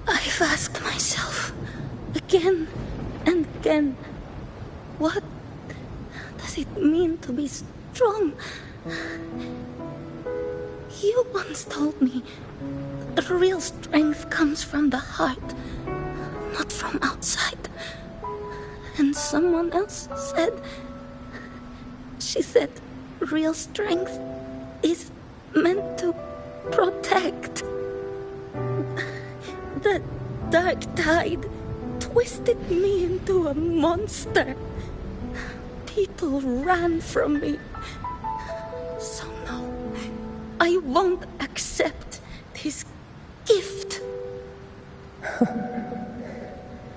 I've asked myself again and again, what does it mean to be strong? You once told me that real strength comes from the heart, not from outside. And someone else said, she said, real strength is meant to protect. The dark tide twisted me into a monster. People ran from me. So no, I won't accept this gift.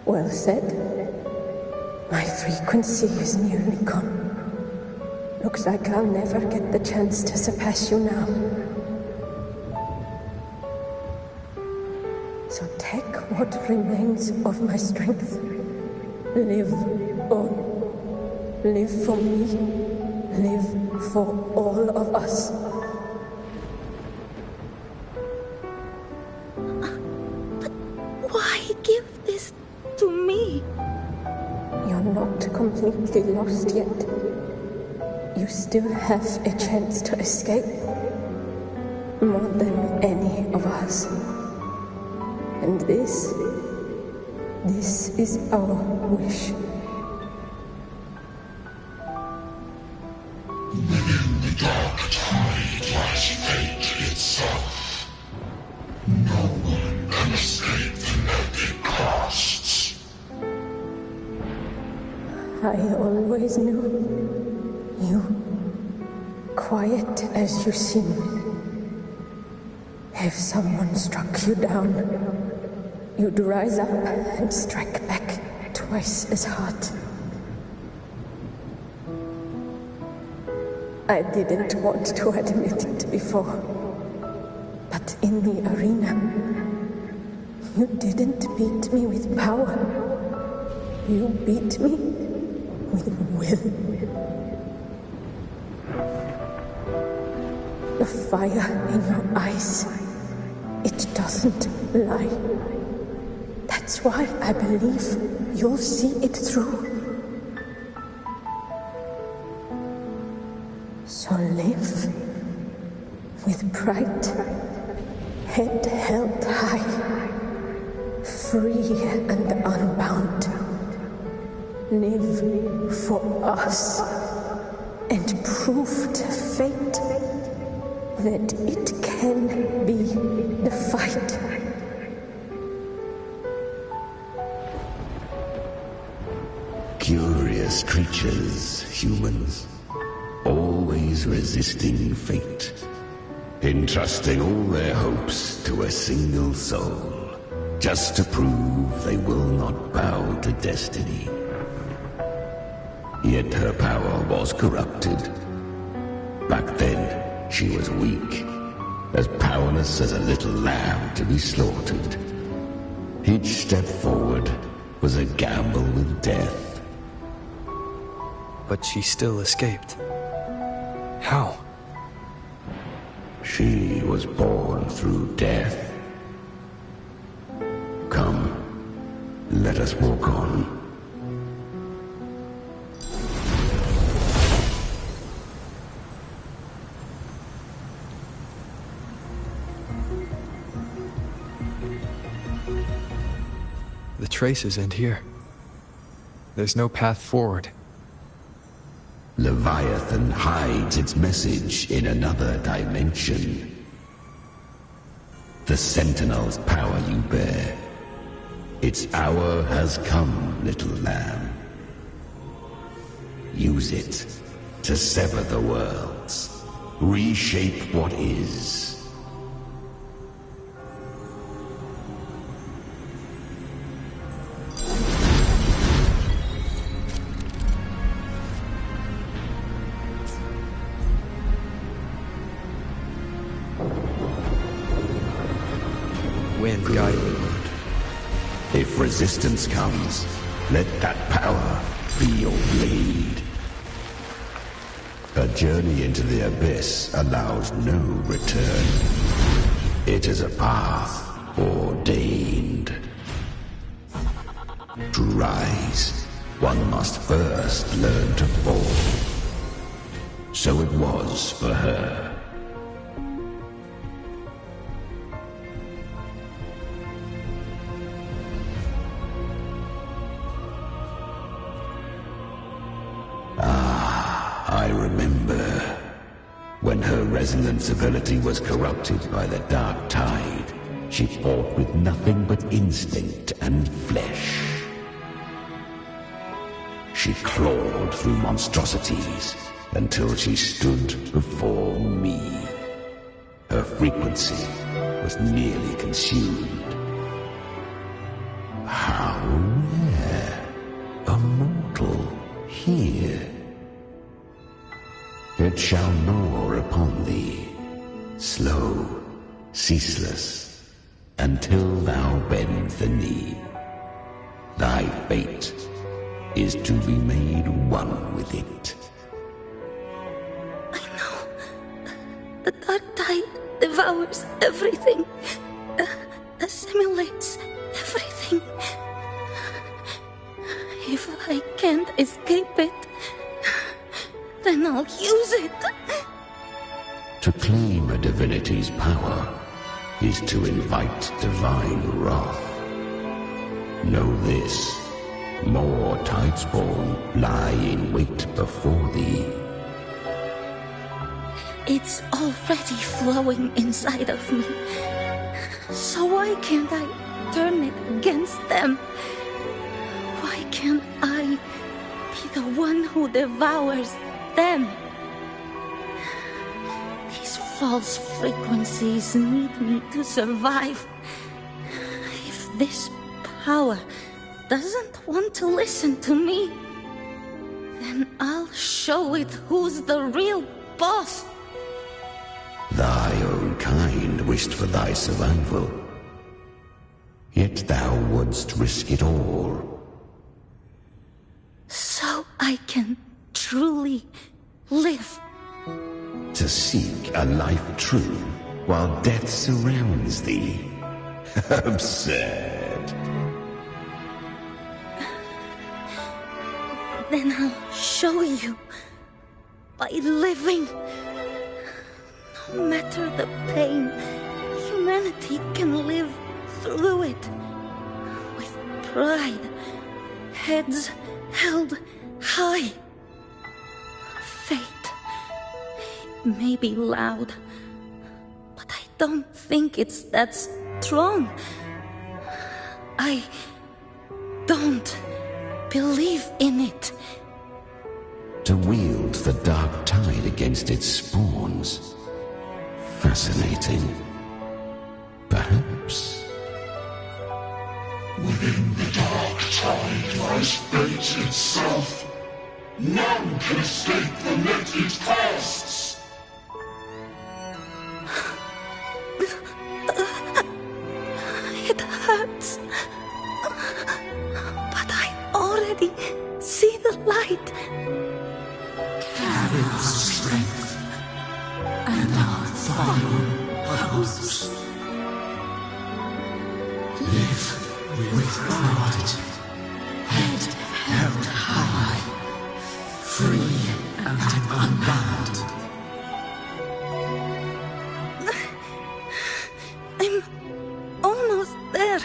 Well said. My frequency is nearly gone. Looks like I'll never get the chance to surpass you now. So take what remains of my strength. Live on. Live for me. Live for all of us. But why give this to me? You're not completely lost yet. You still have a chance to escape. More than any of us. And this is our wish. Within the dark tide lies fate itself. No one can escape the net it casts. I always knew you, quiet as you seem. If someone struck you down, you'd rise up and strike back twice as hard. I didn't want to admit it before, but in the arena, you didn't beat me with power. You beat me with will. The fire in your eyes, it doesn't lie. That's why I believe you'll see it through. So live with pride, head held high, free and unbound. Live for us and prove to fate that it can be defied. Curious creatures, humans, always resisting fate, entrusting all their hopes to a single soul, just to prove they will not bow to destiny. Yet her power was corrupted. Back then, she was weak, as powerless as a little lamb to be slaughtered. Each step forward was a gamble with death. But she still escaped. How? She was born through death. Come, let us walk on. The traces end here. There's no path forward. Leviathan hides its message in another dimension. The Sentinel's power you bear. Its hour has come, little lamb. Use it to sever the worlds. Reshape what is. Wind guide me. If resistance comes, let that power be your blade. A journey into the abyss allows no return. It is a path ordained. To rise, one must first learn to fall. So it was for her. I remember when her resonance ability was corrupted by the dark tide. She fought with nothing but instinct and flesh. She clawed through monstrosities until she stood before me. Her frequency was nearly consumed. How rare! A mortal here. It shall gnaw upon thee, slow, ceaseless, until thou bend the knee. Thy fate is to be made one with it. I know. The dark tide devours everything, assimilates everything. If I can't escape it, then I'll use it. To claim a divinity's power is to invite divine wrath. Know this, more Tidespawn lie in wait before thee. It's already flowing inside of me. So why can't I turn it against them? Why can't I be the one who devours them? These false frequencies need me to survive. If this power doesn't want to listen to me, then I'll show it who's the real boss. Thy own kind wished for thy survival, yet thou wouldst risk it all. So I can truly live. To to seek a life true while death surrounds thee. Absurd. Then I'll show you. By living. No matter the pain, humanity can live through it. With pride. Heads held high. Fate. It may be loud, but I don't think it's that strong. I don't believe in it. To wield the dark tide against its spawns. Fascinating. Perhaps. Within the dark tide lies fate itself. None can escape the net it casts. It hurts. But I already see the light. Carry the strength and our final hopes. Live with pride, head held high, free and unbound. I'm almost there.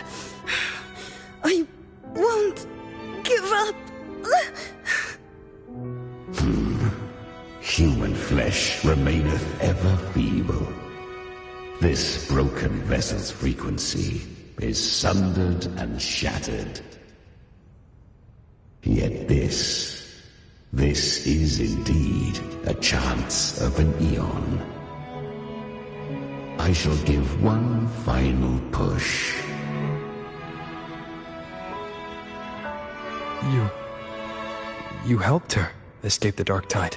I won't give up. Human flesh remaineth ever feeble. This broken vessel's frequency is sundered and shattered. Yet this is indeed a chance of an eon. I shall give one final push. You helped her escape the dark tide.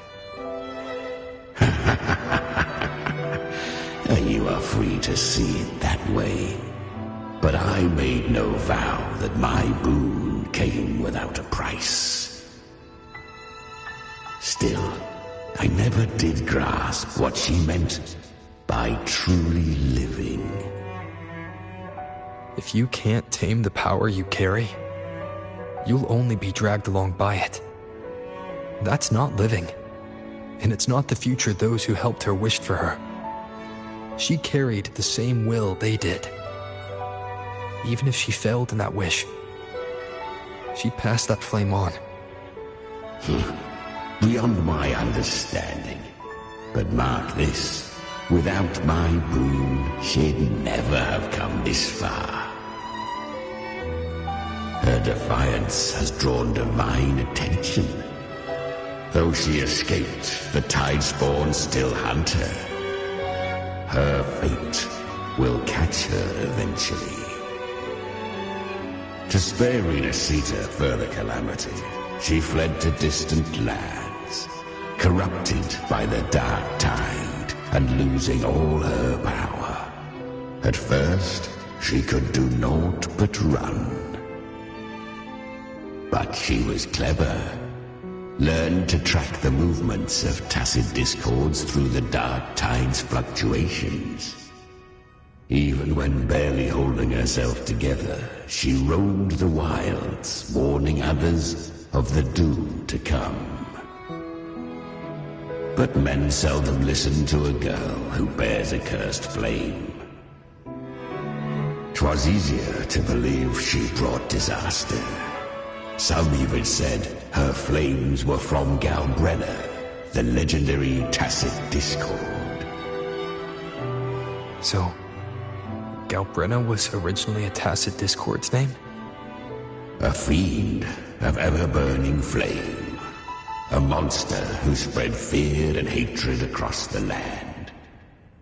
You are free to see it that way. But I made no vow that my boon came without a price. Still, I never did grasp what she meant by truly living. If you can't tame the power you carry, you'll only be dragged along by it. That's not living, and it's not the future those who helped her wished for her. She carried the same will they did. Even if she failed in that wish, she passed that flame on. Beyond my understanding. But mark this, without my boon, she'd never have come this far. Her defiance has drawn divine attention. Though she escaped, the Tidespawn still hunt her. Her fate will catch her eventually. To spare Renacita further calamity, she fled to distant lands, corrupted by the dark tide and losing all her power. At first, she could do naught but run. But she was clever. Learned to track the movements of tacit discords through the dark tide's fluctuations. Even when barely holding herself together, she roamed the wilds, warning others of the doom to come. But men seldom listen to a girl who bears a cursed flame. 'Twas easier to believe she brought disaster. Some even said her flames were from Galbrenna, the legendary tacit discord. So, Galbrenna was originally a tacit discord's name? A fiend of ever-burning flame. A monster who spread fear and hatred across the land,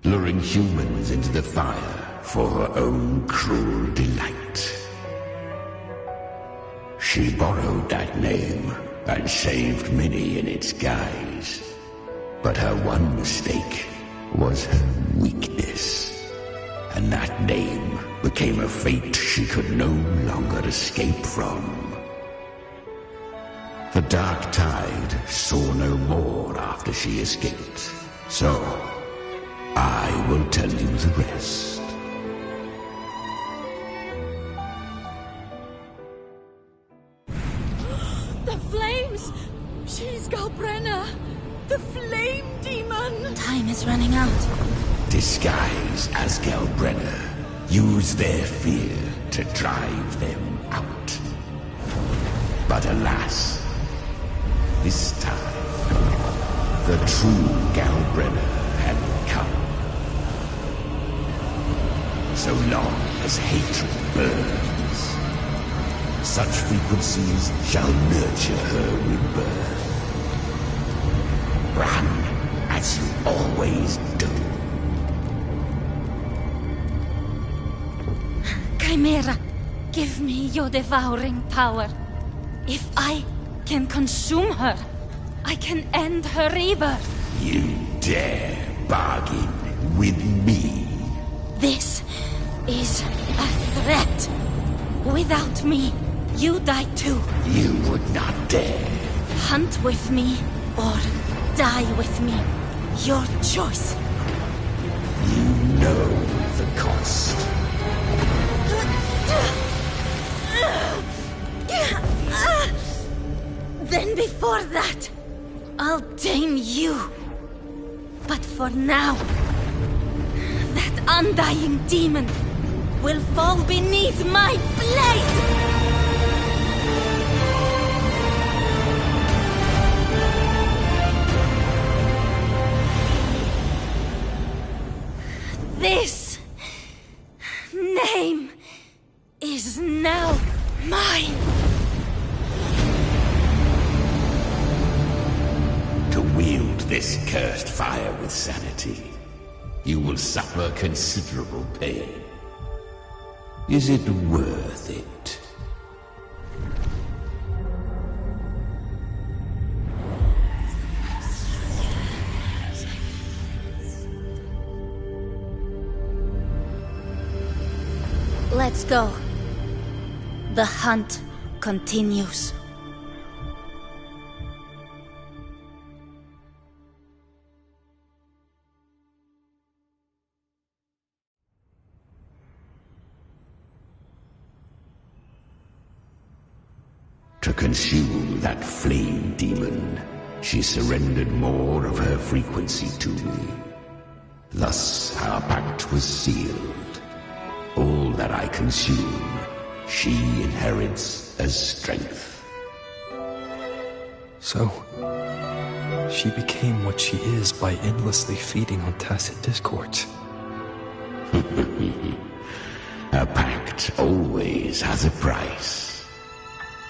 luring humans into the fire for her own cruel delight. She borrowed that name and saved many in its guise. But her one mistake was her weakness. And that name became a fate she could no longer escape from. The dark tide saw no more after she escaped. So, I will tell you the rest. The flames! She's Galbrenna! The flame demon! Time is running out. Disguise as Galbrenna. Use their fear to drive them out. But alas, this time, the true Galbrenna had come. So long as hatred burns, such frequencies shall nurture her rebirth. Run as you always do. Chimera, give me your devouring power. If I can consume her, I can end her rebirth. You dare bargain with me? This is a threat. Without me, you die too. You would not dare. Hunt with me or die with me. Your choice. You know the cost. Then before that, I'll tame you. But for now, that undying demon will fall beneath my blade! This name is now mine. To wield this cursed fire with sanity, you will suffer considerable pain. Is it worth it? Let's go. The hunt continues. To consume that flame demon, she surrendered more of her frequency to me. Thus our pact was sealed. All that I consume, she inherits as strength. So, she became what she is by endlessly feeding on tacit discords. A pact always has a price.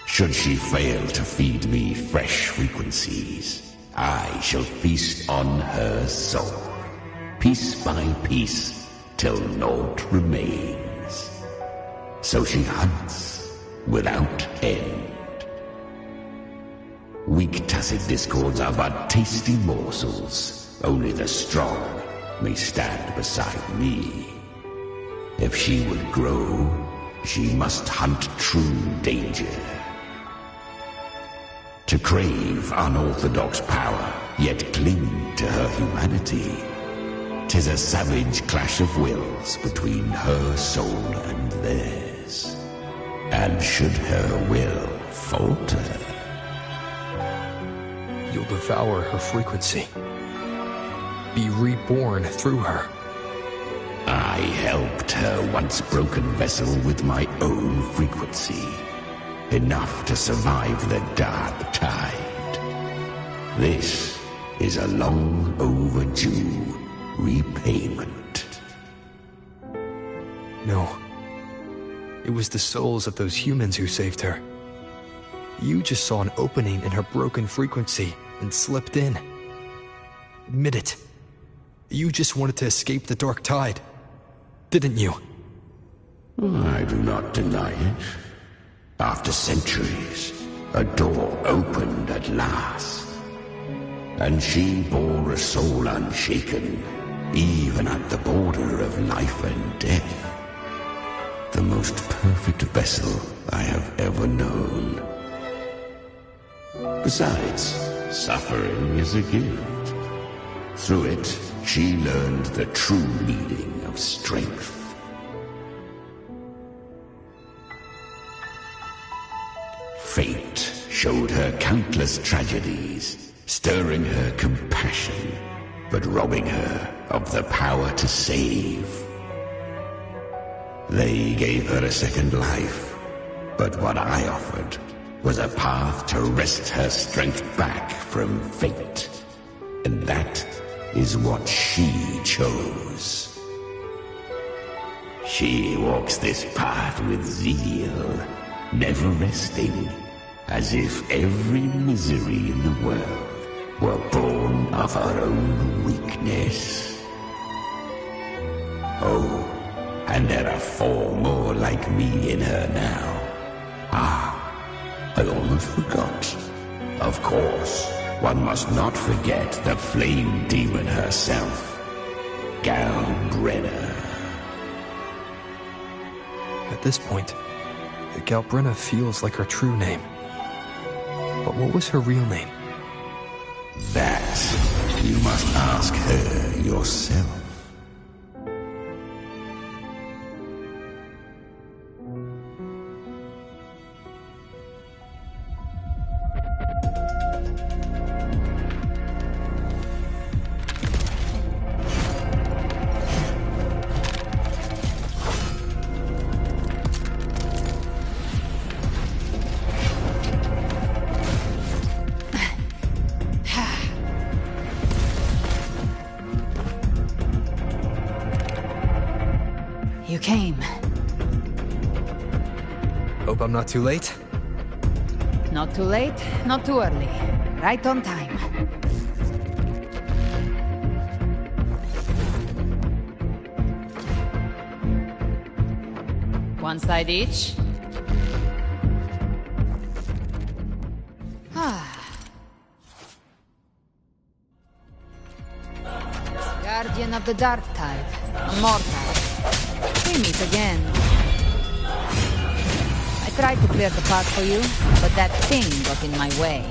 Should she fail to feed me fresh frequencies, I shall feast on her soul, piece by piece, till naught remains. So she hunts without end. Weak tacit discords are but tasty morsels. Only the strong may stand beside me. If she would grow, she must hunt true danger. To crave unorthodox power, yet cling to her humanity, 'tis a savage clash of wills between her soul and theirs. And should her will falter, you'll devour her frequency. Be reborn through her. I helped her once broken vessel with my own frequency. Enough to survive the dark tide. This is a long overdue repayment. No. It was the souls of those humans who saved her. You just saw an opening in her broken frequency and slipped in. Admit it. You just wanted to escape the dark tide, didn't you? I do not deny it. After centuries, a door opened at last. And she bore a soul unshaken, even at the border of life and death. The most perfect vessel I have ever known. Besides, suffering is a gift. Through it, she learned the true meaning of strength. Fate showed her countless tragedies, stirring her compassion, but robbing her of the power to save. They gave her a second life, but what I offered was a path to wrest her strength back from fate. And that is what she chose. She walks this path with zeal, never resting, as if every misery in the world were born of her own weakness. Oh, and there are 4 more like me in her now. I almost forgot. Of course, one must not forget the flame demon herself, Galbrenna. At this point, Galbrenna feels like her true name. But what was her real name? That you must ask her yourself. You came. Hope I'm not too late? Not too late, not too early. Right on time. One side each. Guardian of the Dark Tide, immortal. We meet again. I tried to clear the path for you, but that thing got in my way.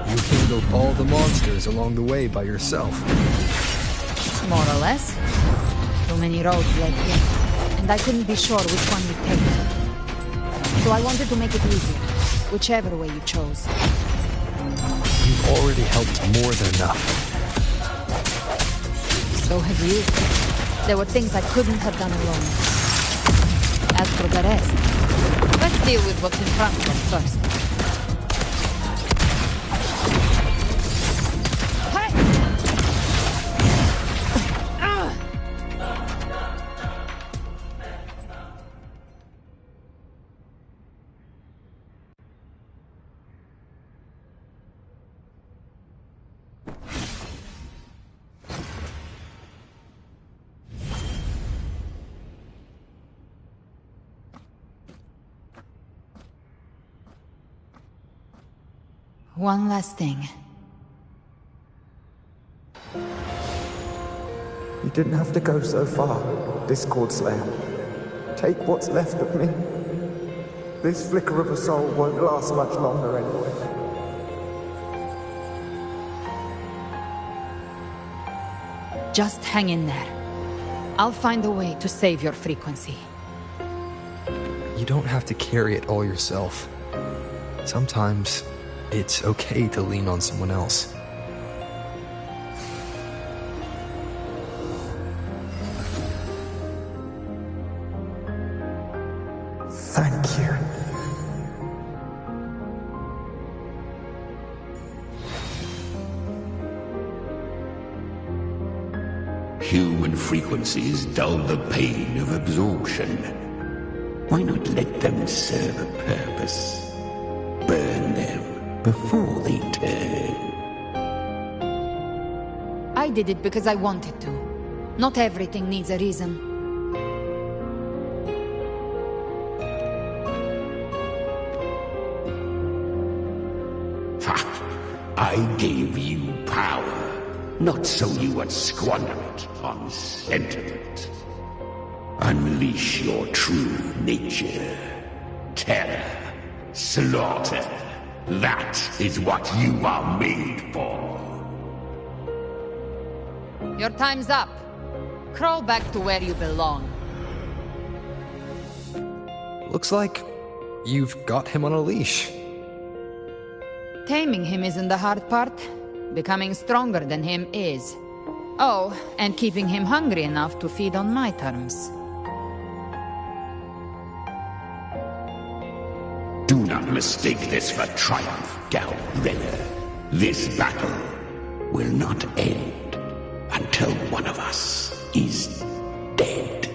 You handled all the monsters along the way by yourself. More or less. Too many roads led here, and I couldn't be sure which one you'd take. So I wanted to make it easier, whichever way you chose. You've already helped more than enough. So have you. There were things I couldn't have done alone. As for the rest, let's deal with what's in front of us first. One last thing. You didn't have to go so far, Discord Slayer. Take what's left of me. This flicker of a soul won't last much longer anyway. Just hang in there. I'll find a way to save your frequency. You don't have to carry it all yourself. Sometimes it's okay to lean on someone else. Thank you. Human frequencies dull the pain of absorption. Why not let them serve a purpose? Burn them before they turn. I did it because I wanted to. Not everything needs a reason. I gave you power, not so you would squander it on sentiment. Unleash your true nature. Terror, slaughter. That is what you are made for. Your time's up. Crawl back to where you belong. Looks like you've got him on a leash. Taming him isn't the hard part. Becoming stronger than him is. Oh, and keeping him hungry enough to feed on my terms. Do not mistake this for triumph, Gal Renner. This battle will not end until one of us is dead.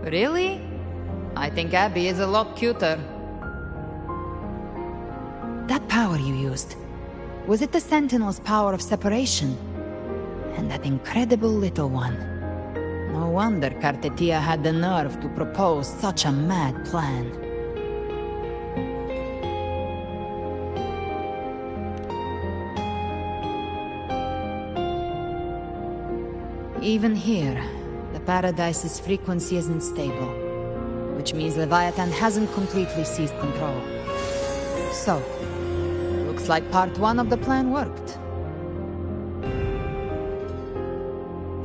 Really? I think Abby is a lot cuter. That power you used, was it the Sentinel's power of separation? And that incredible little one. No wonder Cartetia had the nerve to propose such a mad plan. Even here, the Paradise's frequency isn't stable, which means Leviathan hasn't completely seized control. So, looks like part 1 of the plan worked.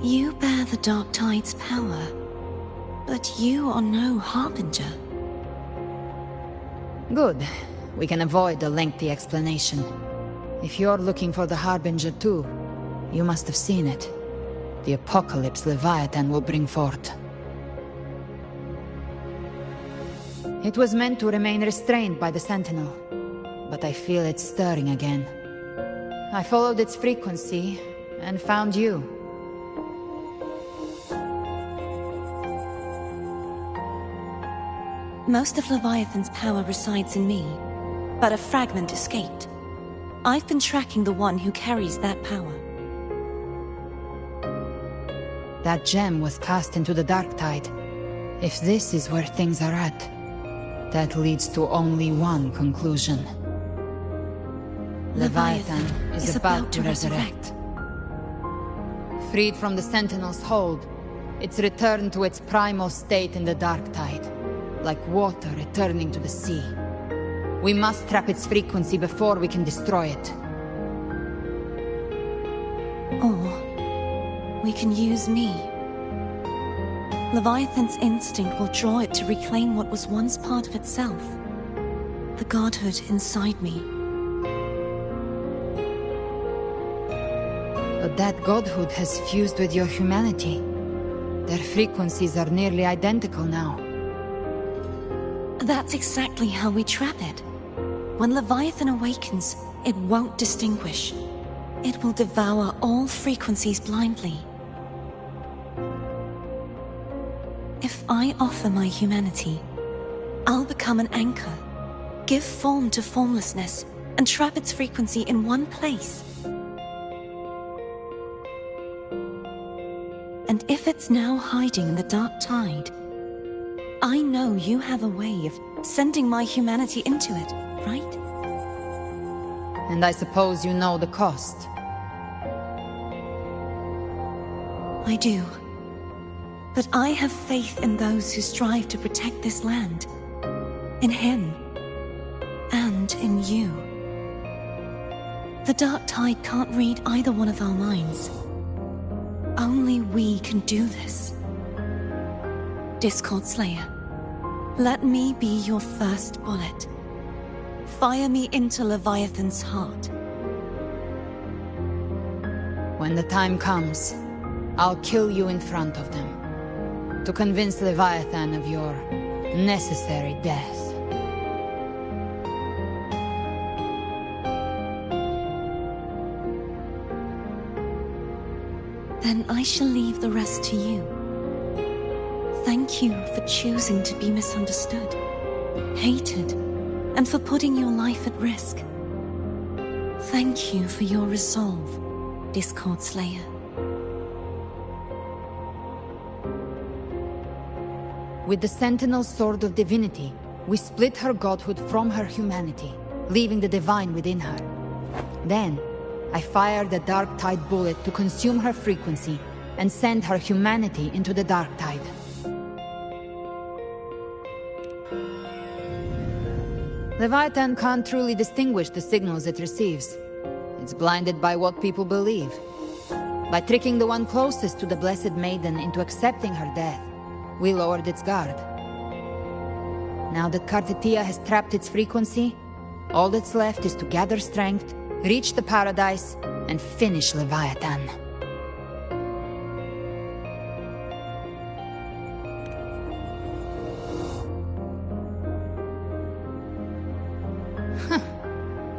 You bear the Dark Tide's power, but you are no Harbinger. Good. We can avoid a lengthy explanation. If you're looking for the Harbinger too, you must have seen it. The apocalypse Leviathan will bring forth. It was meant to remain restrained by the Sentinel, but I feel it stirring again. I followed its frequency and found you. Most of Leviathan's power resides in me, but a fragment escaped. I've been tracking the one who carries that power. That gem was cast into the Dark Tide. If this is where things are at, that leads to only one conclusion. Leviathan is about to resurrect. Freed from the Sentinel's hold, it's returned to its primal state in the Dark Tide, like water returning to the sea. We must trap its frequency before we can destroy it. Or we can use me. Leviathan's instinct will draw it to reclaim what was once part of itself. The godhood inside me. But that godhood has fused with your humanity. Their frequencies are nearly identical now. That's exactly how we trap it. When Leviathan awakens, it won't distinguish. It will devour all frequencies blindly. If I offer my humanity, I'll become an anchor, give form to formlessness, and trap its frequency in one place. And if it's now hiding in the Dark Tide, I know you have a way of sending my humanity into it, right? And I suppose you know the cost. I do. But I have faith in those who strive to protect this land. In him. And in you. The Dark Tide can't read either one of our minds. Only we can do this. Discord Slayer, let me be your first bullet. Fire me into Leviathan's heart. When the time comes, I'll kill you in front of them. To convince Leviathan of your necessary death. Then I shall leave the rest to you. Thank you for choosing to be misunderstood, hated, and for putting your life at risk. Thank you for your resolve, Discord Slayer. With the Sentinel's Sword of Divinity, we split her godhood from her humanity, leaving the divine within her. Then, I fired the Dark Tide bullet to consume her frequency and send her humanity into the Dark Tide. Leviathan can't truly distinguish the signals it receives. It's blinded by what people believe. By tricking the one closest to the Blessed Maiden into accepting her death, we lowered its guard. Now that Kartetia has trapped its frequency, all that's left is to gather strength, reach the paradise, and finish Leviathan.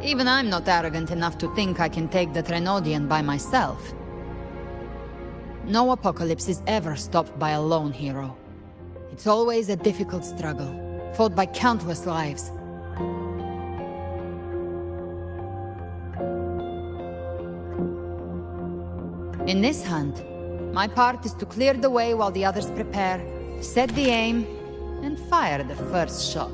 Even I'm not arrogant enough to think I can take the Trenodian by myself. No apocalypse is ever stopped by a lone hero. It's always a difficult struggle, fought by countless lives. In this hunt, my part is to clear the way while the others prepare, set the aim, and fire the first shot.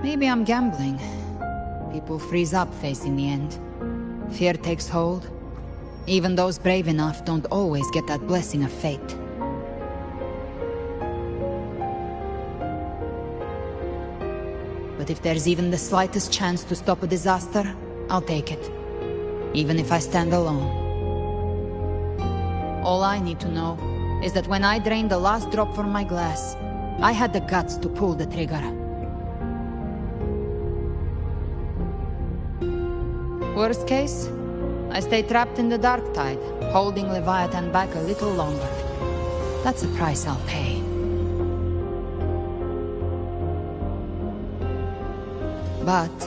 Maybe I'm gambling. People freeze up facing the end. Fear takes hold. Even those brave enough don't always get that blessing of fate. But if there's even the slightest chance to stop a disaster, I'll take it. Even if I stand alone. All I need to know is that when I drained the last drop from my glass, I had the guts to pull the trigger. Worst case, I stay trapped in the dark tide, holding Leviathan back a little longer. That's a price I'll pay. But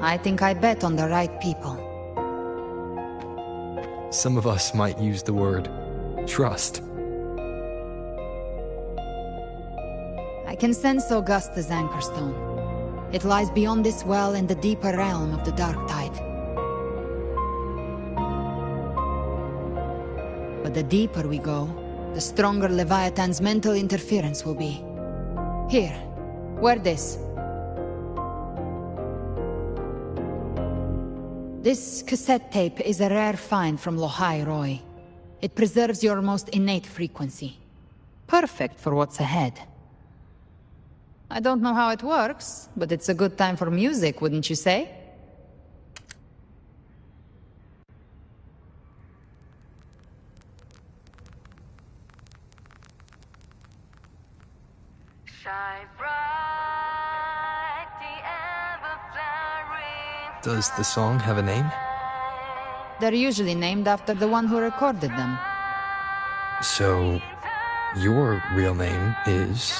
I think I bet on the right people. Some of us might use the word trust. I can sense Augusta's Anchorstone. It lies beyond this well in the deeper realm of the dark tide. But the deeper we go, the stronger Leviathan's mental interference will be. Here, wear this. This cassette tape is a rare find from Lohai Roy. It preserves your most innate frequency. Perfect for what's ahead. I don't know how it works, but it's a good time for music, wouldn't you say? Does the song have a name? They're usually named after the one who recorded them. So, your real name is...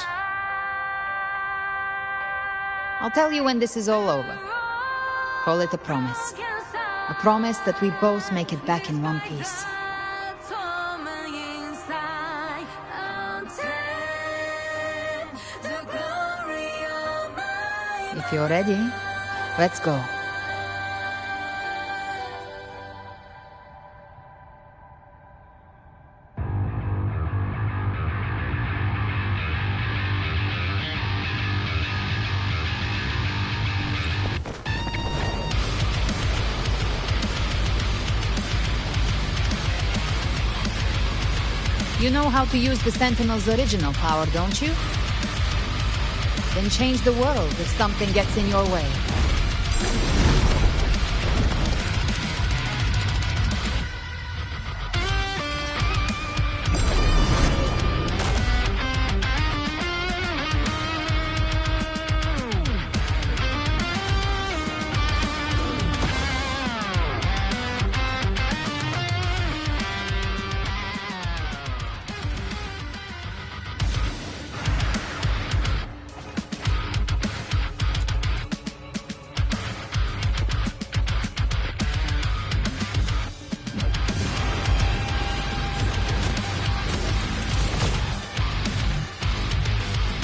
I'll tell you when this is all over. Call it a promise. A promise that we both make it back in one piece. If you're ready, let's go. You know how to use the Sentinel's original power, don't you? Then change the world if something gets in your way.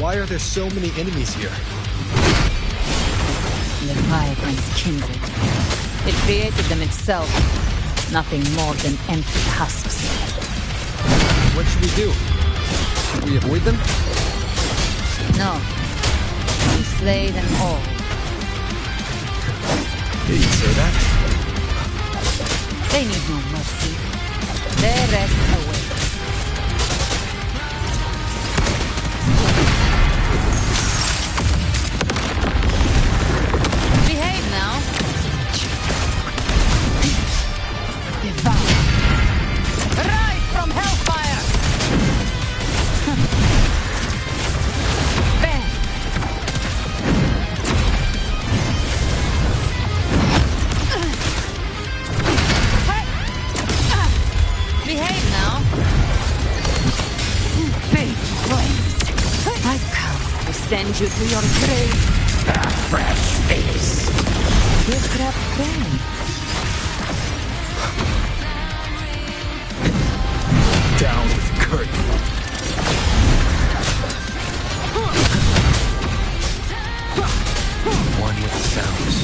Why are there so many enemies here? Leviathan's kindred. It created them itself. Nothing more than empty husks. What should we do? Should we avoid them? No. We slay them all. Did you say that? They need no mercy. Their rest awaits. Behave now. Devour. Rise from hellfire! Bang! Behave now. Big flames. I come to send you to your grave. A fresh face. You grab pain. Down with curtain. One with sounds.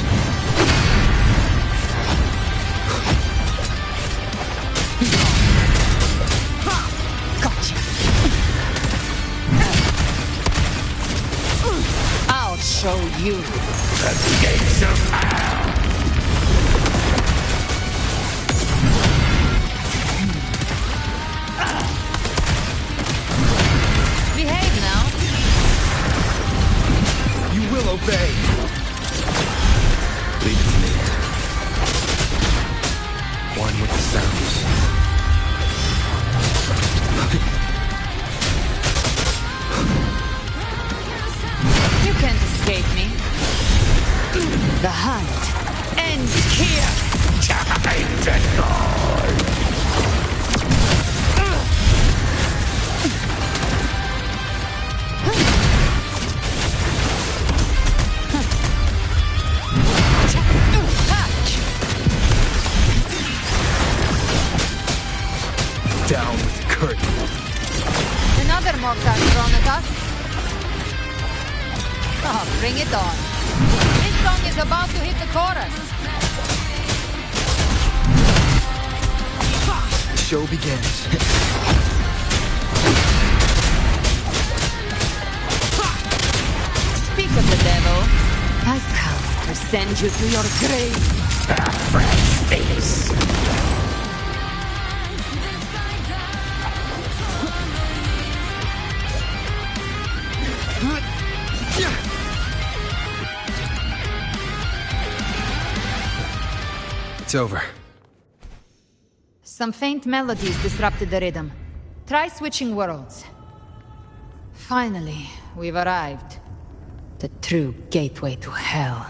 Gotcha. I'll show you. The gates of hell. Behave now. You will obey. Leave it to me. One with the sounds. You can't escape me. The hunt ends here. Time to die. Down with curtain. Another mortar thrown at us. Oh, bring it on. This song is about to hit the chorus. The show begins. Speak of the devil. I've come to send you to your grave. A fresh face. It's over. Some faint melodies disrupted the rhythm. Try switching worlds. Finally, we've arrived. The true gateway to hell.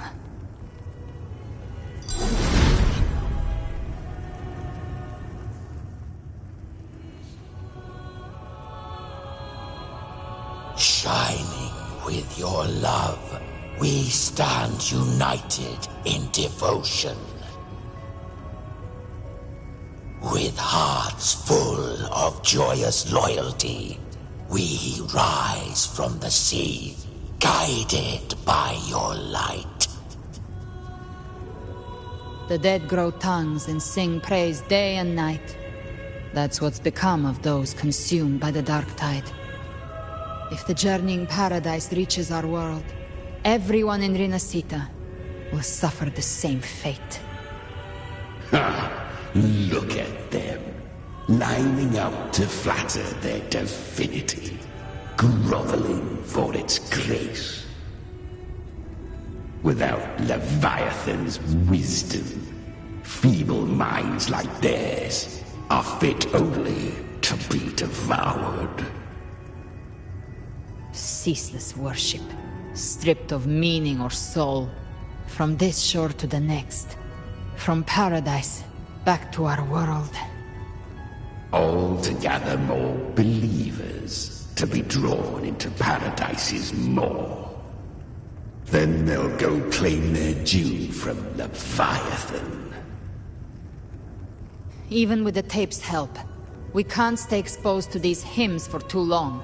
Shining with your love, we stand united in devotion. With hearts full of joyous loyalty, we rise from the sea, guided by your light. The dead grow tongues and sing praise day and night. That's what's become of those consumed by the dark tide. If the journeying paradise reaches our world, everyone in Rinasita will suffer the same fate. Ha! Look at them, lining up to flatter their divinity, groveling for its grace. Without Leviathan's wisdom, feeble minds like theirs are fit only to be devoured. Ceaseless worship, stripped of meaning or soul, from this shore to the next, from paradise back to our world. All to gather more believers to be drawn into Paradise's maw. Then they'll go claim their due from Leviathan. Even with the tape's help, we can't stay exposed to these hymns for too long.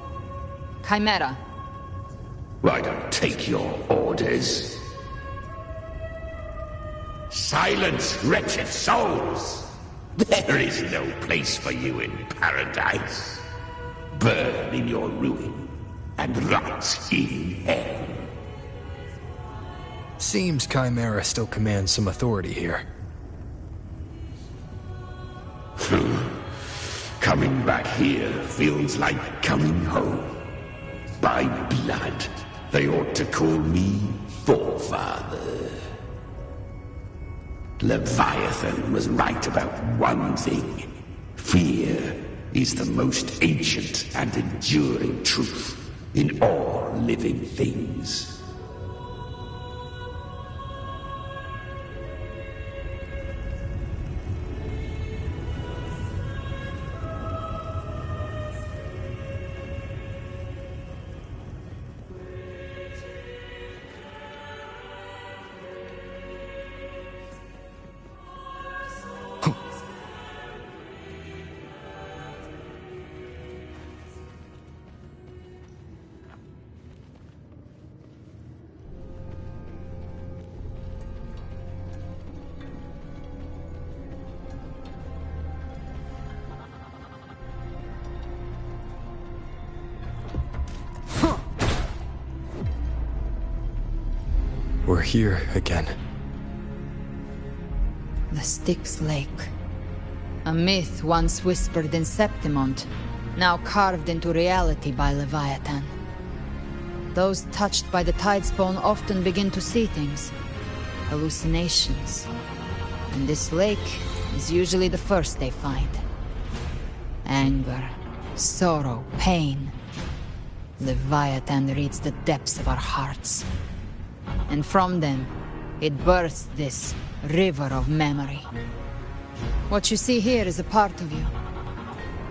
Chimera. I don't take your orders. Silence, wretched souls! There is no place for you in paradise. Burn in your ruin and rot in hell. Seems Chimera still commands some authority here. Coming back here feels like coming home. By blood, they ought to call me Forefather. Leviathan was right about one thing. Fear is the most ancient and enduring truth in all living things. We're here again. The Styx Lake. A myth once whispered in Septimont, now carved into reality by Leviathan. Those touched by the Tidespawn often begin to see things. Hallucinations. And this lake is usually the first they find. Anger, sorrow, pain. Leviathan reads the depths of our hearts. And from them, it births this river of memory. What you see here is a part of you.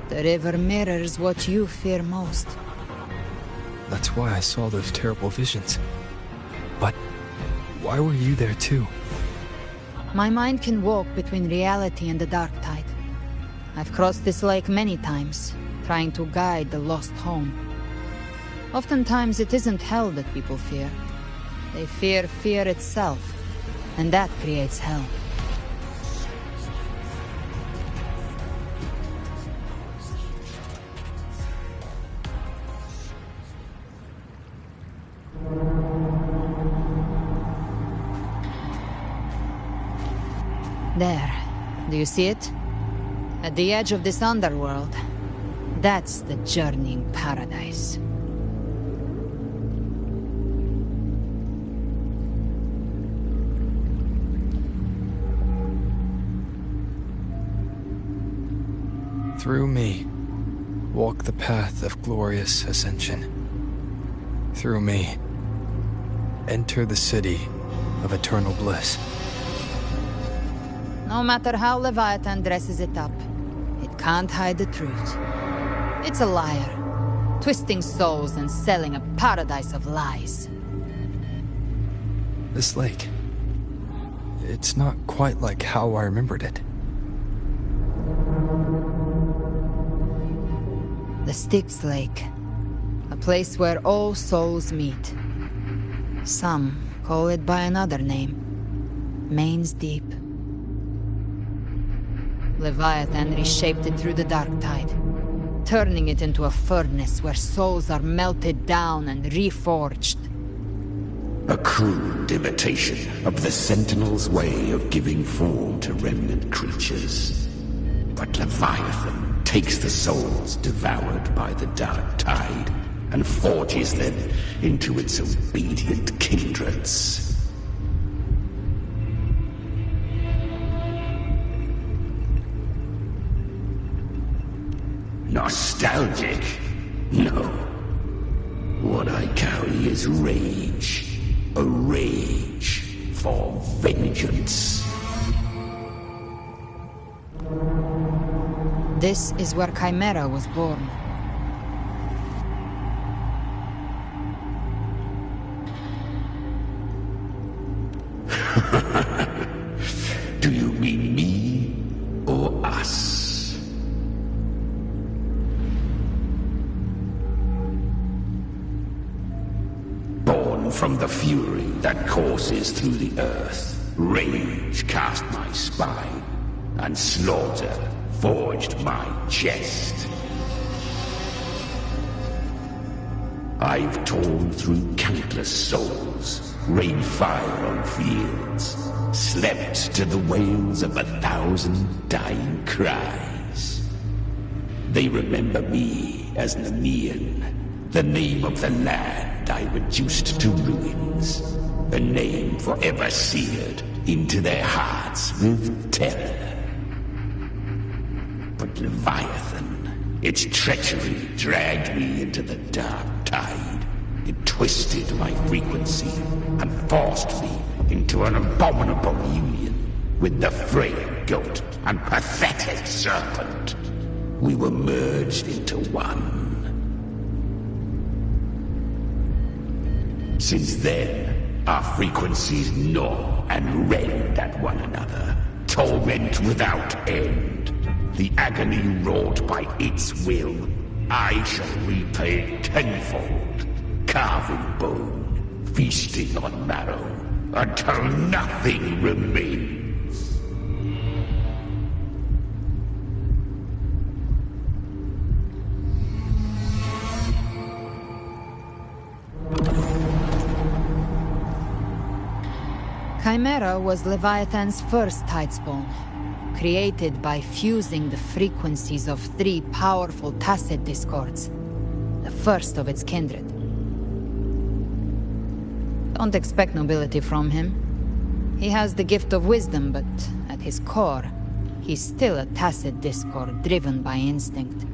The river mirrors what you fear most. That's why I saw those terrible visions. But why were you there too? My mind can walk between reality and the dark tide. I've crossed this lake many times, trying to guide the lost home. Oftentimes it isn't hell that people fear. They fear fear itself, and that creates hell. There. Do you see it? At the edge of this underworld. That's the journeying paradise. Through me, walk the path of glorious ascension. Through me, enter the city of eternal bliss. No matter how Leviathan dresses it up, it can't hide the truth. It's a liar, twisting souls and selling a paradise of lies. This lake, it's not quite like how I remembered it. The Styx Lake. A place where all souls meet. Some call it by another name. Main's Deep. Leviathan reshaped it through the dark tide, turning it into a furnace where souls are melted down and reforged. A crude imitation of the Sentinel's way of giving form to remnant creatures. But Leviathan takes the souls devoured by the dark tide and forges them into its obedient kindreds. Nostalgic? No. What I carry is rage. A rage for vengeance. This is where Chimera was born. Do you mean me or us? Born from the fury that courses through the earth, rage cast my spine, and slaughter forged my chest. I've torn through countless souls, rained fire on fields, slept to the wails of 1,000 dying cries. They remember me as Nemean, the name of the land I reduced to ruins, a name forever seared into their hearts with terror. But Leviathan, its treachery dragged me into the dark tide. It twisted my frequency and forced me into an abominable union with the frail goat and pathetic serpent. We were merged into one. Since then, our frequencies gnaw and rend at one another, torment without end. The agony wrought by its will, I shall repay tenfold, carving bone, feasting on marrow, until nothing remains. Chimera was Leviathan's first tidespawn, created by fusing the frequencies of 3 powerful tacit discords, the first of its kindred. Don't expect nobility from him. He has the gift of wisdom, but at his core, he's still a tacit discord driven by instinct.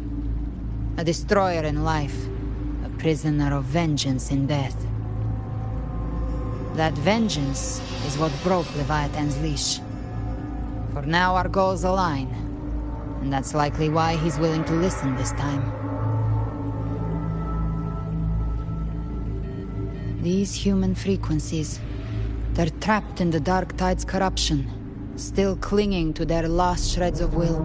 A destroyer in life, a prisoner of vengeance in death. That vengeance is what broke Leviathan's leash. For now our goals align, and that's likely why he's willing to listen this time. These human frequencies, they're trapped in the Dark Tide's corruption, still clinging to their last shreds of will.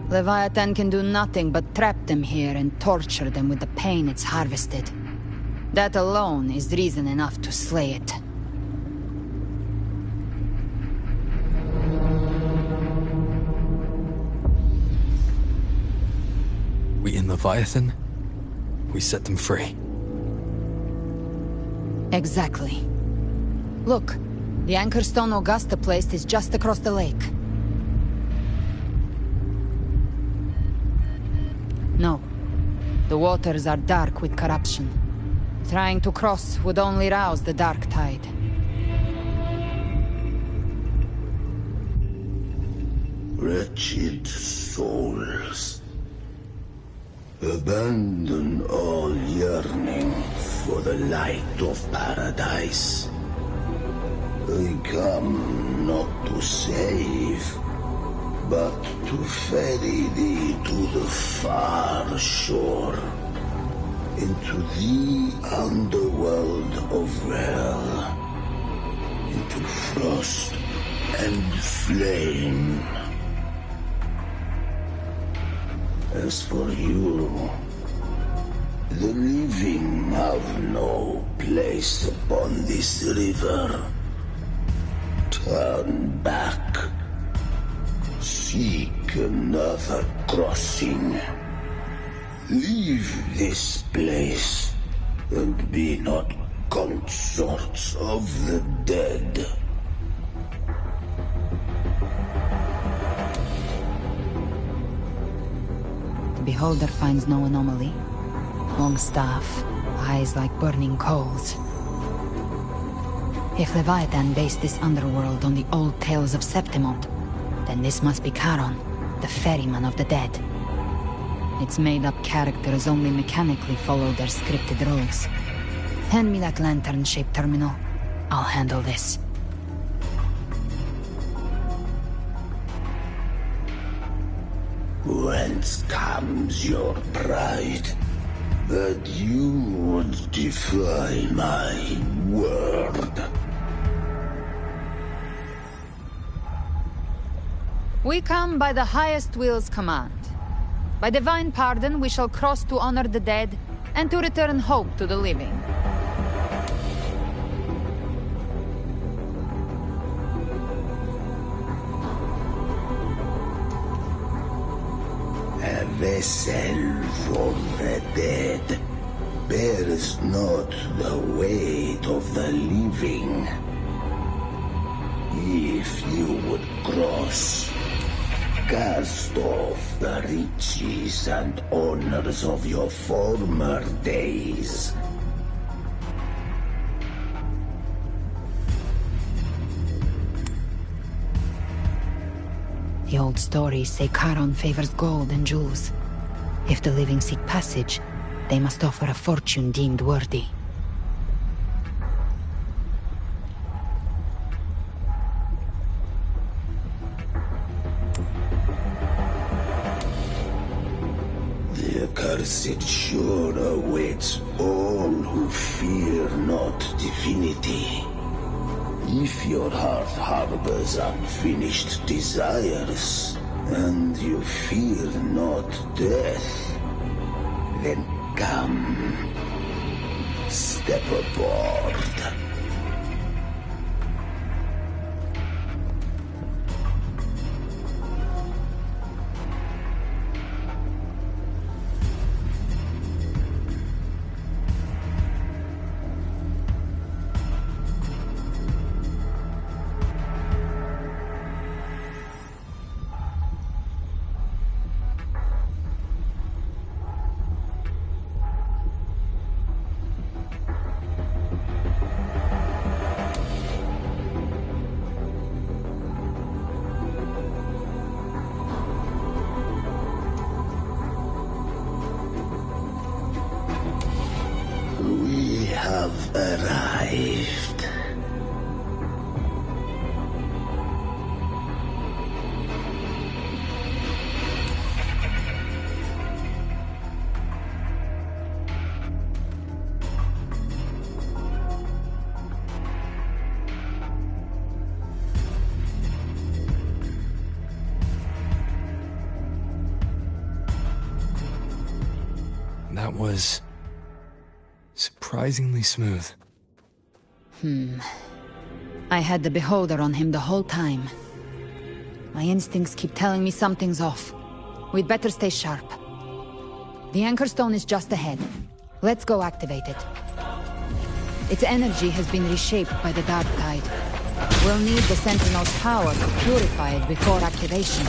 Leviathan can do nothing but trap them here and torture them with the pain it's harvested. That alone is reason enough to slay it. We in Leviathan? We set them free. Exactly. Look, the Anchorstone Augusta placed is just across the lake. No. The waters are dark with corruption. Trying to cross would only rouse the Dark Tide. Wretched souls. Abandon all yearning for the light of paradise. I come not to save, but to ferry thee to the far shore, into the underworld of hell, into frost and flame. As for you, the living have no place upon this river. Turn back. Seek another crossing. Leave this place, and be not consorts of the dead. The beholder finds no anomaly. Long staff, eyes like burning coals. If Leviathan based this underworld on the old tales of Septimont, then this must be Charon, the ferryman of the dead. Its made-up characters only mechanically follow their scripted roles. Hand me that lantern-shaped terminal. I'll handle this. Whence comes your pride? That you would defy my word? We come by the highest will's command. By divine pardon, we shall cross to honor the dead, and to return hope to the living. Have vessel for the dead bears not the weight of the living. If you would cross, cast off the riches and honors of your former days. The old stories say Charon favors gold and jewels. If the living seek passage, they must offer a fortune deemed worthy. The accursed sure awaits all who fear not divinity. If your heart harbors unfinished desires, and you fear not death, then come, step aboard. We have arrived. That was surprisingly smooth. I had the beholder on him the whole time. My instincts keep telling me something's off. We'd better stay sharp. The Anchor Stone is just ahead. Let's go activate it. Its energy has been reshaped by the Dark Tide. We'll need the Sentinel's power to purify it before activation.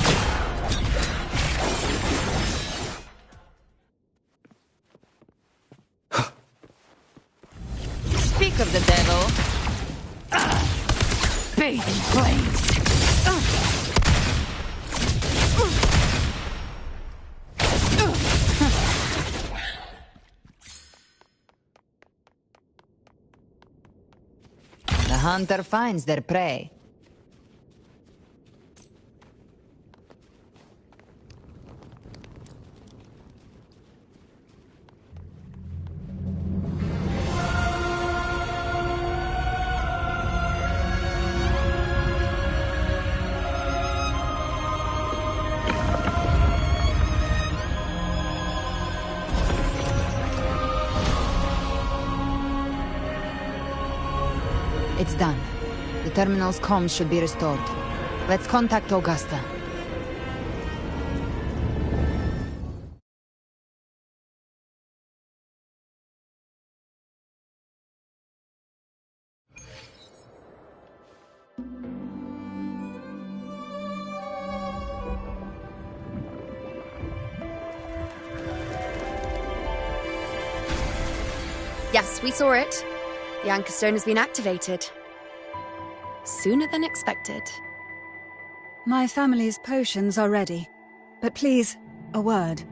Speak of the devil. Bathing flames. The hunter finds their prey. It's done. The terminal's comms should be restored. Let's contact Augusta. Yes, we saw it. The Anchor Stone has been activated. Sooner than expected. My family's potions are ready. But please, a word.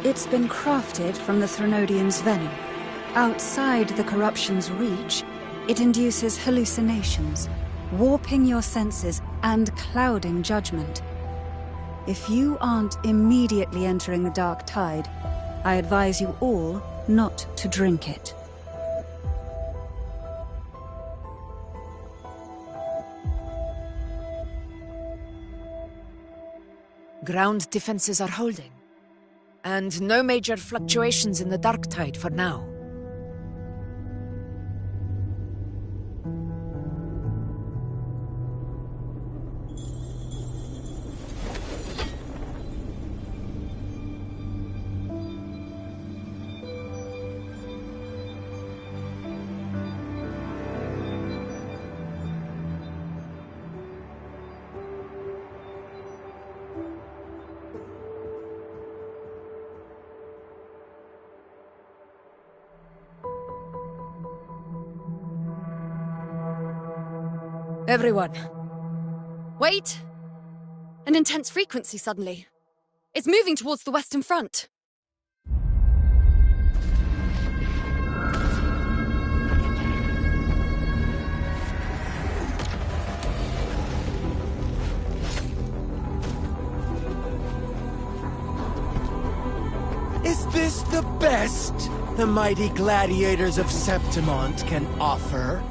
It's been crafted from the Threnodian's venom. Outside the corruption's reach, it induces hallucinations, warping your senses and clouding judgment. If you aren't immediately entering the Dark Tide, I advise you all not to drink it. Ground defenses are holding. And no major fluctuations in the Dark Tide for now. Everyone. Wait! An intense frequency suddenly. It's moving towards the Western Front. Is this the best the mighty gladiators of Septimont can offer?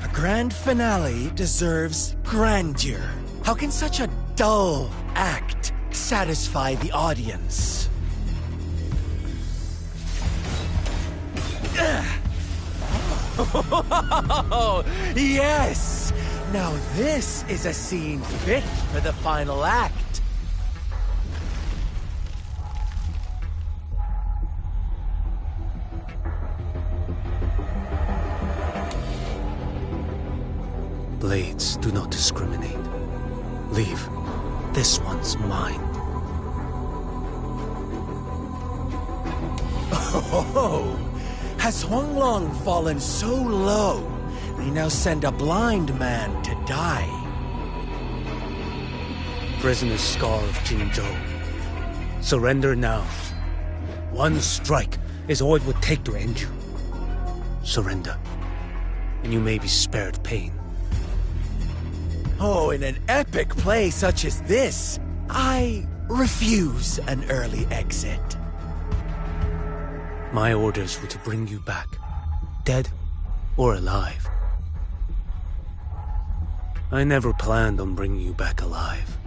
A grand finale deserves grandeur. How can such a dull act satisfy the audience? Oh, yes! Now this is a scene fit for the final act. Blades do not discriminate. Leave. This one's mine. Oh! Has Huanglong fallen so low, they now send a blind man to die? Prisoner Scar of Jinzhou. Surrender now. One strike is all it would take to end you. Surrender, and you may be spared pain. Oh, in an epic play such as this, I refuse an early exit. My orders were to bring you back, dead or alive. I never planned on bringing you back alive.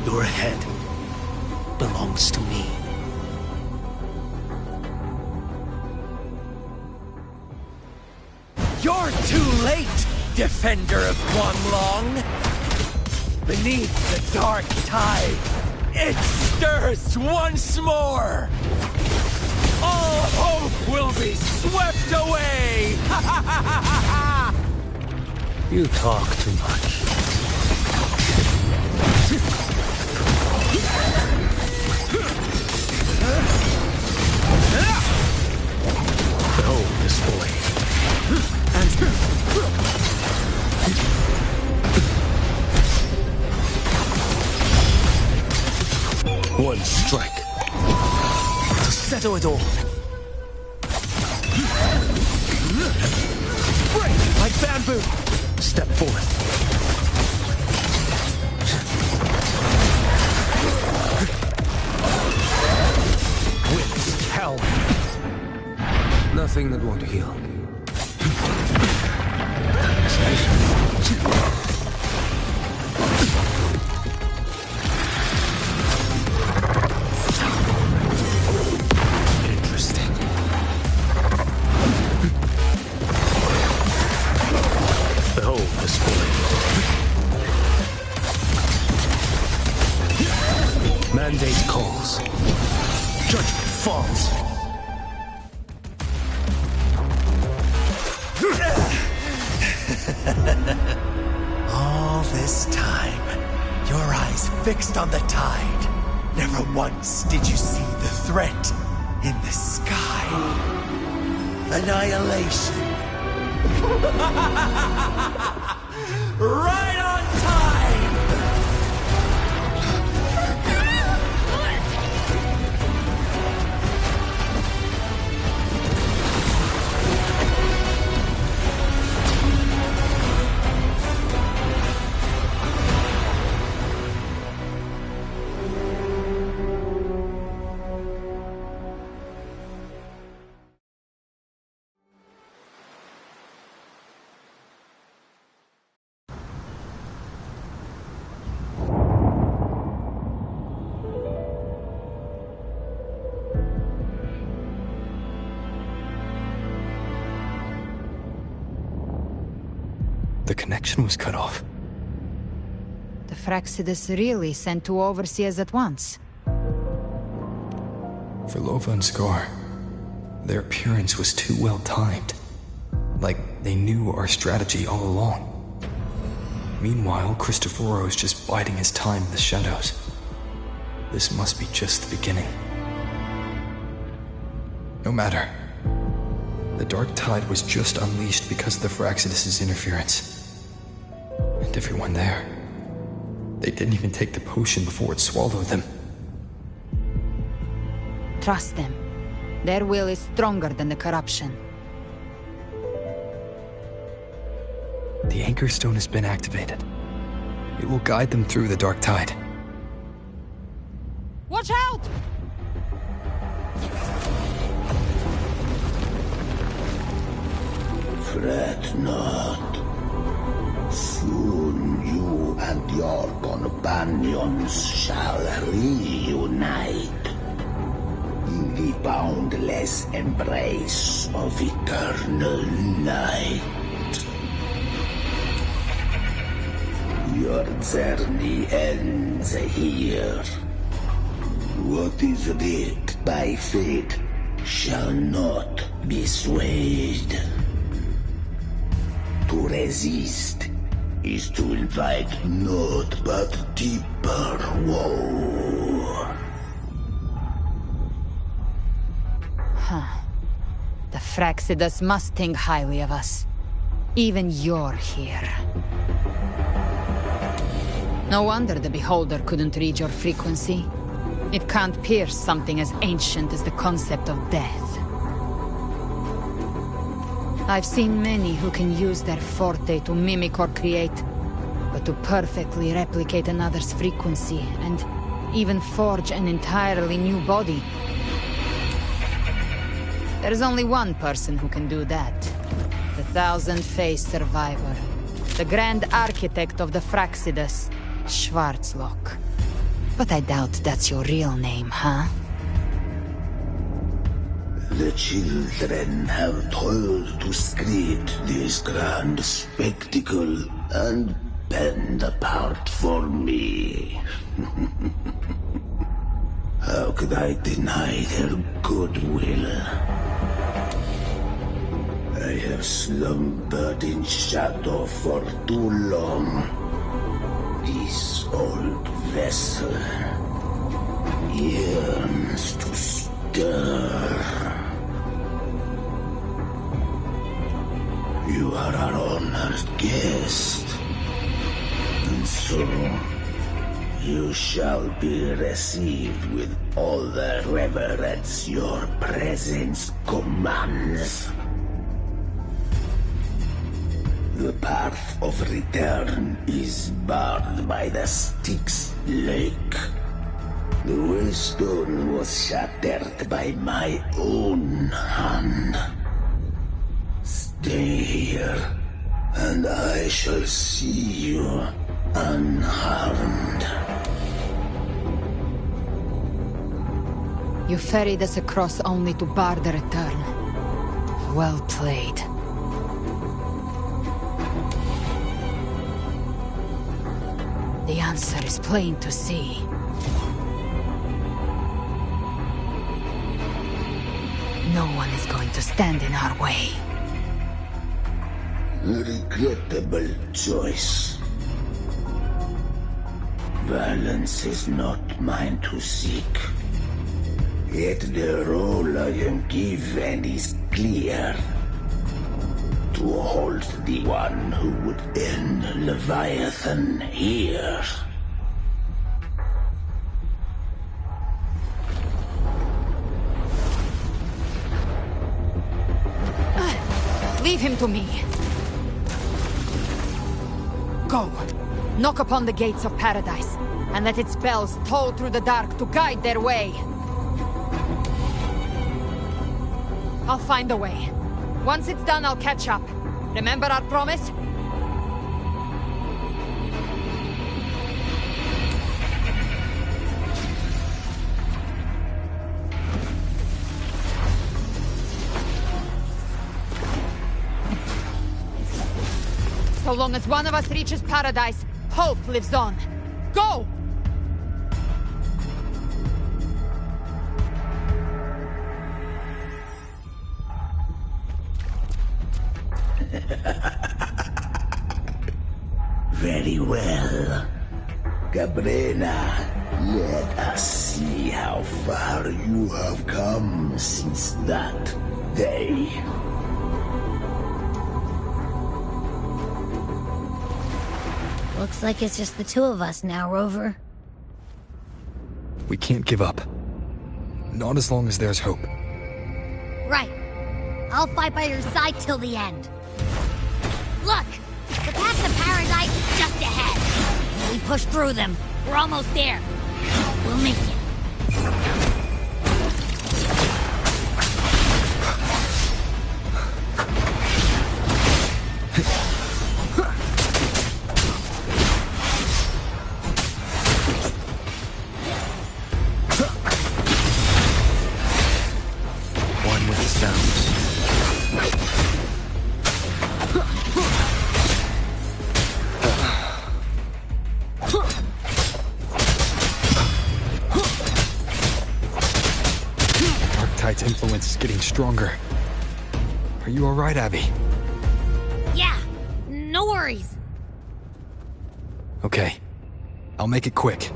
Your head belongs to me. You're too late, defender of Guanlong! Beneath the dark tide, it stirs once more! All hope will be swept away! You talk too much. Behold this blade. One strike to settle it all. Break like bamboo! Step forth. Winds, hell. Nothing that won't heal. Interesting. Behold this blade. Mandate calls. Judgment falls. All this time, your eyes fixed on the tide. Never once did you see the threat in the sky. Annihilation. Right on time! The connection was cut off. The Fraxidus really sent two overseers at once. Verlova and Scar, their appearance was too well timed. Like they knew our strategy all along. Meanwhile, Cristoforo's just biding his time in the shadows. This must be just the beginning. No matter. The Dark Tide was just unleashed because of the Fraxidus' interference. And everyone there, they didn't even take the potion before it swallowed them. Trust them. Their will is stronger than the corruption. The Anchor Stone has been activated. It will guide them through the Dark Tide. Watch out! Fret not. Soon you and your companions shall reunite in the boundless embrace of eternal night. Your journey ends here. What is writ by fate shall not be swayed. To resist is to invite naught but deeper woe. Huh. The Fraxidus must think highly of us. Even you're here. No wonder the Beholder couldn't read your frequency. It can't pierce something as ancient as the concept of death. I've seen many who can use their forte to mimic or create, but to perfectly replicate another's frequency, and even forge an entirely new body. There's only one person who can do that. The Thousand-Faced Survivor. The Grand Architect of the Fraxidus, Schwarzlock. But I doubt that's your real name, huh? The children have toiled to script this grand spectacle and bend apart for me. How could I deny their goodwill? I have slumbered in shadow for too long. This old vessel yearns to stir. You are our honored guest, and so you shall be received with all the reverence your presence commands. The path of return is barred by the Styx Lake. The waystone was shattered by my own hand. Stay here, and I shall see you unharmed. You ferried us across only to bar the return. Well played. The answer is plain to see. No one is going to stand in our way. A regrettable choice. Violence is not mine to seek. Yet the role I am given is clear. To hold the one who would end Leviathan here. Leave him to me. Go. Knock upon the gates of paradise, and let its bells toll through the dark to guide their way. I'll find a way. Once it's done, I'll catch up. Remember our promise? So long as one of us reaches paradise, hope lives on. Go! Very well. Cabrera, let us see how far you have come since that day. Looks like it's just the two of us now, Rover. We can't give up. Not as long as there's hope. Right. I'll fight by your side till the end. Look! The path to paradise is just ahead. We push through them. We're almost there. We'll make it. One with the sounds. Darktide's influence is getting stronger. Are you alright, Abby? Yeah, no worries. Okay. I'll make it quick.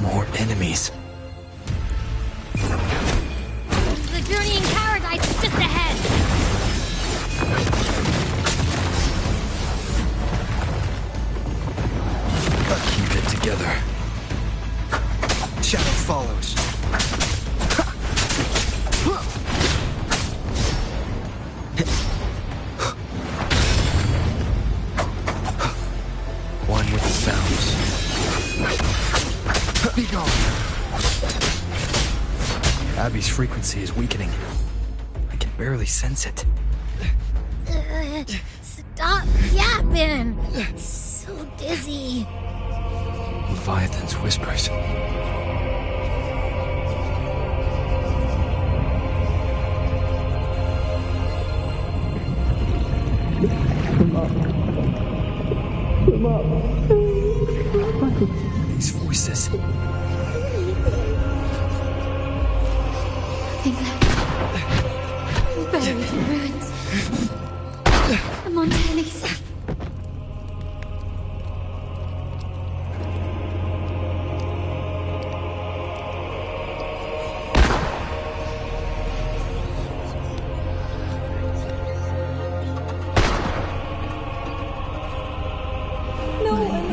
More enemies. The journey in paradise is just ahead. Gotta keep it together. Shadow follows. One with the sounds. Be gone. Abby's frequency is weakening. I can barely sense it. Stop yapping. So dizzy. Leviathan's whispers. Come up. These voices. I think they're buried in ruins. The Montellis.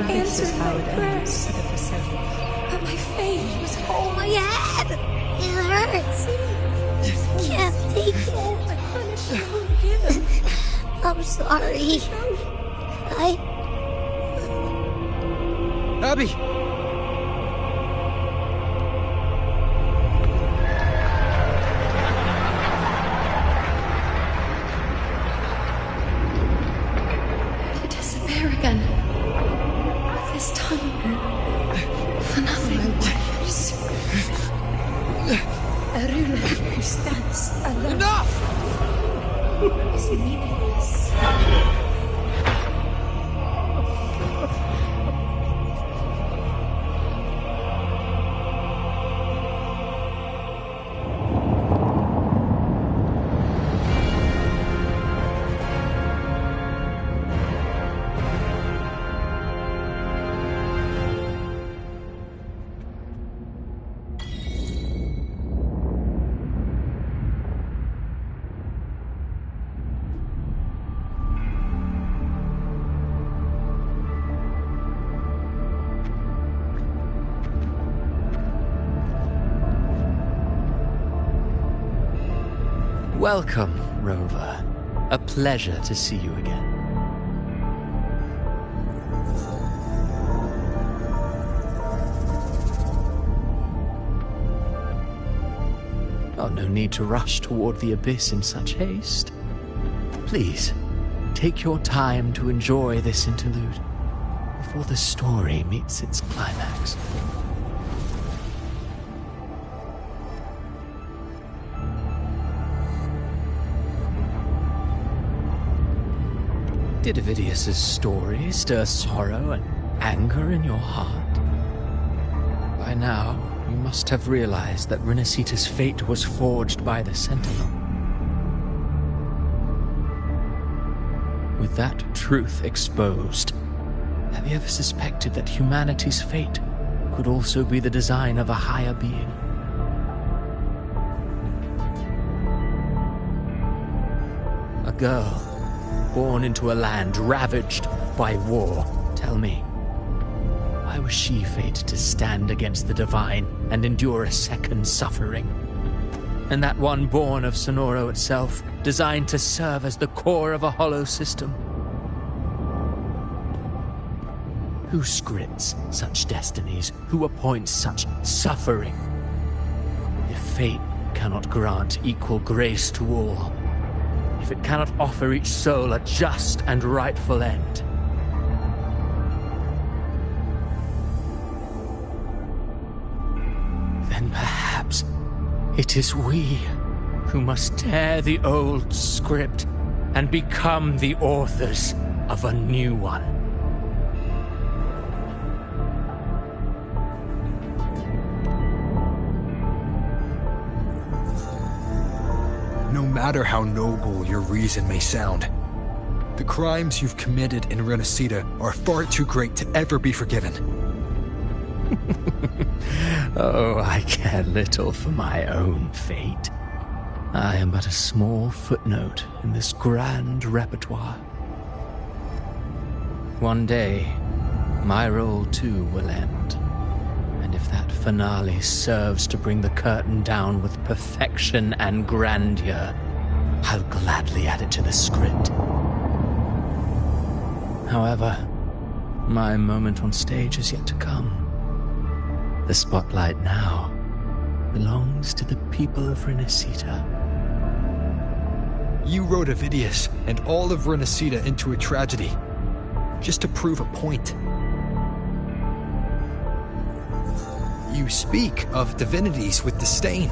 Answered my prayers, but my faith was whole. My head! It hurts. Can't take it. I punished you again. I'm sorry. Abby! To disappear again. This time, for nothing. A ruler who stands alone. Enough! Is meaningless. Welcome, Rover. A pleasure to see you again. Oh, no need to rush toward the abyss in such haste. Please, take your time to enjoy this interlude before the story meets its climax. Did Avidius's story stir sorrow and anger in your heart? By now, you must have realized that Renacita's fate was forged by the Sentinel. with that truth exposed, have you ever suspected that humanity's fate could also be the design of a higher being? A girl born into a land ravaged by war. Tell me, why was she fated to stand against the divine and endure a second suffering? And that one born of Sonoro itself, designed to serve as the core of a hollow system? Who scripts such destinies? Who appoints such suffering? If fate cannot grant equal grace to all, if it cannot offer each soul a just and rightful end, then perhaps it is we who must tear the old script and become the authors of a new one. No matter how noble your reason may sound, the crimes you've committed in Renacita are far too great to ever be forgiven. Oh, I care little for my own fate. I am but a small footnote in this grand repertoire. One day, my role too will end. And if that finale serves to bring the curtain down with perfection and grandeur, I'll gladly add it to the script. However, my moment on stage is yet to come. The spotlight now belongs to the people of Renacita. You wrote Avidius and all of Renacita into a tragedy, just to prove a point. You speak of divinities with disdain,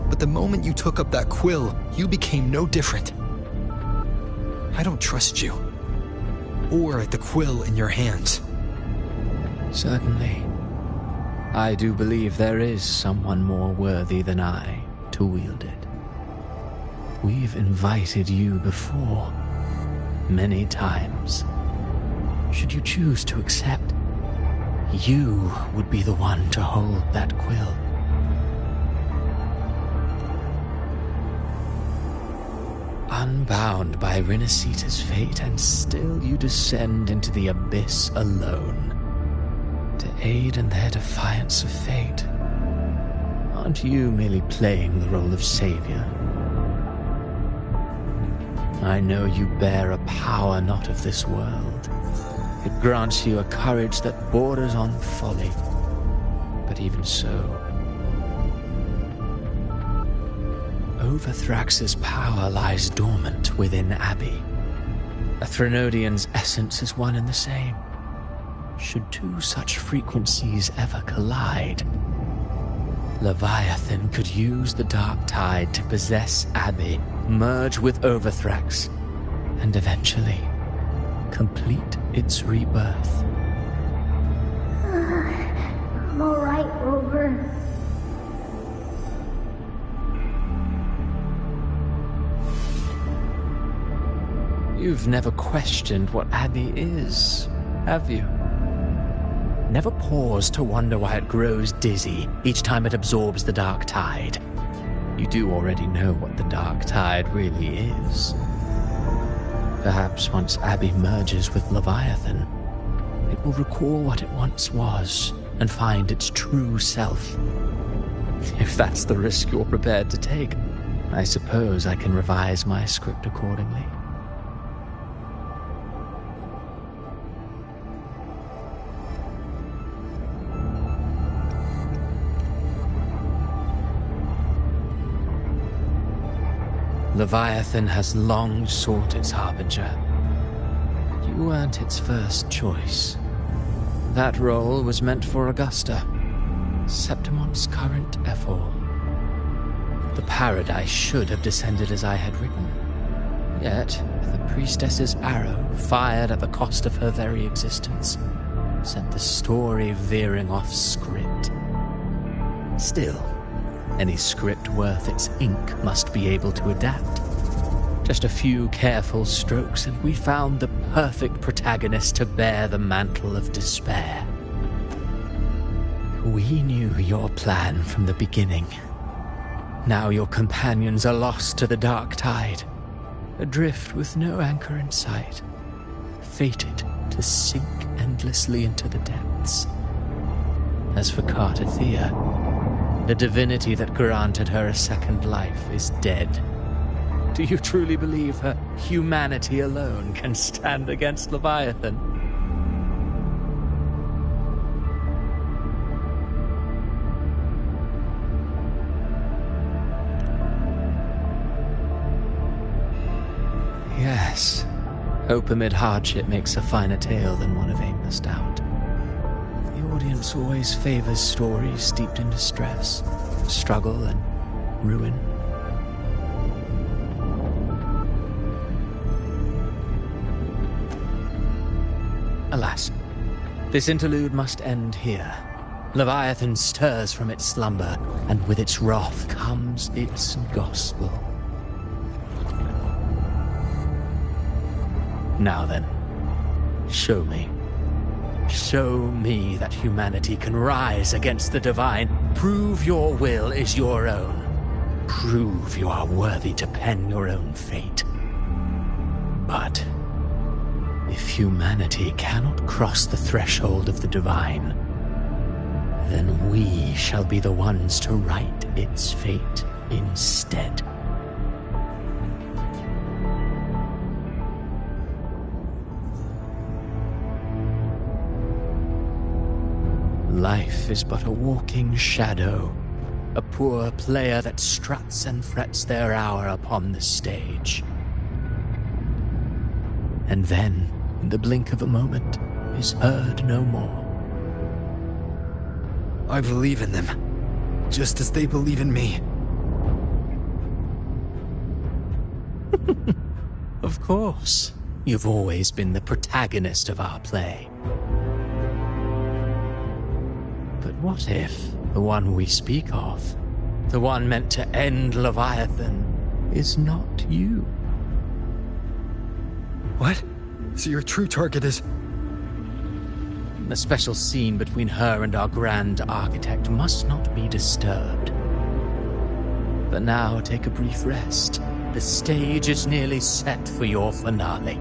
but the moment you took up that quill, you became no different. I don't trust you, or the quill in your hands. Certainly. I do believe there is someone more worthy than I to wield it. We've invited you before, many times. Should you choose to accept, you would be the one to hold that quill. Unbound by Renacita's fate, and still you descend into the abyss alone, to aid in their defiance of fate. Aren't you merely playing the role of savior? I know you bear a power not of this world. It grants you a courage that borders on folly. But even so, Overthrax's power lies dormant within Abbey. A Threnodian's essence is one and the same. Should two such frequencies ever collide, Leviathan could use the dark tide to possess Abbey, merge with Overthrax, and eventually complete its rebirth. I'm alright, Rover. You've never questioned what Abbey is, have you? Never paused to wonder why it grows dizzy each time it absorbs the dark tide. You do already know what the dark tide really is. Perhaps once Abbey merges with Leviathan, it will recall what it once was and find its true self. If that's the risk you're prepared to take, I suppose I can revise my script accordingly. Leviathan has long sought its harbinger, but you weren't its first choice. That role was meant for Augusta, Septimon's current Ephor. The paradise should have descended as I had written. Yet, the priestess's arrow, fired at the cost of her very existence, sent the story veering off script. Still, any script worth its ink must be able to adapt. Just a few careful strokes, and we found the perfect protagonist to bear the mantle of despair. We knew your plan from the beginning. Now your companions are lost to the dark tide, adrift with no anchor in sight, fated to sink endlessly into the depths. As for Cartathea, the divinity that granted her a second life is dead. Do you truly believe her humanity alone can stand against Leviathan? Yes. Hope amid hardship makes a finer tale than one of aimless doubt. The audience always favors stories steeped in distress, struggle, and ruin. Alas, this interlude must end here. Leviathan stirs from its slumber, and with its wrath comes its gospel. Now then, show me. Show me that humanity can rise against the divine. Prove your will is your own. Prove you are worthy to pen your own fate. But if humanity cannot cross the threshold of the divine, then we shall be the ones to write its fate instead. Life is but a walking shadow, a poor player that struts and frets their hour upon the stage. And then, in the blink of a moment, is heard no more. I believe in them, just as they believe in me. Of course. You've always been the protagonist of our play. But what if the one we speak of, the one meant to end Leviathan, is not you? What? So your true target is... The special scene between her and our grand architect must not be disturbed. But now take a brief rest. The stage is nearly set for your finale.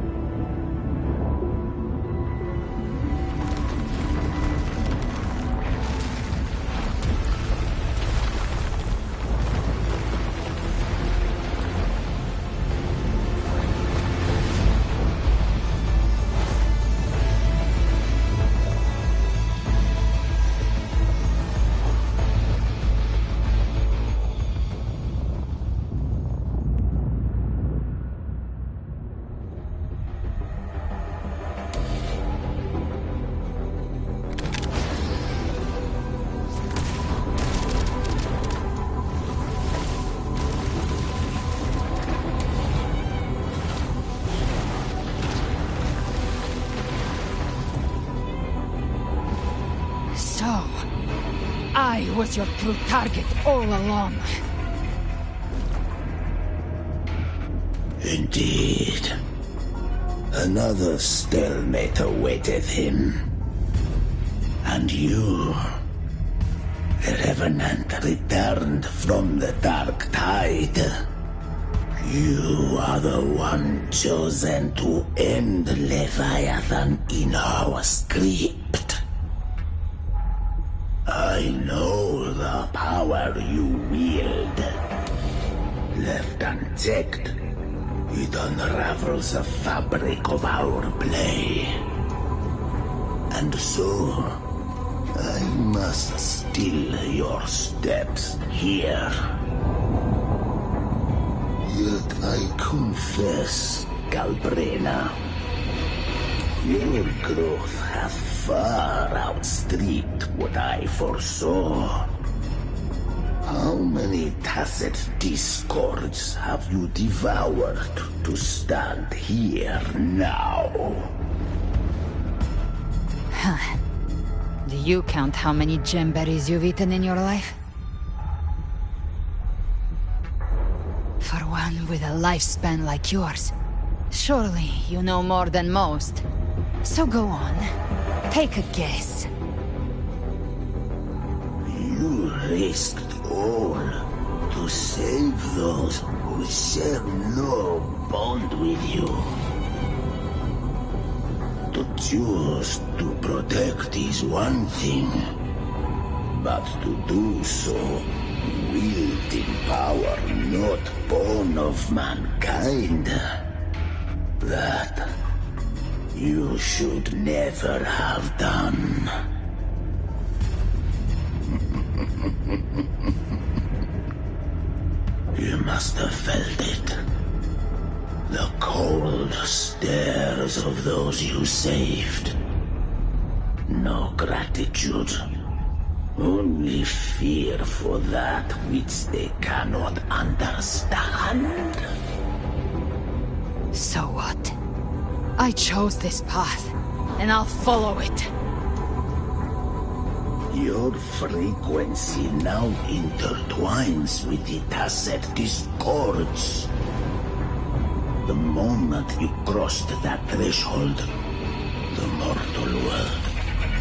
I was your true target all along. Indeed. Another stalemate awaited him. And you, the Revenant, returned from the dark tide. You are the one chosen to end Leviathan in our script. I know the power you wield. Left unchecked, it unravels the fabric of our play. And so, I must still your steps here. Yet I confess, Galbrena, your growth hath far outstripped what I foresaw. How many tacit discords have you devoured to stand here now? Huh. Do you count how many gemberries you've eaten in your life? For what? One with a lifespan like yours. Surely you know more than most. So go on. Take a guess. You risked all to save those who share no bond with you. To choose to protect is one thing, but to do so wielding power not born of mankind, that you should never have done. You must have felt it. The cold stares of those you saved. No gratitude. Only fear for that which they cannot understand. So what? I chose this path, and I'll follow it. Your frequency now intertwines with the Tacet discords. The moment you crossed that threshold, the mortal world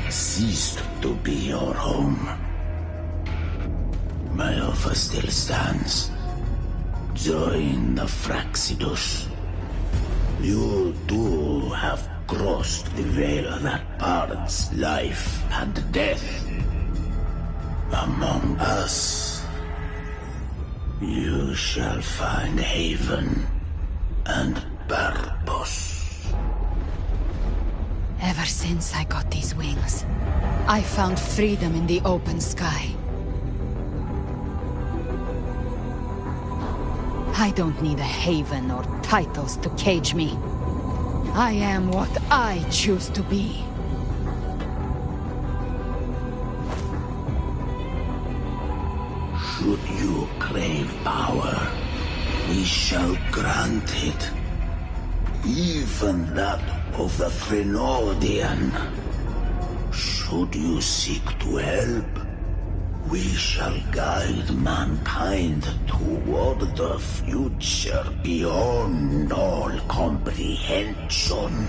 ceased to be your home. My offer still stands. Join the Fraxidus. You too have crossed the veil that parts life and death. Among us, you shall find haven and purpose. Ever since I got these wings, I found freedom in the open sky. I don't need a haven or titles to cage me. I am what I choose to be. Should you crave power, we shall grant it. Even that of the Thenardian. Should you seek to help, we shall guide mankind toward the future beyond all comprehension.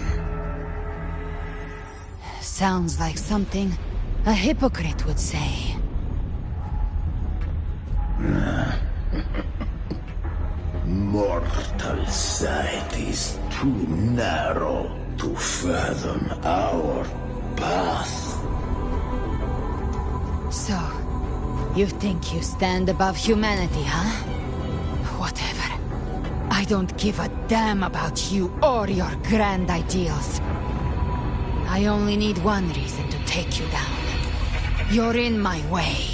Sounds like something a hypocrite would say. Mortal sight is too narrow to fathom our path. So, you think you stand above humanity, huh? Whatever. I don't give a damn about you or your grand ideals. I only need one reason to take you down. You're in my way.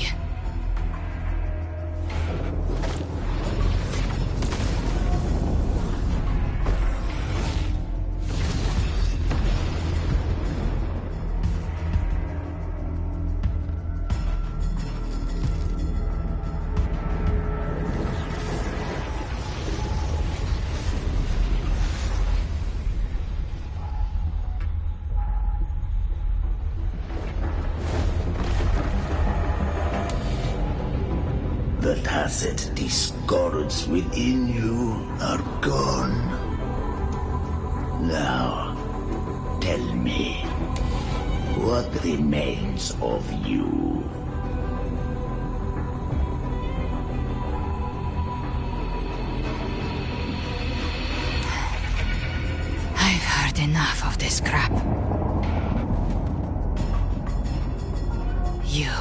The Tacet discords within you are gone. Now, tell me, what remains of you? I've heard enough of this crap. You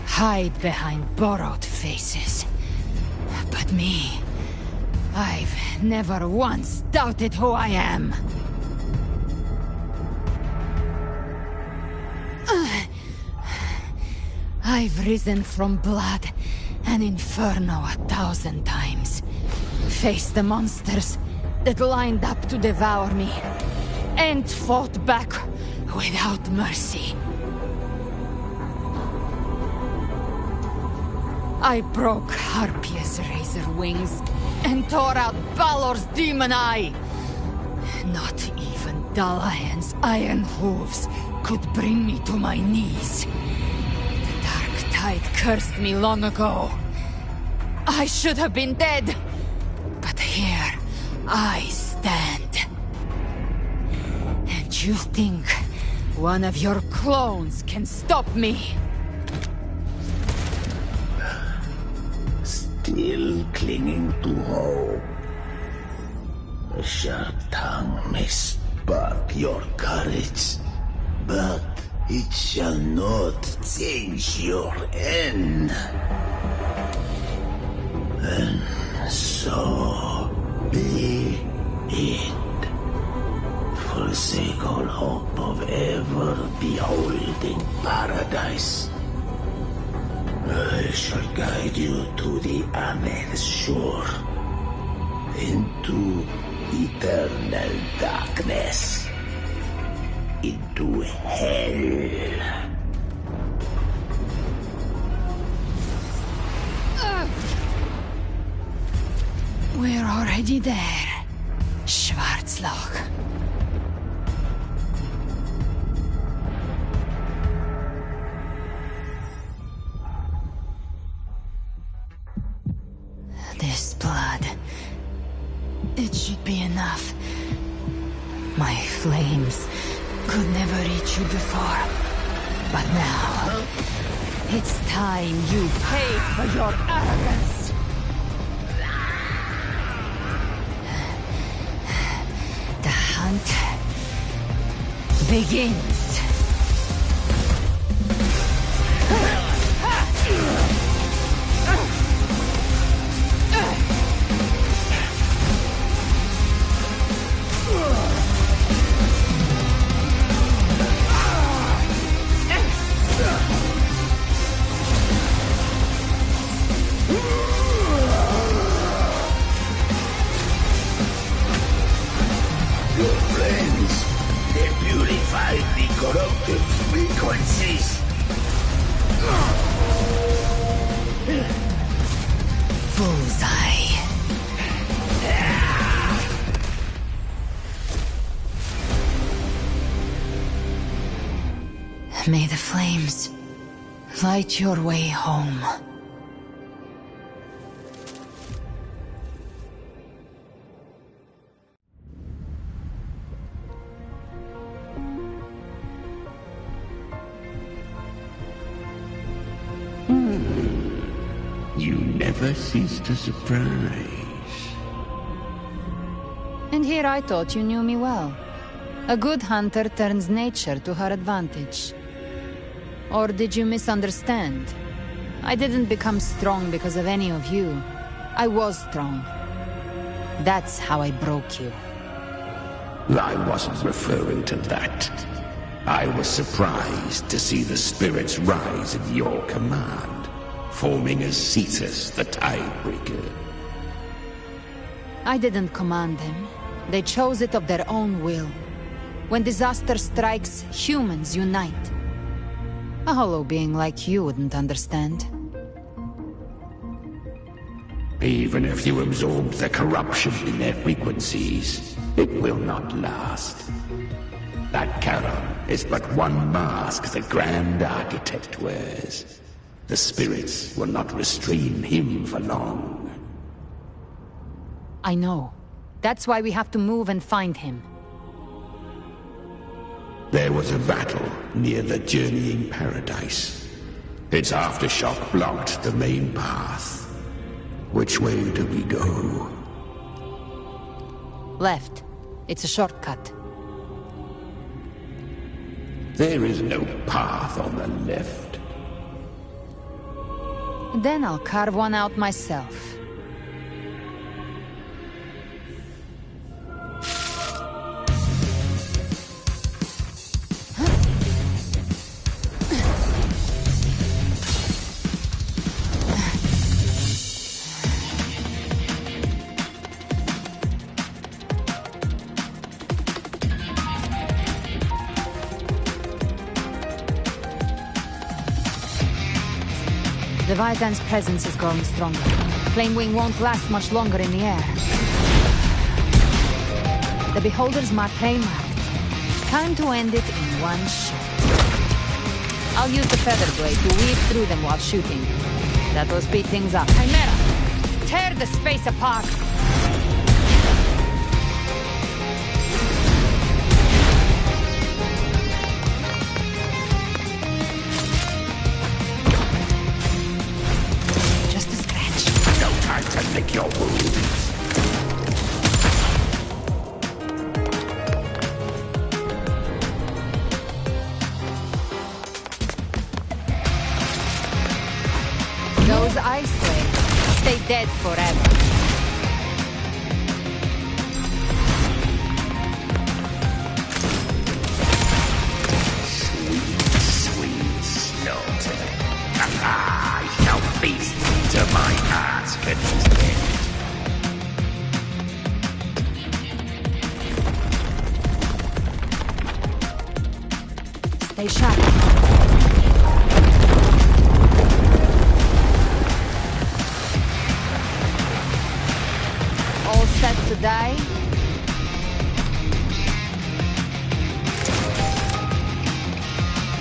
hide behind borrowed faces. But me, I've never once doubted who I am. I've risen from blood and inferno 1,000 times. Faced the monsters that lined up to devour me, and fought back without mercy. I broke Harpia's razor wings and tore out Balor's demon eye. Not even Dalahan's iron hooves could bring me to my knees. The dark tide cursed me long ago. I should have been dead, but Here I stand. And you think one of your clones can stop me? Still clinging to hope. A sharp tongue may spark your courage, but it shall not change your end. And so be it. Forsake all hope of ever beholding paradise. I shall guide you to the Amet's shore, into eternal darkness, into hell. We're already there, Schwarzloch. This blood... it should be enough. My flames could never reach you before. But now... it's time you paid for your arrogance! The hunt... begins! Corrupted frequencies. Bullseye. May the flames light your way home. You never cease to surprise. And here I thought you knew me well. A good hunter turns nature to her advantage. Or did you misunderstand? I didn't become strong because of any of you. I was strong. That's how I broke you. I wasn't referring to that. I was surprised to see the spirits rise at your command, forming as Cetus the Tidebreaker. I didn't command them. They chose it of their own will. When disaster strikes, humans unite. A hollow being like you wouldn't understand. Even if you absorb the corruption in their frequencies, it will not last. That Charon is but one mask the Grand Architect wears. The spirits will not restrain him for long. I know. That's why we have to move and find him. There was a battle near the Journeying Paradise. Its aftershock blocked the main path. Which way do we go? Left. It's a shortcut. There is no path on the left. Then I'll carve one out myself. Leviathan's presence is growing stronger. Flamewing won't last much longer in the air. The Beholder's mark play marked. Time to end it in one shot. I'll use the feather blade to weave through them while shooting. That'll speed things up. Chimera! Tear the space apart! Those ice waves stay dead forever. Sweet slaughter. I shall feast to my heart's content. Stay sharp. All set to die?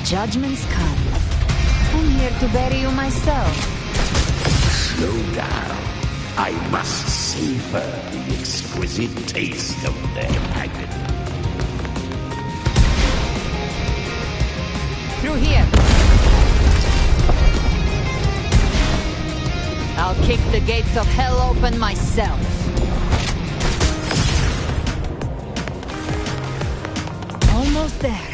Judgment's come. I'm here to bury you myself. Slow down. I must savor the exquisite taste of their agony. Through here. I'll kick the gates of hell open myself. Almost there.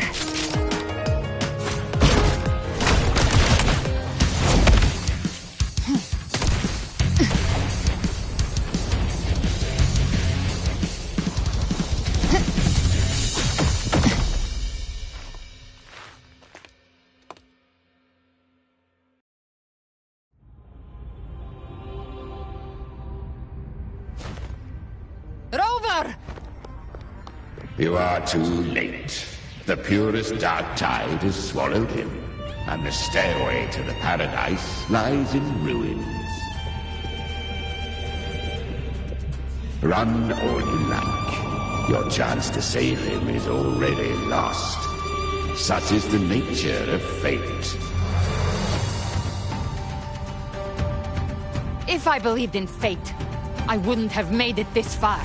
You are too late. The purest dark tide has swallowed him, and the stairway to the paradise lies in ruins. Run all you like. Your chance to save him is already lost. Such is the nature of fate. If I believed in fate, I wouldn't have made it this far.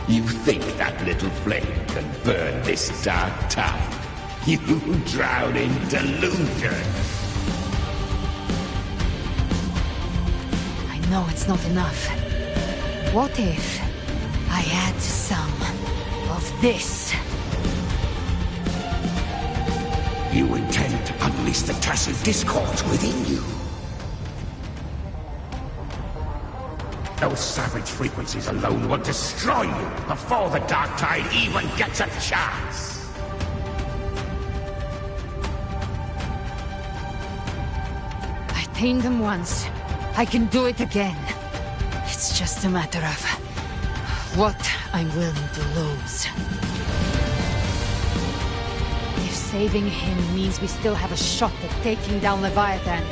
You think that little flame can burn this dark tide? You drown in delusion! I know it's not enough. What if I add some of this? You intend to unleash the tacit discord within you. Those savage frequencies alone will destroy you before the Dark Tide even gets a chance. I tamed them once. I can do it again. It's just a matter of what I'm willing to lose. If saving him means we still have a shot at taking down Leviathan,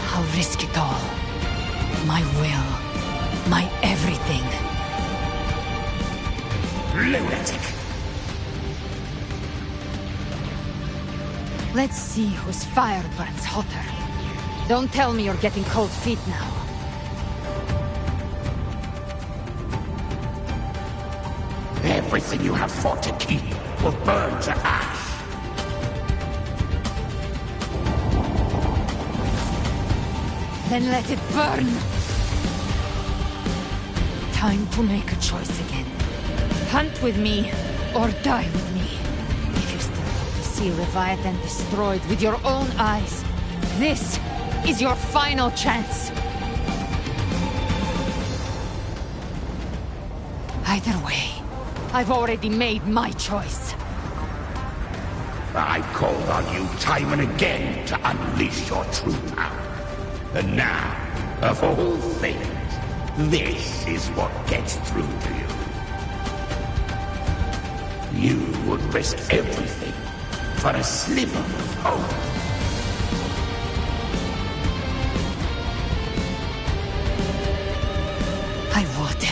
I'll risk it all. My will. My everything. Lunatic! Let's see whose fire burns hotter. Don't tell me you're getting cold feet now. Everything you have fought to keep will burn to ash. Then let it burn! Time to make a choice again. Hunt with me, or die with me. If you still want to see Leviathan destroyed with your own eyes, this is your final chance. Either way, I've already made my choice. I called on you time and again to unleash your true power. And now, of all things, this is what gets through to you. You would risk everything for a sliver of hope. I would,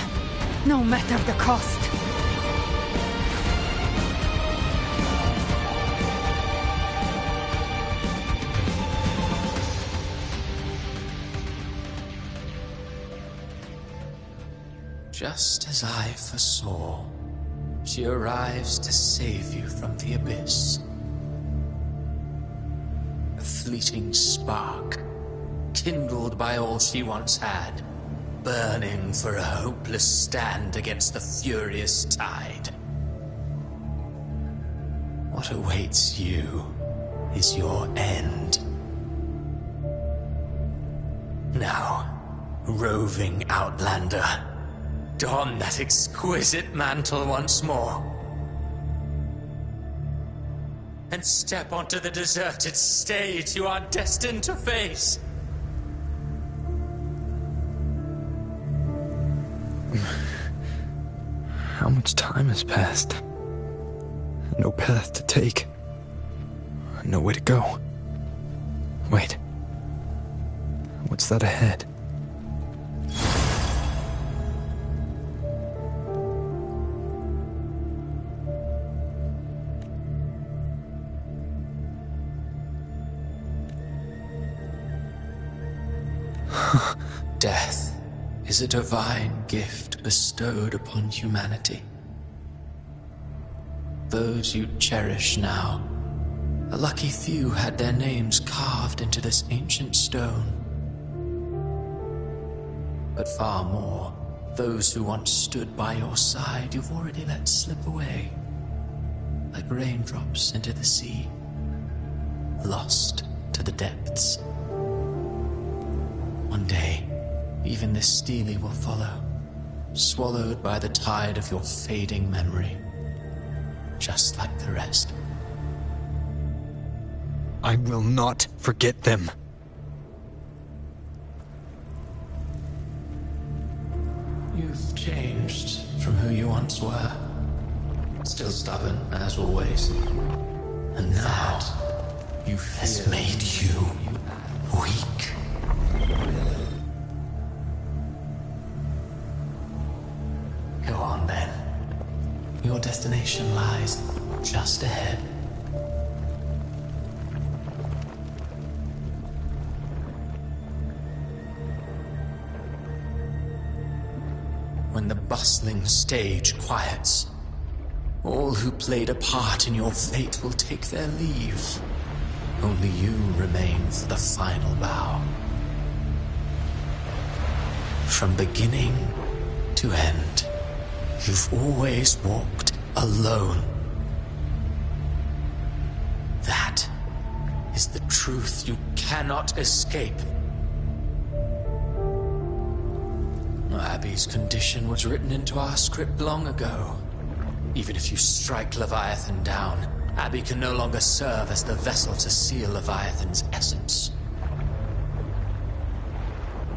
no matter the cost. Just as I foresaw, she arrives to save you from the abyss. A fleeting spark, kindled by all she once had, burning for a hopeless stand against the furious tide. What awaits you is your end. Now, roving outlander, don that exquisite mantle once more. And step onto the deserted stage you are destined to face. How much time has passed? No path to take. Nowhere to go. Wait. What's that ahead? Death is a divine gift bestowed upon humanity. Those you cherish now, a lucky few had their names carved into this ancient stone. But far more, those who once stood by your side you've already let slip away, like raindrops into the sea, lost to the depths. One day, even this Steely will follow, swallowed by the tide of your fading memory, just like the rest. I will not forget them. You've changed from who you once were. Still stubborn, as always. And that has made you weak. Go on then. Your destination lies just ahead. When the bustling stage quiets, all who played a part in your fate will take their leave. Only you remain for the final bow. From beginning to end, you've always walked alone. That is the truth you cannot escape. Abby's condition was written into our script long ago. Even if you strike Leviathan down, Abby can no longer serve as the vessel to seal Leviathan's essence.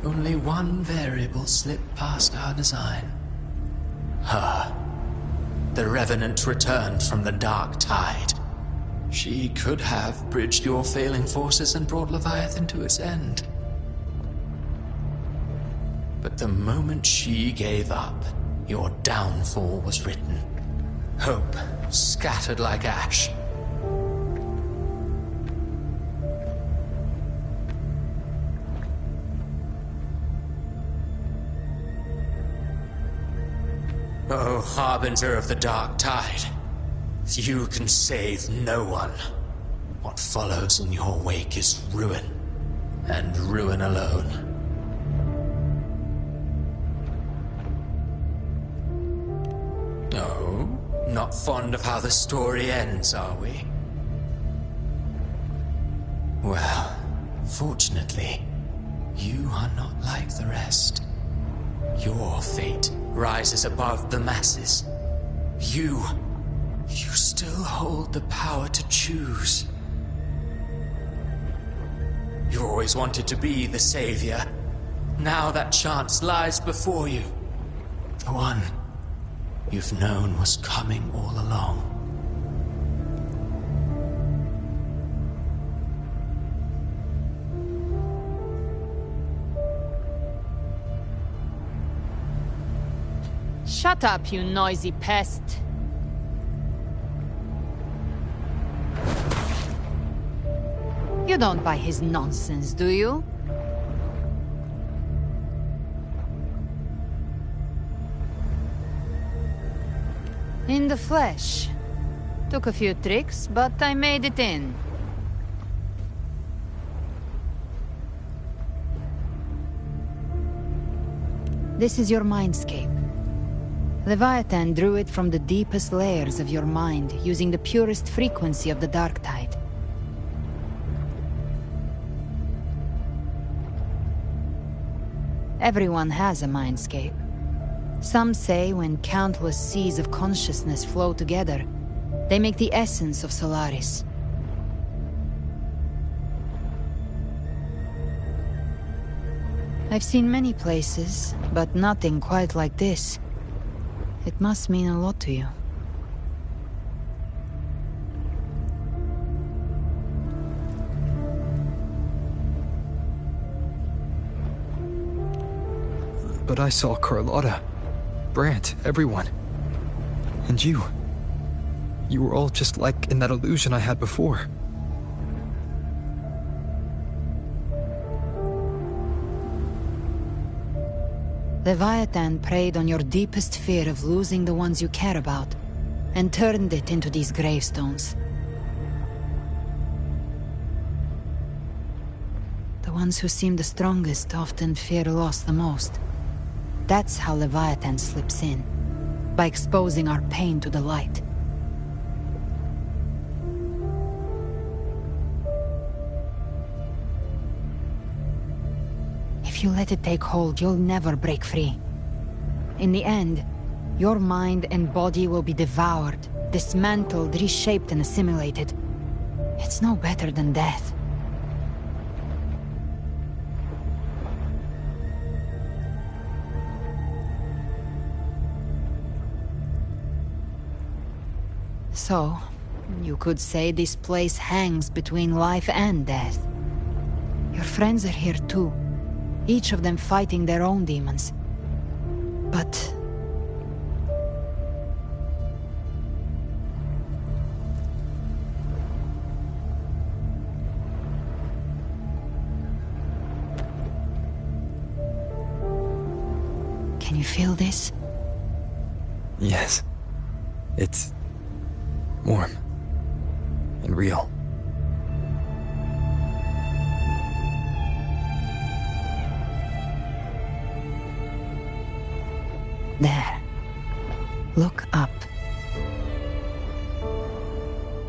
Only one variable slipped past our design. Her. The Revenant returned from the dark tide. She could have bridged your failing forces and brought Leviathan to its end. But the moment she gave up, your downfall was written. Hope scattered like ash. Oh, harbinger of the dark tide, you can save no one. What follows in your wake is ruin, and ruin alone. No, not fond of how the story ends, are we? Well, fortunately, you are not like the rest. Your fate rises above the masses. You still hold the power to choose. You always wanted to be the savior. Now that chance lies before you. The one you've known was coming all along. Shut up, you noisy pest. You don't buy his nonsense, do you? In the flesh. Took a few tricks, but I made it in. This is your mindscape. Leviathan drew it from the deepest layers of your mind, using the purest frequency of the dark tide. Everyone has a mindscape. Some say when countless seas of consciousness flow together, they make the essence of Solaris. I've seen many places, but nothing quite like this. It must mean a lot to you. But I saw Carlotta, Brant, everyone. And you. You were all just like in that illusion I had before. Leviathan preyed on your deepest fear of losing the ones you care about, and turned it into these gravestones. The ones who seem the strongest often fear loss the most. That's how Leviathan slips in, by exposing our pain to the light. If you let it take hold, you'll never break free. In the end, your mind and body will be devoured, dismantled, reshaped, and assimilated. It's no better than death. So, you could say this place hangs between life and death. Your friends are here too, each of them fighting their own demons. But... can you feel this? Yes. It's warm and real. There. Look up.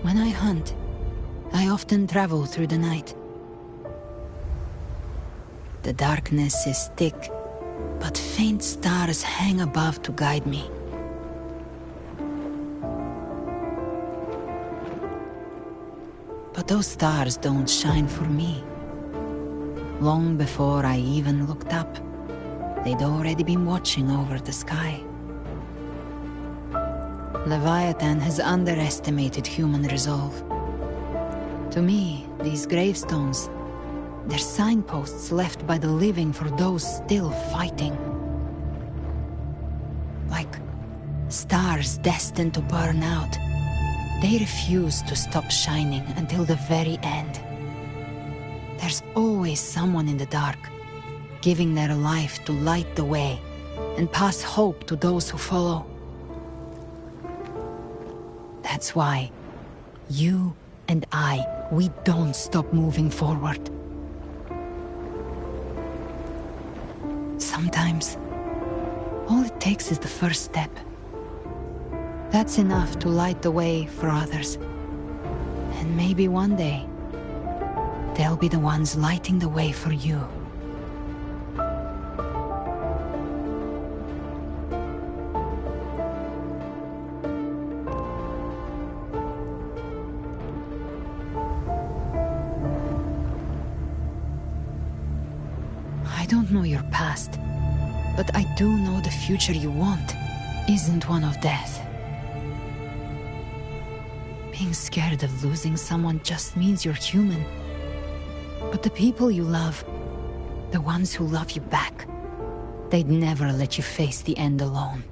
When I hunt, I often travel through the night. The darkness is thick, but faint stars hang above to guide me. But those stars don't shine for me. Long before I even looked up, they'd already been watching over the sky. Leviathan has underestimated human resolve. To me, these gravestones, they're signposts left by the living for those still fighting. Like stars destined to burn out. They refuse to stop shining until the very end. There's always someone in the dark, giving their life to light the way and pass hope to those who follow. That's why you and I, we don't stop moving forward. Sometimes, all it takes is the first step. That's enough to light the way for others. And maybe one day, they'll be the ones lighting the way for you. I don't know your past, but I do know the future you want isn't one of death. Being scared of losing someone just means you're human. But the people you love, the ones who love you back, they'd never let you face the end alone.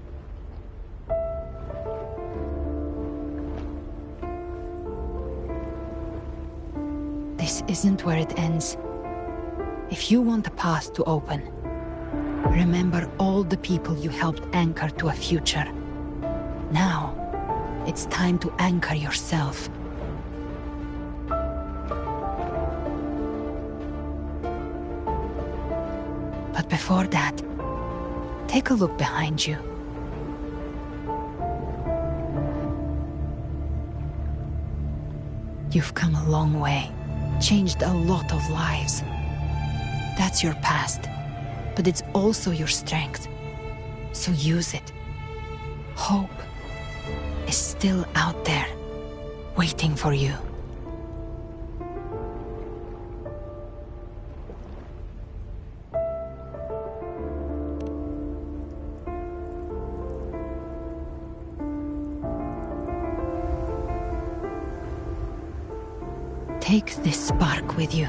This isn't where it ends. If you want a path to open, remember all the people you helped anchor to a future. Now, it's time to anchor yourself. But before that, take a look behind you. You've come a long way, changed a lot of lives. That's your past. but it's also your strength. So use it. Hope is still out there, waiting for you. Take this spark with you.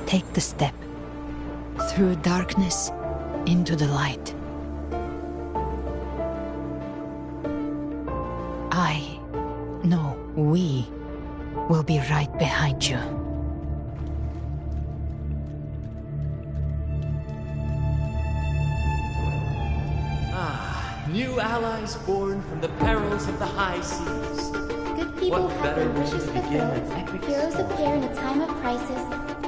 Take the step through darkness into the light. We will be right behind you. New allies born from the perils of the high seas. Good people What have better their way wishes to begin an fulfilled. epic Heroes story? appear in a time of crisis.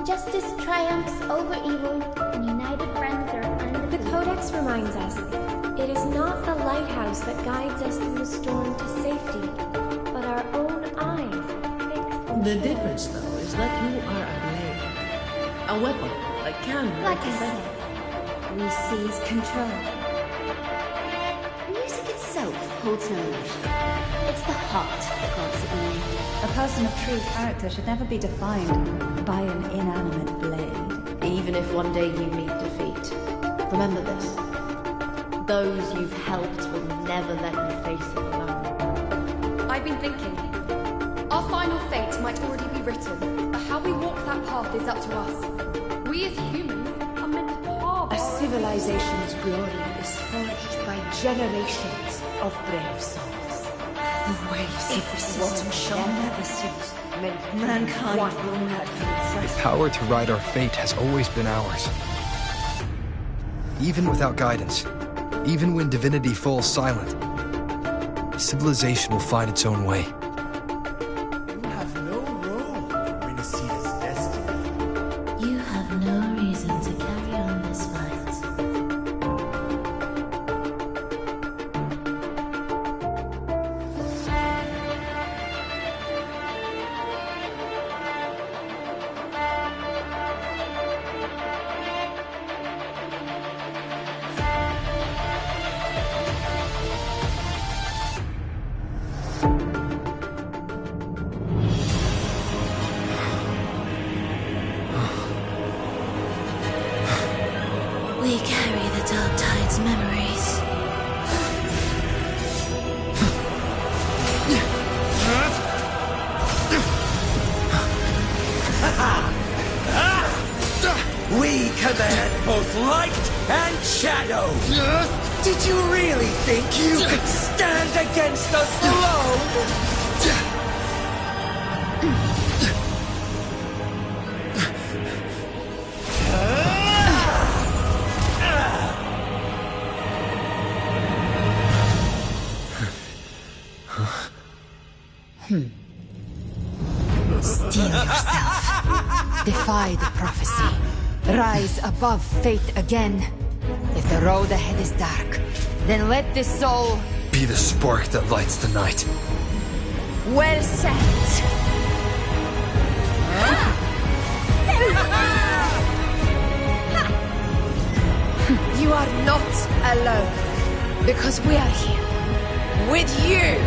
Justice triumphs over evil, and united friends are undefeated. The Codex reminds us, it is not the lighthouse that guides us through the storm to safety, but our own eyes. The difference, though, is that you are a blade. A weapon that can Like I represent. said, we seize control. Music itself holds no emotion. It's the heart that grants it meaning. A person of true character should never be defined by an inanimate blade. Even if one day you meet defeat, remember this. Those you've helped will never let you face it alone. I've been thinking. Our final fate might already be written, but how we walk that path is up to us. We as humans are meant to carve A our own civilization's glory is forged by generations of brave souls. The waves of resistance shall never cease. Mankind will not be The power to ride our fate has always been ours. Even without guidance, even when divinity falls silent, civilization will find its own way. You have no role in Renicida's destiny. You have no reason to carry on this fight. We carry the Dark Tide's memories. We command both light and shadow! Did you really think you could stand against us alone? Steel yourself. Defy the prophecy. Rise above fate again. If the road ahead is dark, then let this soul... Be the spark that lights the night. Well said. You are not alone, because we are here with you.